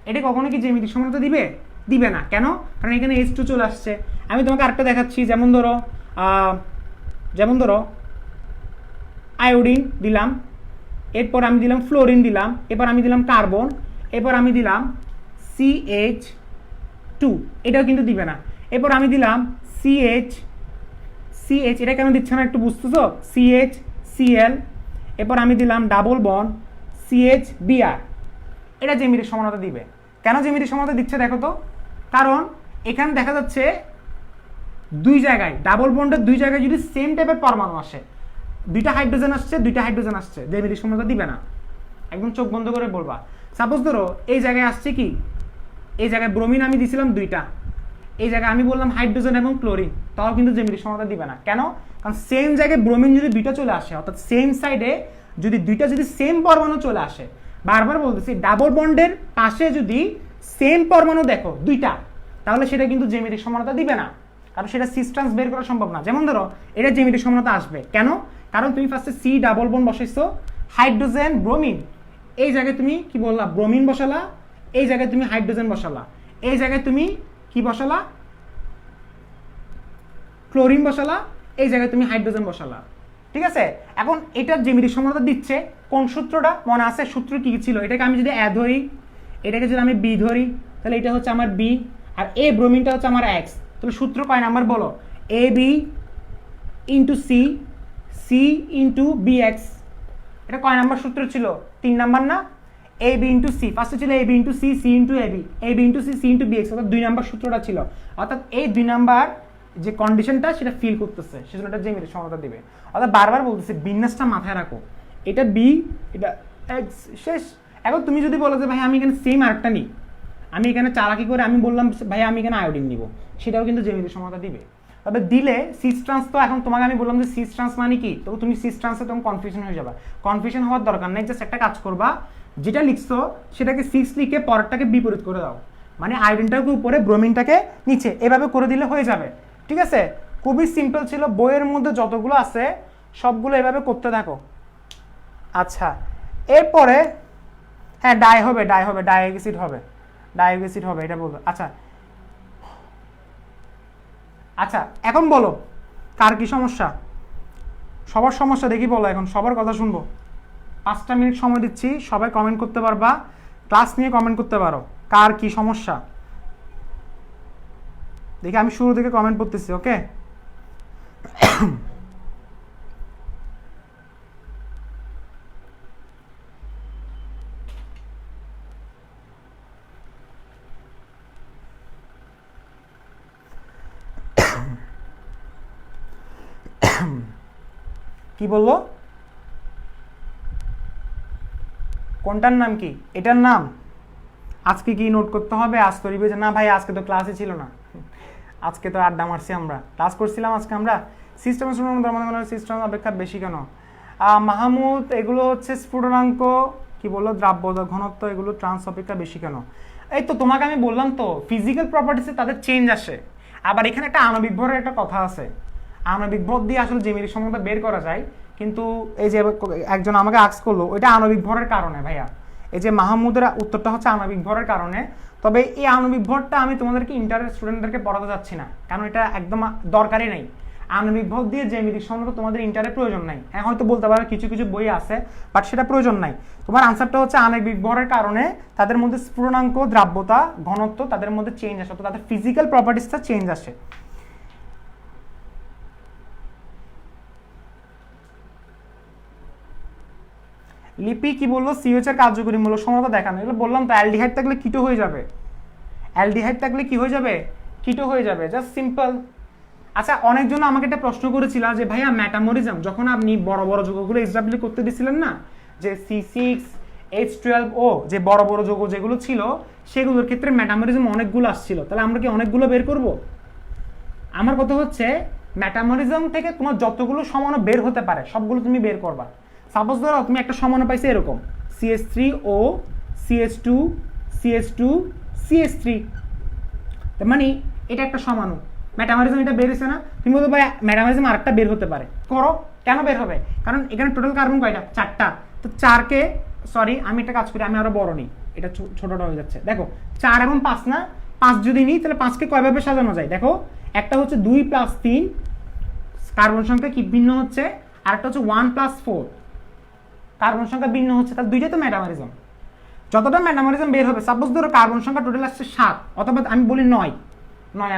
এটা কখনো কি জ্যামিতিক সমানতা দিবে? দিবে না। কেন? কারণ এখানে H2 চলে আসছে। আমি তোমাকে আরেকটা দেখাচ্ছি, যেমন ধরো আয়োডিন দিলাম, এরপর আমি দিলাম ফ্লোরিন দিলাম, এরপর আমি দিলাম কার্বন, এরপর আমি দিলাম CH2, এটাও কিন্তু দিবে না। এরপর আমি দিলাম CH, এটা কেন দিচ্ছে না একটু বুঝতেছো? CHCl, এরপর আমি দিলাম ডাবল বন্ড CHBr, এটা জ্যামিতিক সমানতা দিবে। কেন জ্যামিতিক সমানতা দিচ্ছে দেখো তো, কারণ এখানে দেখা যাচ্ছে দুই জায়গায় ডাবল বন্ডের দুই জায়গায় যদি সেম টাইপের পরমাণু আসে, দুইটা হাইড্রোজেন আসছে, জ্যামিতিক সমানতা দিবে না। একদম চোখ বন্ধ করে বলবা। সাপোজ ধরো এই জায়গায় আসছে কি, এই জায়গায় ব্রোমিন আমি দিছিলাম দুইটা, এই জায়গায় আমি বললাম হাইড্রোজেন এবং ক্লোরিন, তাও কিন্তু জ্যামিতিক সমানতা দিবে না। কেন? কারণ সেম জায়গায় ব্রোমিন যদি দুইটা চলে আসে, অর্থাৎ সেম সাইডে যদি দুইটা সেম পরমাণু চলে আসে, বারবার বলতেছি ডাবল বন্ডের পাশে যদি সেম পরমাণু দেখো দুইটা, তাহলে সেটা কিন্তু জ্যামিতিক সমানতা দিবে না, কারণ সেটা সিস ট্রান্স বের করা সম্ভব না। যেমন ধরো এটা জ্যামিতিক সমানতা আসবে কেন? কারণ তুমি ফার্স্টে সি ডাবল বন্ড বসাইছো, হাইড্রোজেন ব্রোমিন, এই জায়গায় তুমি কি বললা ব্রোমিন বসালা, এই জায়গায় তুমি হাইড্রোজেন বসালা, এই জায়গায় তুমি কি বসালা ক্লোরিন বসালা, এই জায়গায় তুমি হাইড্রোজেন বসালা। ঠিক আছে, এখন এটার জ্যামিতিক সমানতা দিচ্ছে কোন সূত্রটা মনে আছে? সূত্র কি ছিল? এটাকে আমি যদি এ ধরি, এটাকে যদি আমি বি ধরি, তাহলে এটা হচ্ছে আমার বি, আর এ ব্রোমিনটা হচ্ছে আমার এক্স। তাহলে সূত্র কয় নাম্বার বলো? A B into C, C into B X. এটা কয় নাম্বার সূত্র ছিল? 3 নাম্বার না? এ বি ইন্টু সি, ফার্স্টে ছিল A B into C, C into A B into C, C into B X, অর্থাৎ 2 নাম্বার সূত্রটা ছিল। অর্থাৎ এই 2 নাম্বার যে কন্ডিশনটা সেটা ফিল করতেছে, সেজন্য এটা জ্যামিতিক সমানতা দিবে। অর্থাৎ বারবার বলতেছে বিন্যাসটা মাথায় রাখো, এটা বি, এটা এক্স, শেষ। এখন তুমি যদি বলো যে ভাই আমি এখানে সেম আরেকটা নিই, আমি এখানে চালাকি করে আমি বললাম ভাই আমি এখানে আয়োডিন নিব, সেটাও কিন্তু জ্যামিতিক সমানতা দিবে। তবে দিলে সিস ট্রান্স, তো এখন তোমাকে আমি বললাম যে সিস ট্রান্স মানে কি, তো তুমি সিস ট্রান্সে তখন কনফিউশন হয়ে যাবে। কনফিউশন হওয়ার দরকার নেই, জাস্ট একটা কাজ করবা, যেটা লিখছো সেটাকে সিক্স লিখে পরেরটাকে বিপরীত করে দাও, মানে আয়োডিনটাকে উপরে ব্রোমিনটাকে নিচে, এভাবে করে দিলে হয়ে যাবে। ঠিক আছে, খুবই সিম্পল ছিল, বইয়ের মধ্যে যতগুলো আছে সবগুলো এভাবে করতে থাকো। আচ্ছা এরপরে হ্যাঁ ডাইওয়িক অ্যাসিড হবে, এটা বলবো। আচ্ছা এখন বলো কার কি সমস্যা? সবার সমস্যা দেখি বলো, এখন সবার কথা শুনবো। 5টা মিনিট সময় দিচ্ছি, সবাই কমেন্ট করতে পারবা, ক্লাস নিয়ে কমেন্ট করতে পারো, কার কি সমস্যা। দেখি আমি শুরু থেকে কমেন্ট করতেছি, ওকে? কি বললো? কোনটার নাম কি? এটার নাম আজকে কি নোট করতে হবে? আজ তো রিভিউ, না ভাই আজকে তো ক্লাসই ছিল না, আজকে তো আড্ডা মারছি, আমরা ক্লাস করছিলাম আজকে। আমরা সিস্টেমের সিস্টেম অপেক্ষা বেশি কেন? মাহমুদ, এগুলো হচ্ছে স্ফুটনাঙ্ক, কি বললো, দ্রাব্য ঘনত্ব, এগুলো ট্রান্স অপেক্ষা বেশি কেন? এই তো তোমাকে আমি বললাম তো, ফিজিক্যাল প্রপার্টিসে তাদের চেঞ্জ আসে। আবার এখানে একটা আণবিক ভরের একটা কথা আছে, আণবিক ভর দিয়ে আসলে জ্যামিতিক সমতা বের করা যায়, কিন্তু এই যে একজন আমাকে আস্ক করলো, ওইটা আণবিক ভরের কারণে ভাইয়া। এই যে মাহমুদের উত্তরটা হচ্ছে আণবিক ভরের কারণে। তবে এই আণবিক ভরটা আমি তোমাদেরকে ইন্টারের স্টুডেন্টদেরকে পড়াতে যাচ্ছি না, কারণ এটা একদম দরকারই নেই। আণবিক ভর দিয়ে জ্যামিতিক সমতা তোমাদের ইন্টারের প্রয়োজন নাই। হ্যাঁ, হয়তো বলতে পারো কিছু কিছু বই আছে, বাট সেটা প্রয়োজন নাই। তোমার আনসারটা হচ্ছে আণবিক ভরের কারণে তাদের মধ্যে স্ফুটনাঙ্ক, দ্রাব্যতা, ঘনত্ব তাদের মধ্যে চেঞ্জ আসে, তো তাদের ফিজিক্যাল প্রপার্টিসটা চেঞ্জ আসে। লিপি কি বললো? সিওএইচ এর কার্যকরী মূলক সমতা দেখানো, এগুলো বললাম তো। অ্যালডিহাইড থাকলে কিটো হয়ে যাবে, অ্যালডিহাইড থাকলে কি হয়ে যাবে? কিটো হয়ে যাবে, জাস্ট সিম্পল। আচ্ছা, অনেকজন আমাকে একটা প্রশ্ন করেছিল যে ভাইয়া মেটামরিজম যখন আপনি বড় বড় যৌগগুলো এসডব্লিউ করতে দিছিলেন না, যে C6H12O, যে বড় বড় যৌগ যেগুলো ছিল সেগুলোর ক্ষেত্রে মেটামরিজম অনেকগুলো আসছিল, তাহলে আমরা কি অনেকগুলো বের করব? আমার কথা হচ্ছে মেটামরিজম থেকে তোমার যতগুলো সমাণু বের হতে পারে সবগুলো তুমি বের করবা। সাপোজ ধরো তুমি একটা সমাণু পাইছো এরকম CH3O CH2 CH2 CH3, তার মানে এটা একটা সমাণু। মেটামরিজম এটা বের হয়েছে না, তুমি বলতে ভাই মেটামরিজম আরেকটা বের হতে পারে, করো। কেন বের হবে? কারণ এখানে টোটাল কার্বন কয়টা? 4টা। তো 4কে, সরি আমি একটা কাজ করি, আমি আরো বড় নিই, এটা ছোটটা হয়ে যাচ্ছে। দেখো 4 এবং 5 না, 5 যদি নিই তাহলে 5কে কয়ভাবে সাজানো যায়? দেখো, একটা হচ্ছে 2 + 3, কার্বন সংখ্যা কি ভিন্ন হচ্ছে, আর একটা হচ্ছে 1 + 4, কার্বন সংখ্যা ভিন্ন হচ্ছে, তার দুইটাই তো মেটামরিজম। যতটা মেটামরিজম বের হবে, সাপোজ ধরো কার্বন সংখ্যা টোটাল আসছে 7, অথবা আমি বলি 9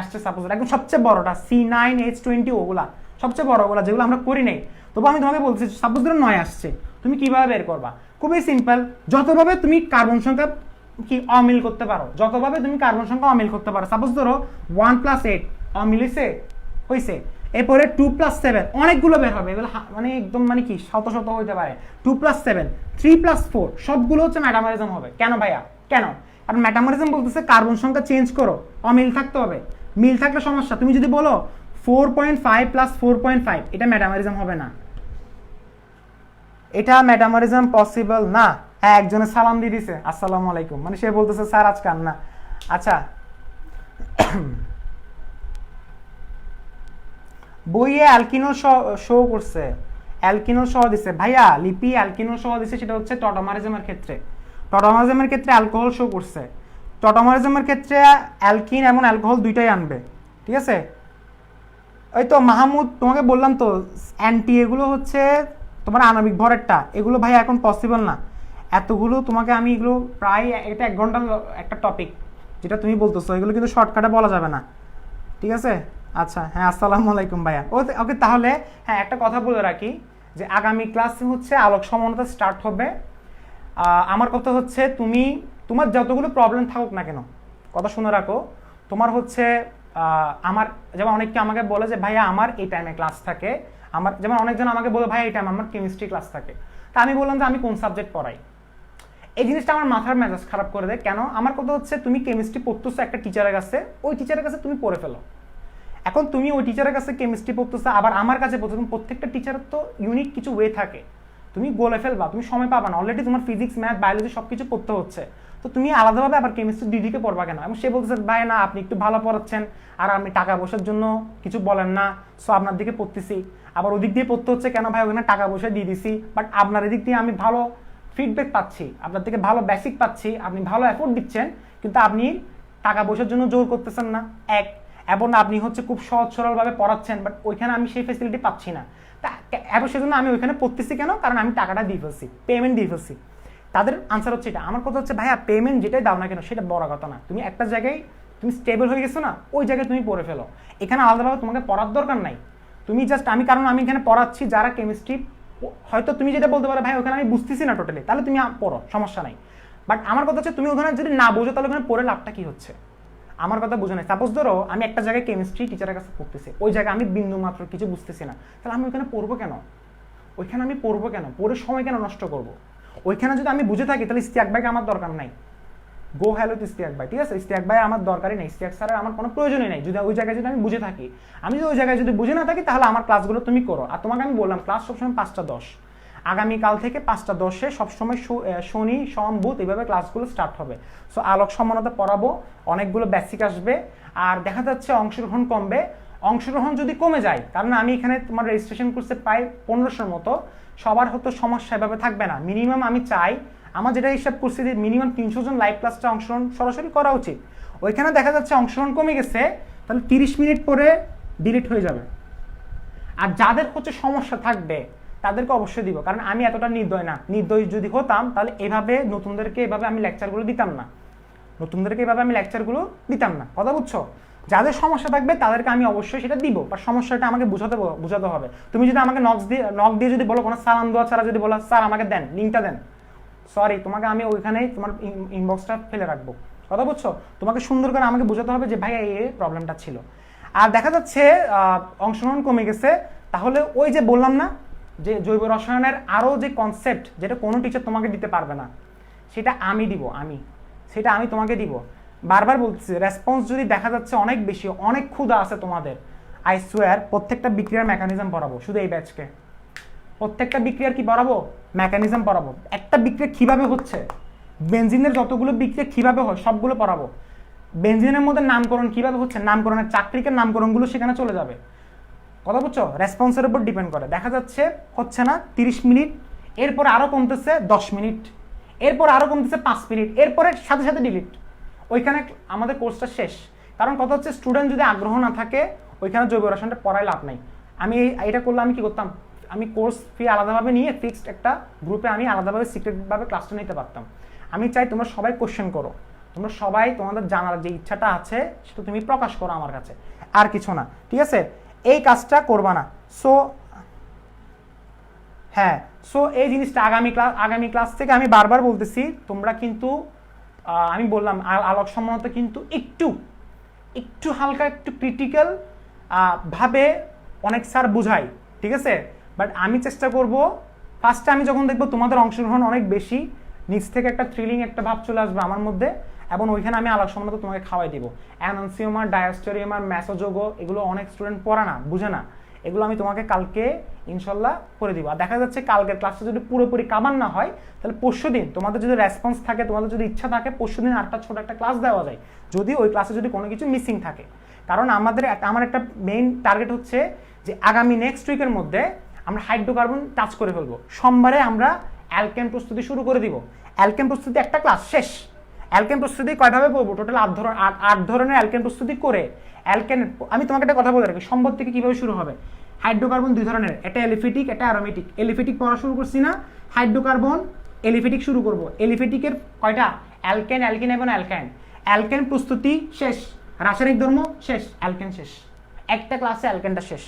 আসছে সাপোজ, একদম সবচেয়ে বড়টা C9H20, ওগুলা সবচেয়ে বড়, ওগুলা যেগুলো আমরা করি নাই, তবু আমি তোমাকে বলছি সাপোজ ধরো 9 আসছে, তুমি কিভাবে বের করবা? খুবই সিম্পল, যতভাবে তুমি কার্বন সংখ্যা কি অমিল করতে পারো, যতভাবে তুমি কার্বন সংখ্যা অমিল করতে পারো। সাপোজ ধরো 1 + 8 অমিল হয়েছে, এরপরে 2 + 7, অনেকগুলো বের হবে, এগুলো মানে একদম মানে কি শত শত হইতে পারে। 2 + 7, 3 + 4, সবগুলো হচ্ছে মেটামরিজম হবে। কেন ভাইয়া? কেন? কারণ মেটামরিজম বলতেছে কার্বন সংখ্যা চেঞ্জ করো, অমিল থাকতে হবে। মিল থাকলে সমস্যা। তুমি যদি বলো 4.5 + 4.5, এটা মেটামরিজম হবে না, এটা মেটামরিজম পসিবল না। হ্যাঁ, একজনে সালাম দিয়ে দিছে, আসসালামু আলাইকুম, মানে সে বলতেছে স্যার আজকে আর না। আচ্ছা, বইয়ে অ্যালকিনোল শো করছে, অ্যালকিনোল সহ দিছে ভাইয়া। লিপি অ্যালকিনোল সহ দিছে, সেটা হচ্ছে টটামারিজমের ক্ষেত্রে। টটামারিজমের ক্ষেত্রে অ্যালকোহল শো করছে, টটামারিজমের ক্ষেত্রে অ্যালকিন এবং অ্যালকোহল দুইটাই আনবে, ঠিক আছে? ওই তো মাহমুদ, তোমাকে বললাম তো অ্যান্টি, এগুলো হচ্ছে তোমার আণবিক ভরেরটা, এগুলো ভাই এখন পসিবল না এতগুলো। তোমাকে আমি এগুলো প্রায়, এটা 1 ঘন্টার একটা টপিক যেটা তুমি বলতেছো, এগুলো কিন্তু শর্টকাটে বলা যাবে না, ঠিক আছে? আচ্ছা, হ্যাঁ, আসসালামু আলাইকুম ভাইয়া। ওকে, তাহলে হ্যাঁ একটা কথা বলে রাখি যে আগামী ক্লাসে হচ্ছে আলোক সমানতা স্টার্ট হবে। আমার কথা হচ্ছে তুমি তোমার যতগুলো প্রবলেম থাকুক না কেন, কথা শুনে রাখো, তোমার হচ্ছে আমার যেমন অনেকে আমাকে বলে যে ভাইয়া আমার এই টাইমে ক্লাস থাকে, আমার যেমন অনেকজন আমাকে বলে ভাই এই টাইম আমার কেমিস্ট্রি ক্লাস থাকে। তা আমি বললাম যে আমি কোন সাবজেক্ট পড়াই, এই জিনিসটা আমার মাথার মেজাজ খারাপ করে দেয়। কেন? আমার কথা হচ্ছে তুমি কেমিস্ট্রি পড়তেছো একটা টিচারের কাছে, ওই টিচারের কাছে তুমি পড়ে ফেলো। এখন তুমি ওই টিচারের কাছে কেমিস্ট্রি পড়তেছো, আবার আমার কাছে পড়তেছো, প্রত্যেকটা টিচারের তো ইউনিক কিছু ওয়ে থাকে, তুমি গলে ফেলবা, তুমি সময় পাবা না। অলরেডি তোমার ফিজিক্স, ম্যাথ, বায়োলজি সব কিছু পড়তে হচ্ছে, তো তুমি আলাদাভাবে আবার কেমিস্ট্রি দিদিকে পড়বা কেন? এবং সে বলতেছে ভাই না আপনি একটু ভালো পড়াচ্ছেন, আর আপনি টাকা পয়সার জন্য কিছু বলেন না, সো আপনার দিকে পড়তেছি। আবার ওদিক দিয়ে পড়তে হচ্ছে কেন ভাই? ওখানে টাকা পয়সা দিয়ে দিছি, বাট আপনার এদিক দিয়ে আমি ভালো ফিডব্যাক পাচ্ছি, আপনার থেকে ভালো বেসিক পাচ্ছি, আপনি ভালো এফোর্ট দিচ্ছেন, কিন্তু আপনি টাকা পয়সার জন্য জোর করতেছেন না, এক। এবং আপনি হচ্ছে খুব সহজ সরলভাবে পড়াচ্ছেন, বাট ওইখানে আমি সেই ফেসিলিটি পাচ্ছি না। এবং সেজন্য আমি ওইখানে পড়তেছি কেন? কারণ আমি টাকাটা দিয়ে ফেলছি, পেমেন্ট দিয়ে ফেলছি। তাদের আনসার হচ্ছে এটা। আমার কথা হচ্ছে ভাইয়া পেমেন্ট যেটাই দাও না কেন সেটা বড় কথা না, তুমি একটা জায়গায় তুমি স্টেবল হয়ে গেছো না, ওই জায়গায় তুমি পড়ে ফেলো। এখানে আলাদাভাবে তোমাকে পড়ার দরকার নাই। তুমি জাস্ট কারণ আমি এখানে পড়াচ্ছি যারা কেমিস্ট্রি, হয়তো তুমি যেটা বলতে পারো ভাই ওখানে আমি বুঝতেছি না টোটালি, তাহলে তুমি পড়ো, সমস্যা নাই। বাট আমার কথা হচ্ছে তুমি ওখানে যদি না বোঝো তাহলে ওখানে পড়ে লাভটা কি হচ্ছে? আমার কথা বুঝে নাই। সাপোজ ধরো আমি একটা জায়গায় কেমিস্ট্রি টিচারের কাছে পড়তেছি, ওই জায়গায় আমি বিন্দু মাত্র কিছু বুঝতেছি না, তাহলে আমি ওইখানে পড়বো কেন? ওইখানে আমি পড়বো কেন? পড়ে সময় কেন নষ্ট করবো? ওইখানে যদি আমি বুঝে থাকি তাহলে ইস্তিয়াক ভাইকে আমার দরকার নাই। গো হ্যালো তো ইস্তিয়াক ভাই, ঠিক আছে? ইস্তিয়াক ভাই আমার দরকারই নেই, ইস্তিয়াক স্যারের আমার কোনো প্রয়োজনই নেই। যদি ওই জায়গায় যদি আমি বুঝে থাকি, আমি যদি ওই জায়গায় যদি বুঝে না থাকি তাহলে আমার ক্লাসগুলো তুমি করো। আর তোমাকে আমি বললাম ক্লাস সবসময় 5টা 10, আগামীকাল থেকে 5টা 10-এ সবসময় শনি সোম বুধ এইভাবে ক্লাসগুলো স্টার্ট হবে। সো আলোক সমানতা পড়াবো, অনেকগুলো বেসিক আসবে, আর দেখা যাচ্ছে অংশগ্রহণ কমবে। অংশগ্রহণ যদি কমে যায়, কারণ আমি এখানে তোমার রেজিস্ট্রেশন করতে প্রায় 1500-র মতো, সবার হয়তো সমস্যা এভাবে থাকবে না। মিনিমাম আমি চাই, আমার যেটা হিসাব করছি যে মিনিমাম 300 জন লাইভ ক্লাসটা অংশগ্রহণ সরাসরি করা উচিত। ওইখানে দেখা যাচ্ছে অংশগ্রহণ কমে গেছে, তাহলে 30 মিনিট পরে ডিলিট হয়ে যাবে। আর যাদের হচ্ছে সমস্যা থাকবে তাদেরকে অবশ্যই দিব, কারণ আমি এতটা নির্দয় না। নির্দয় যদি হতাম তাহলে এভাবে নতুনদেরকে এভাবে আমি লেকচারগুলো দিতাম না, কথা বুঝছো? যাদের সমস্যা থাকবে তাদেরকে আমি অবশ্যই সেটা দিব, বা সমস্যাটা আমাকে বুঝাতে হবে। তুমি যদি আমাকে নক দিয়ে যদি বলো কোনো সালাম দেওয়া ছাড়া যদি বলো স্যার আমাকে দেন লিঙ্কটা দেন, সরি, তোমাকে আমি ওইখানেই তোমার ইনবক্সটা ফেলে রাখবো, কথা বুঝছো? তোমাকে সুন্দর করে আমাকে বোঝাতে হবে যে ভাই এই প্রবলেমটা ছিল। আর দেখা যাচ্ছে অংশগ্রহণ কমে গেছে, তাহলে ওই যে বললাম না যে জৈব রসায়নের আরও যে কনসেপ্ট যেটা কোনো টিচার তোমাকে দিতে পারবে না, সেটা আমি দিব, সেটা আমি তোমাকে দিব। বারবার বলতেছি, রেসপন্স যদি দেখা যাচ্ছে অনেক বেশি, অনেক ক্ষুধা আছে তোমাদের, আই সোয়ার প্রত্যেকটা বিক্রিয়ার মেকানিজম পড়াবো, শুধু এই ব্যাচকে প্রত্যেকটা বিক্রিয়ার কি পড়াবো? মেকানিজম পড়াবো। একটা বিক্রিয়া কিভাবে হচ্ছে, বেনজিনের যতগুলো বিক্রিয়া কিভাবে হয় সবগুলো পড়াবো। বেনজিনের মধ্যে নামকরণ কিভাবে হচ্ছে, নামকরণের চাকরিকের নামকরণগুলো সেখানে চলে যাবে, কথা বুঝছো? রেসপন্সের উপর ডিপেন্ড করে। দেখা যাচ্ছে হচ্ছে না 30 মিনিট, এরপর আরও কমতেছে 10 মিনিট, এরপর আরও কমতেছে 5 মিনিট, এরপরে সাথে সাথে ডিলিট। ওইখানে আমাদের কোর্সটা শেষ। কারণ কথা হচ্ছে স্টুডেন্ট যদি আগ্রহ না থাকে ওইখানে জৈব রসায়নটা পড়ায় লাভ নাই। আমি এটা করলে আমি কি করতাম, আমি কোর্স ফি আলাদাভাবে নিয়ে ফিক্সড একটা গ্রুপে আমি আলাদাভাবে সিক্রেটভাবে ক্লাসটা নিতে পারতাম। আমি চাই তোমরা সবাই কোশ্চেন করো, তোমরা সবাই তোমাদের জানার যে ইচ্ছাটা আছে সেটা তুমি প্রকাশ করো আমার কাছে, আর কিছু না, ঠিক আছে? এই কাজটা করবা না। সো হ্যাঁ, সো এই জিনিসটা আগামী ক্লাস থেকে আমি বারবার বলতেছি, তোমরা কিন্তু আমি বললাম আলোক সম্মানতা কিন্তু একটু হালকা একটু ক্রিটিক্যাল ভাবে অনেক স্যার বুঝাই, ঠিক আছে? বাট আমি চেষ্টা করব, ফার্স্টে আমি যখন দেখবো তোমাদের অংশগ্রহণ অনেক বেশি, নিচ থেকে একটা থ্রিলিং একটা ভাব চলে আসবে আমার মধ্যে, এবং ওইখানে আমি আলোক সম্মানতা তোমাকে খাওয়াই দিব। অ্যানন্সিওমার, ডায়াস্টোরিয়ামার, মেসোযোগ এগুলো অনেক স্টুডেন্ট পড়ে না, বুঝে না, এগুলো আমি তোমাকে কালকে ইনশাল্লাহ করে দিব। আর দেখা যাচ্ছে কালকের ক্লাসটা যদি পুরোপুরি কাভার না হয় তাহলে পরশুদিন তোমাদের যদি রেসপন্স থাকে, তোমাদের যদি ইচ্ছা থাকে, পরশুদিন আরেকটা ছোট একটা ক্লাস দেওয়া যায়, যদি ওই ক্লাসে যদি কোনো কিছু মিসিং থাকে। কারণ আমার একটা মেইন টার্গেট হচ্ছে যে আগামী নেক্সট উইকের মধ্যে আমরা হাইড্রোকার্বন টাচ করে ফেলবো। সোমবারে আমরা অ্যালকেন প্রস্তুতি শুরু করে দিব। অ্যালকেন প্রস্তুতি একটা ক্লাস শেষ। অ্যালকেন প্রস্তুতি কয়ভাবে পড়বো? টোটাল 8 ধরনের অ্যালকেন প্রস্তুতি করে অ্যালকেন, আমি তোমাকে একটা কথা বলে রাখি, সম্পদ থেকে কিভাবে শুরু হবে। হাইড্রোকার্বন 2 ধরনের, একটা এলিফেটিক, একটা অ্যারোমেটিক। এলিফেটিক পড়া শুরু করছি না, হাইড্রোকার্বন এলিফেটিক শুরু করব। এলিফেটিকের কয়টা? অ্যালকেন, অ্যালকিন এবং অ্যালকাইন। অ্যালকেন প্রস্তুতি শেষ, রাসায়নিক ধর্ম শেষ, অ্যালকেন শেষ, একটা ক্লাসে অ্যালকেনটা শেষ।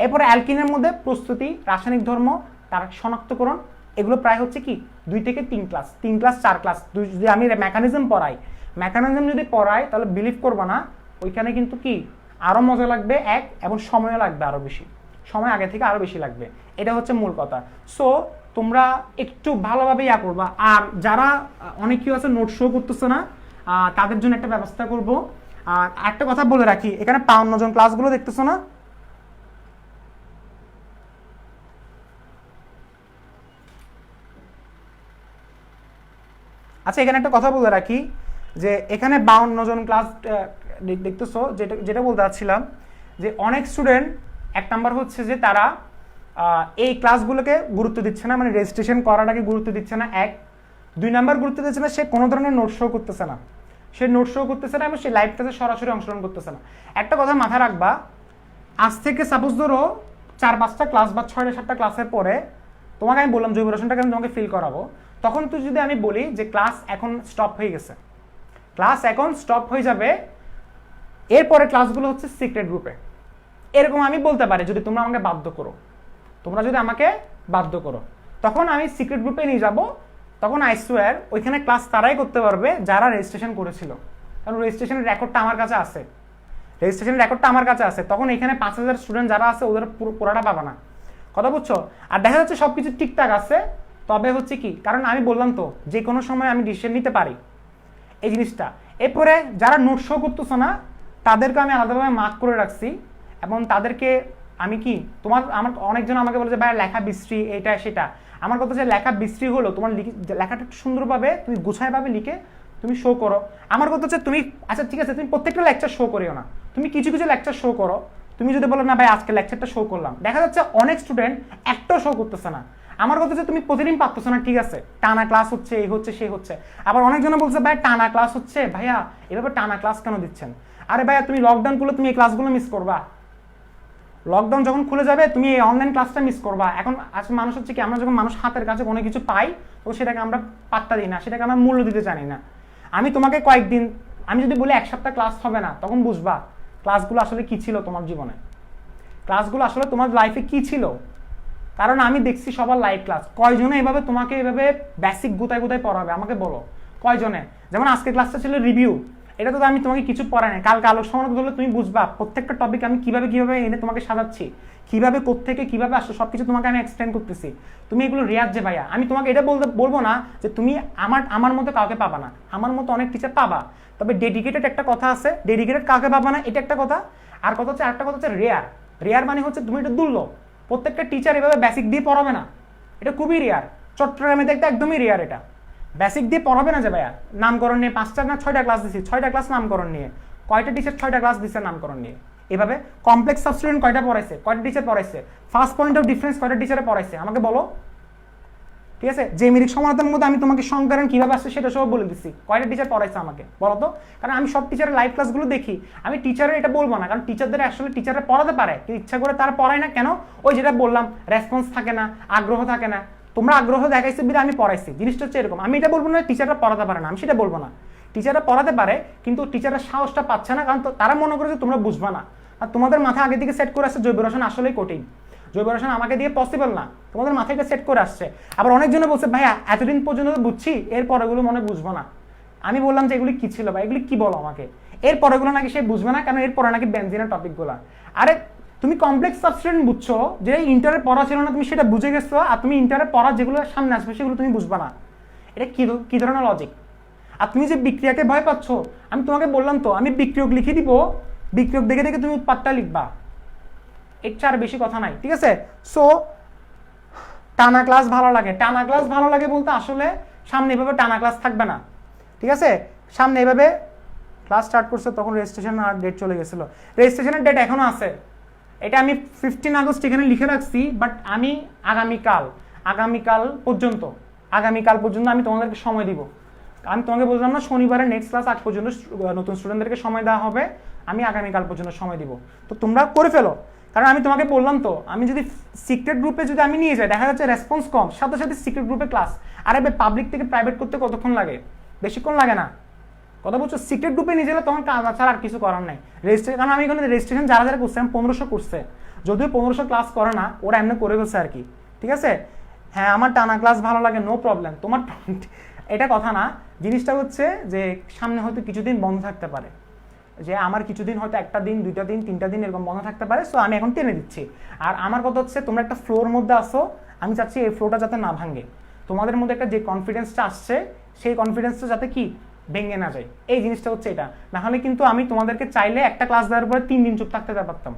এরপরে অ্যালকিনের মধ্যে প্রস্তুতি, রাসায়নিক ধর্ম, তার শনাক্তকরণ, এগুলো প্রায় হচ্ছে কি 2 থেকে 3 ক্লাস, 3 ক্লাস 4 ক্লাস। যদি আমি মেকানিজম যদি পড়াই তাহলে বিলিভ করবো না, ওইখানে কিন্তু কি আরও মজা লাগবে, এবং সময়ও লাগবে আরও বেশি, সময় আগে থেকে আরও বেশি লাগবে। এটা হচ্ছে মূল কথা। সো তোমরা একটু ভালোভাবে করবা। আর যারা অনেকেই আছে নোট শো করতেছে না, তাদের জন্য একটা ব্যবস্থা করব। আর একটা কথা বলে রাখি, এখানে 52 জন ক্লাসগুলো দেখতেছো না, আচ্ছা এখানে একটা কথা বলে রাখি যে এখানে 52 জন ক্লাস দেখতেছো, যেটা বলতে চাচ্ছিলাম যে অনেক স্টুডেন্ট, এক নাম্বার হচ্ছে যে তারা এই ক্লাসগুলোকে গুরুত্ব দিচ্ছে না, মানে রেজিস্ট্রেশন করাটাকে গুরুত্ব দিচ্ছে না। 2 নাম্বার গুরুত্ব দিচ্ছে না, সে কোনো ধরনের নোট শো করতেছে না, এবং সে লাইভ ক্লাসে সরাসরি অংশগ্রহণ করতেছে না। একটা কথা মাথায় রাখবা, আজ থেকে সাপোজ ধরো 4-5টা ক্লাস বা 6-7টা ক্লাসের পরে তোমাকে আমি বললাম জৈব রসায়নটাকে আমি তোমাকে ফিল করাবো, তখন তুই যদি আমি বলি যে ক্লাস এখন স্টপ হয়ে গেছে, ক্লাস এখন স্টপ হয়ে যাবে, এরপরে ক্লাসগুলো হচ্ছে সিক্রেট গ্রুপে। এরকম আমি বলতে পারি যদি তোমরা আমাকে বাধ্য করো, তোমরা যদি আমাকে বাধ্য করো, তখন আমি সিক্রেট গ্রুপে নিয়ে যাব। তখন আই সোয়ার ওইখানে ক্লাস তারাই করতে পারবে যারা রেজিস্ট্রেশন করেছিল, কারণ রেজিস্ট্রেশনের রেকর্ডটা আমার কাছে আছে, রেজিস্ট্রেশনের রেকর্ডটা আমার কাছে আছে। তখন এখানে 5000 স্টুডেন্ট যারা আছে ওদের পুরোটা পাবা না, কথা বুঝছো? আর দেখা যাচ্ছে সব কিছু ঠিকঠাক আছে, তবে হচ্ছে কি, কারণ আমি বললাম তো যে কোনো সময় আমি ডিসিশন নিতে পারি এই জিনিসটা। এরপরে যারা নোট শো করতেছো না তাদেরকে আমি আলাদাভাবে মার্ক করে রাখছি, এবং তাদেরকে আমি কি আমার অনেকজন আমাকে বলে যে ভাই লেখা বিশ্রী এটা সেটা। আমার কথা হচ্ছে লেখা বিশ্রী হলো তোমার লেখাটা একটু সুন্দরভাবে তুমি গুছায়ভাবে লিখে তুমি শো করো। আমার কথা হচ্ছে তুমি আচ্ছা ঠিক আছে তুমি প্রত্যেকটা লেকচার শো করিও না, তুমি কিছু কিছু লেকচার শো করো। তুমি যদি বলো না ভাই আজকে লেকচারটা শো করলাম, দেখা যাচ্ছে অনেক স্টুডেন্ট একটাও শো করতেছে না। আমার কথা হচ্ছে তুমি প্রতিদিন পাচ্ছ না, ঠিক আছে টানা ক্লাস হচ্ছে এই হচ্ছে সেই হচ্ছে। আবার অনেকজন বলছে ভাই টানা ক্লাস হচ্ছে, ভাইয়া এভাবে টানা ক্লাস কেন দিচ্ছেন? আরে ভাইয়া তুমি লকডাউন করলে তুমি এই ক্লাসগুলো মিস করবা, লকডাউন যখন খুলে যাবে তুমি এই অনলাইন ক্লাসটা মিস করবা। এখন আজকে মানুষ হচ্ছে কি, আমরা যখন মানুষ হাতের কাছে কোনো কিছু পাই তো সেটাকে আমরা পাত্তা দিই না, সেটাকে আমরা মূল্য দিতে জানি না। আমি তোমাকে কয়েকদিন, আমি যদি বলি এক সপ্তাহ ক্লাস হবে না, তখন বুঝবা ক্লাসগুলো আসলে কি ছিল তোমার জীবনে, ক্লাসগুলো আসলে তোমার লাইফে কি ছিল। কারণ আমি দেখছি সবার লাইভ ক্লাস, কয়জনে এভাবে তোমাকে এভাবে বেসিক গুতায় গুতায় পড়াবে আমাকে বলো কয়জনে? যেমন আজকে ক্লাসটা ছিল রিভিউ, এটা তো আমি তোমাকে কিছু পড়াই না, কালকে আলোক সমাধান ধরলে তুমি বুঝবা প্রত্যেকটা টপিক আমি কিভাবে কিভাবে এনে তোমাকে সাজাচ্ছি, কিভাবে কোত্থেকে কিভাবে আসছো সবকিছু তোমাকে আমি এক্সপ্লেন করতেছি। তুমি এগুলো রিয়াজ যে ভাইয়া, আমি তোমাকে এটা বলবো না যে তুমি আমার মতো কাউকে পাবা না, আমার মতো অনেক টিচার পাবা, তবে ডেডিকেটেড একটা কথা আছে, ডেডিকেটেড কাউকে পাবা না এটা একটা কথা। আর কথা হচ্ছে আরেকটা কথা হচ্ছে রেয়ার, রেয়ার মানে হচ্ছে তুমি এটা দুর্লভ, প্রত্যেকটা টিচার এভাবে বেসিক দিয়ে পড়াবে না, এটা খুবই রেয়ার। চট্টগ্রামে দেখতে একদমই রেয়ার, এটা বেসিক দিয়ে পড়াবে না যে ভাইয়া নামকরণ নিয়ে 5টা না 6টা ক্লাস দিচ্ছি, 6টা ক্লাস নামকরণ নিয়ে, কয়টা টিচার 6টা ক্লাস দিচ্ছে নামকরণ নিয়ে, এভাবে কমপ্লেক্স সাবস্টিটিউয়েন্ট কয়টা পড়াইছে, কয়টা টিচার পড়াইছে, ফার্স্ট পয়েন্ট অফ ডিফারেন্স কয়টা টিচারে পড়াইছে আমাকে বলো, ঠিক আছে? জেমেরিক সমাধানের মধ্যে আমি তোমাকে সংকরণ কিভাবে আসছে সেটা সব বলে দিচ্ছি, কয়টা টিচার পড়াইছে আমাকে বলো তো। কারণ আমি সব টিচারের লাইভ ক্লাসগুলো দেখি, আমি টিচারের এটা বলবো না, কারণ টিচারদের আসলে টিচাররা পড়াতে পারে কিন্তু ইচ্ছা করে তারা পড়ায় না কেন, ওই যেটা বললাম রেসপন্স থাকে না, আগ্রহ থাকে না। তোমরা আগ্রহ দেখাইছে বিধে আমি পড়াইছি, জিনিসটা হচ্ছে এরকম। আমি এটা বলবো না টিচাররা পড়াতে পারে না, আমি সেটা বলবো না, টিচাররা পড়াতে পারে কিন্তু টিচাররা সাহসটা পাচ্ছে না, কারণ তারা মনে করে যে তোমরা বুঝবা না। আর তোমাদের মাথা আগে থেকে সেট করে আসছে জৈব রসায়ন আসলেই কঠিন, জৈব রসায়ন আমাকে দিয়ে পসিবল না, তোমাদের মাথায় এটা সেট করে আসছে। আবার অনেকজনে বলছে ভাইয়া এতদিন পর্যন্ত তো বুঝছি এর পরেগুলো মনে বুঝবো না। আমি বললাম যে এগুলি কি ছিল ভাই, এগুলি কি বলো আমাকে, এর পরেগুলো নাকি সে বুঝবে না, কারণ এর পরে নাকি বেনজিনের টপিকগুলো। আরে তুমি কমপ্লেক্স সাবস্টিটিউয়েন্ট বুঝছো, যে ইন্টারে পড়া ছিল না তুমি সেটা বুঝে গেছো, আর তুমি ইন্টারে পড়া যেগুলো সামনে আসবে সেগুলো তুমি বুঝবা না, এটা কি ধরনের লজিক? আর তুমি যে বিক্রিয়াকে ভয় পাচ্ছ, আমি তোমাকে বললাম তো আমি বিক্রিয়ক লিখে দিব, বিক্রিয়ক দেখে দেখে তুমি উৎপাদটা লিখবা, এর চেয়ে আর বেশি কথা নাই, ঠিক আছে? সো টানা ক্লাস ভালো লাগে, টানা ক্লাস ভালো লাগে বলতে আসলে সামনে এভাবে টানা ক্লাস থাকবে না, ঠিক আছে? সামনে এভাবে ক্লাস স্টার্ট করছে তখন রেজিস্ট্রেশন আর ডেট চলে গেছিলো, রেজিস্ট্রেশনের ডেট এখনো আছে, এটা আমি 15 আগস্ট এখানে লিখে রাখছি, বাট আমি আগামীকাল পর্যন্ত আমি তোমাদেরকে সময় দিব। আমি তোমাকে বললাম না শনিবারে নেক্সট ক্লাস আজ পর্যন্ত নতুন স্টুডেন্টদেরকে সময় দেওয়া হবে, আমি আগামীকাল পর্যন্ত সময় দিব, তো তোমরা করে ফেলো। কারণ আমি তোমাকে বললাম তো আমি যদি সিক্রেট গ্রুপে যদি আমি নিয়ে যাই দেখা যাচ্ছে রেসপন্স কম, সাথে সাথে সিক্রেট গ্রুপে ক্লাস। আরে ভাই পাবলিক থেকে প্রাইভেট করতে কতক্ষণ লাগে? বেশিক্ষণ লাগে না, কথা বলছো? সিক্রেট গ্রুপে নিয়ে গেলে তখন কাজ ছাড়া আর কিছু করার নাই। রেজিস্ট্রেশন, কারণ আমি এখানে রেজিস্ট্রেশন যারা যারা করছে 1500 করছে, যদিও 1500 ক্লাস করে না, ওরা এমনি করে গেছে আর কি, ঠিক আছে? হ্যাঁ আমার টানা ক্লাস ভালো লাগে, নো প্রবলেম, তোমার এটা কথা না। জিনিসটা হচ্ছে যে সামনে হয়তো কিছুদিন বন্ধ থাকতে পারে, যে আমার কিছুদিন হয়তো 1টা দিন 2টা দিন 3টা দিন এরকম বন্ধ থাকতে পারে, সো আমি এখন টেনে দিচ্ছি। আর আমার কথা হচ্ছে তোমরা একটা ফ্লোর মধ্যে আসো, আমি চাচ্ছি এই ফ্লোটা যাতে না ভাঙে, তোমাদের মধ্যে একটা যে কনফিডেন্সটা আসছে সেই কনফিডেন্সটা যাতে কি ভেঙে না যায়, এই জিনিসটা হচ্ছে এটা। না হলে কিন্তু আমি তোমাদেরকে চাইলে একটা ক্লাস দেওয়ার পরে 3 দিন চুপ থাকতে পারতাম,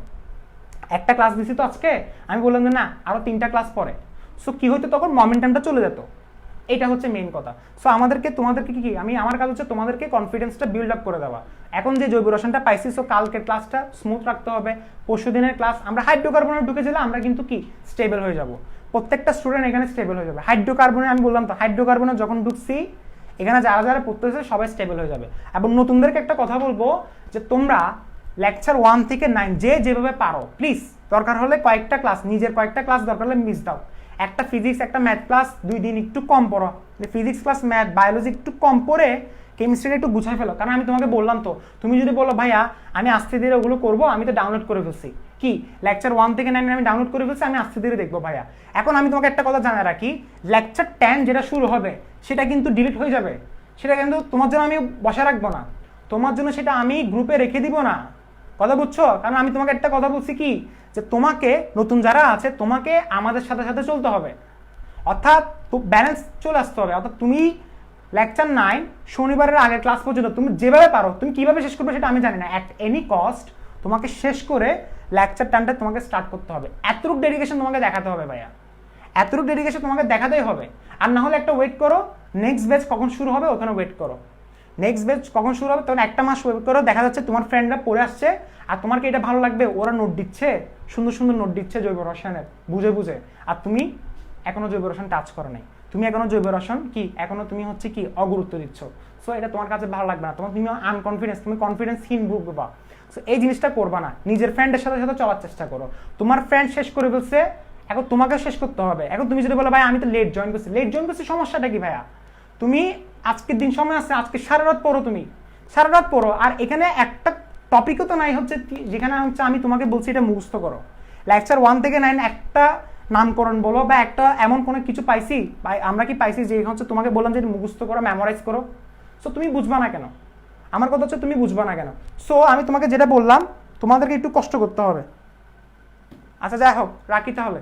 একটা ক্লাস দিছি তো আজকে, আমি বললাম যে না আরো 3টা ক্লাস পরে, সো কি হয়তো তখন মোমেন্টামটা চলে যেত, এটা হচ্ছে মেইন কথা। সো তোমাদেরকে কি আমি আমার কাজ হচ্ছে তোমাদেরকে কনফিডেন্সটা বিল্ড আপ করে দেওয়া। এখন যে জৈব রসায়নটা পাইছি, সো কালকের ক্লাসটা স্মুথ রাখতে হবে, পরশু দিনের ক্লাস আমরা হাইড্রোকার্বনে ঢুকে গেলে আমরা কিন্তু কি স্টেবল হয়ে যাব, প্রত্যেকটা স্টুডেন্ট এখানে স্টেবল হয়ে যাবে। হাইড্রোকার্বনে আমি বললাম তো হাইড্রোকার্বনে যখন ঢুকছি এখানে যারা যারা পড়তেছে সবাই স্টেবল হয়ে যাবে। এবং নতুনদেরকে একটা কথা বলবো যে তোমরা লেকচার 1 থেকে 9 যেভাবে পারো প্লিজ দরকার হলে কয়েকটা ক্লাস, নিজের কয়েকটা ক্লাস দরকার হলে মিস দাও, একটা ফিজিক্স একটা ম্যাথ ক্লাস 2 দিন একটু কম পড়ো, ফিজিক্স ক্লাস ম্যাথ বায়োলজি একটু কম পড়ে কেমিস্ট্রিটা একটু গুছাই ফেলো, কারণ আমি তোমাকে বললাম তো, তুমি যদি বলো ভাইয়া আমি আস্তে ধীরে ওগুলো করবো, আমি তো ডাউনলোড করে ফেলছি, কি লেকচার 1 থেকে 9 আমি ডাউনলোড করে ফেলছি, আমি আস্তে ধীরে দেখবো ভাইয়া। এখন আমি তোমাকে একটা কথা জানাই রাখি, লেকচার 10 যেটা শুরু হবে সেটা কিন্তু ডিলিট হয়ে যাবে, সেটা কিন্তু তোমার জন্য আমি বসা রাখবো না, তোমার জন্য সেটা আমি গ্রুপে রেখে দিব না, কথা বুঝছো? কারণ আমি তোমাকে একটা কথা বলছি কি, যে তোমাকে নতুন যারা আছে তোমাকে আমাদের সাথে সাথে চলতে হবে, অর্থাৎ ব্যালেন্স চলে আসতে হবে। অর্থাৎ তুমি লেকচার 9 শনিবারের আগের ক্লাস পর্যন্ত তুমি যেভাবে পারো, তুমি কিভাবে শেষ করবে সেটা আমি জানি না, অ্যাট এনি কস্ট তোমাকে শেষ করে লেকচার 10টা তোমাকে স্টার্ট করতে হবে। এতটুকু ডেডিকেশন তোমাকে দেখাতে হবে ভাইয়া, এতটুকু ডেডিকেশন তোমাকে দেখাতেই হবে। আর না হলে একটা ওয়েট করো, নেক্সট ব্যাচ কখন শুরু হবে ওখানে ওয়েট করো, নেক্সট ব্যাচ কখন শুরু হবে তখন একটা মাস ওয়েট করো, দেখা যাচ্ছে তোমার ফ্রেন্ডরা পড়ে আসছে আর তোমার কি এটা ভালো লাগবে, ওরা নোট দিচ্ছে, সুন্দর সুন্দর নোট দিচ্ছে জৈব রসায়নের বুঝে বুঝে, আর তুমি এখনো জৈব রসায়ন টাচ করো নাই, তুমি এখনো জৈব রসায়ন কি এখনো তুমি হচ্ছে কি অগুরুত্ব দিচ্ছ। সো এটা তোমার কাছে ভালো লাগবে না, তোমার তুমি আনকনফিডেন্স, তুমি কনফিডেন্সহীন ভুগবা। সো এই জিনিসটা করবা না, নিজের ফ্রেন্ডের সাথে সাথে চলার চেষ্টা করো। তোমার ফ্রেন্ড শেষ করে ফেলছে, এখন তোমাকে শেষ করতে হবে। এখন তুমি যদি বলো ভাই আমি তো লেট জয়েন করছি, সমস্যাটা কি ভাইয়া? তুমি আজকের দিন সময় আছে, আজকে সারা রাত পড়ো, তুমি সারা রাত পড়ো। আর এখানে একটা টপিকও তো নাই হচ্ছে যেখানে হচ্ছে আমি তোমাকে বলছি এটা মুখস্থ করো। লেকচার 1 থেকে 9 একটা নামকরণ বলো বা একটা এমন কোনো কিছু পাইছি, আমরা কি পাইছি যে হচ্ছে তোমাকে বললাম যে মুখস্থ করো, মেমোরাইজ করো। সো তুমি বুঝবা না কেন? আমার কথা হচ্ছে তুমি বুঝবা না কেন? সো আমি তোমাকে যেটা বললাম তোমাদেরকে একটু কষ্ট করতে হবে। আচ্ছা যাই হোক, রাখি তাহলে।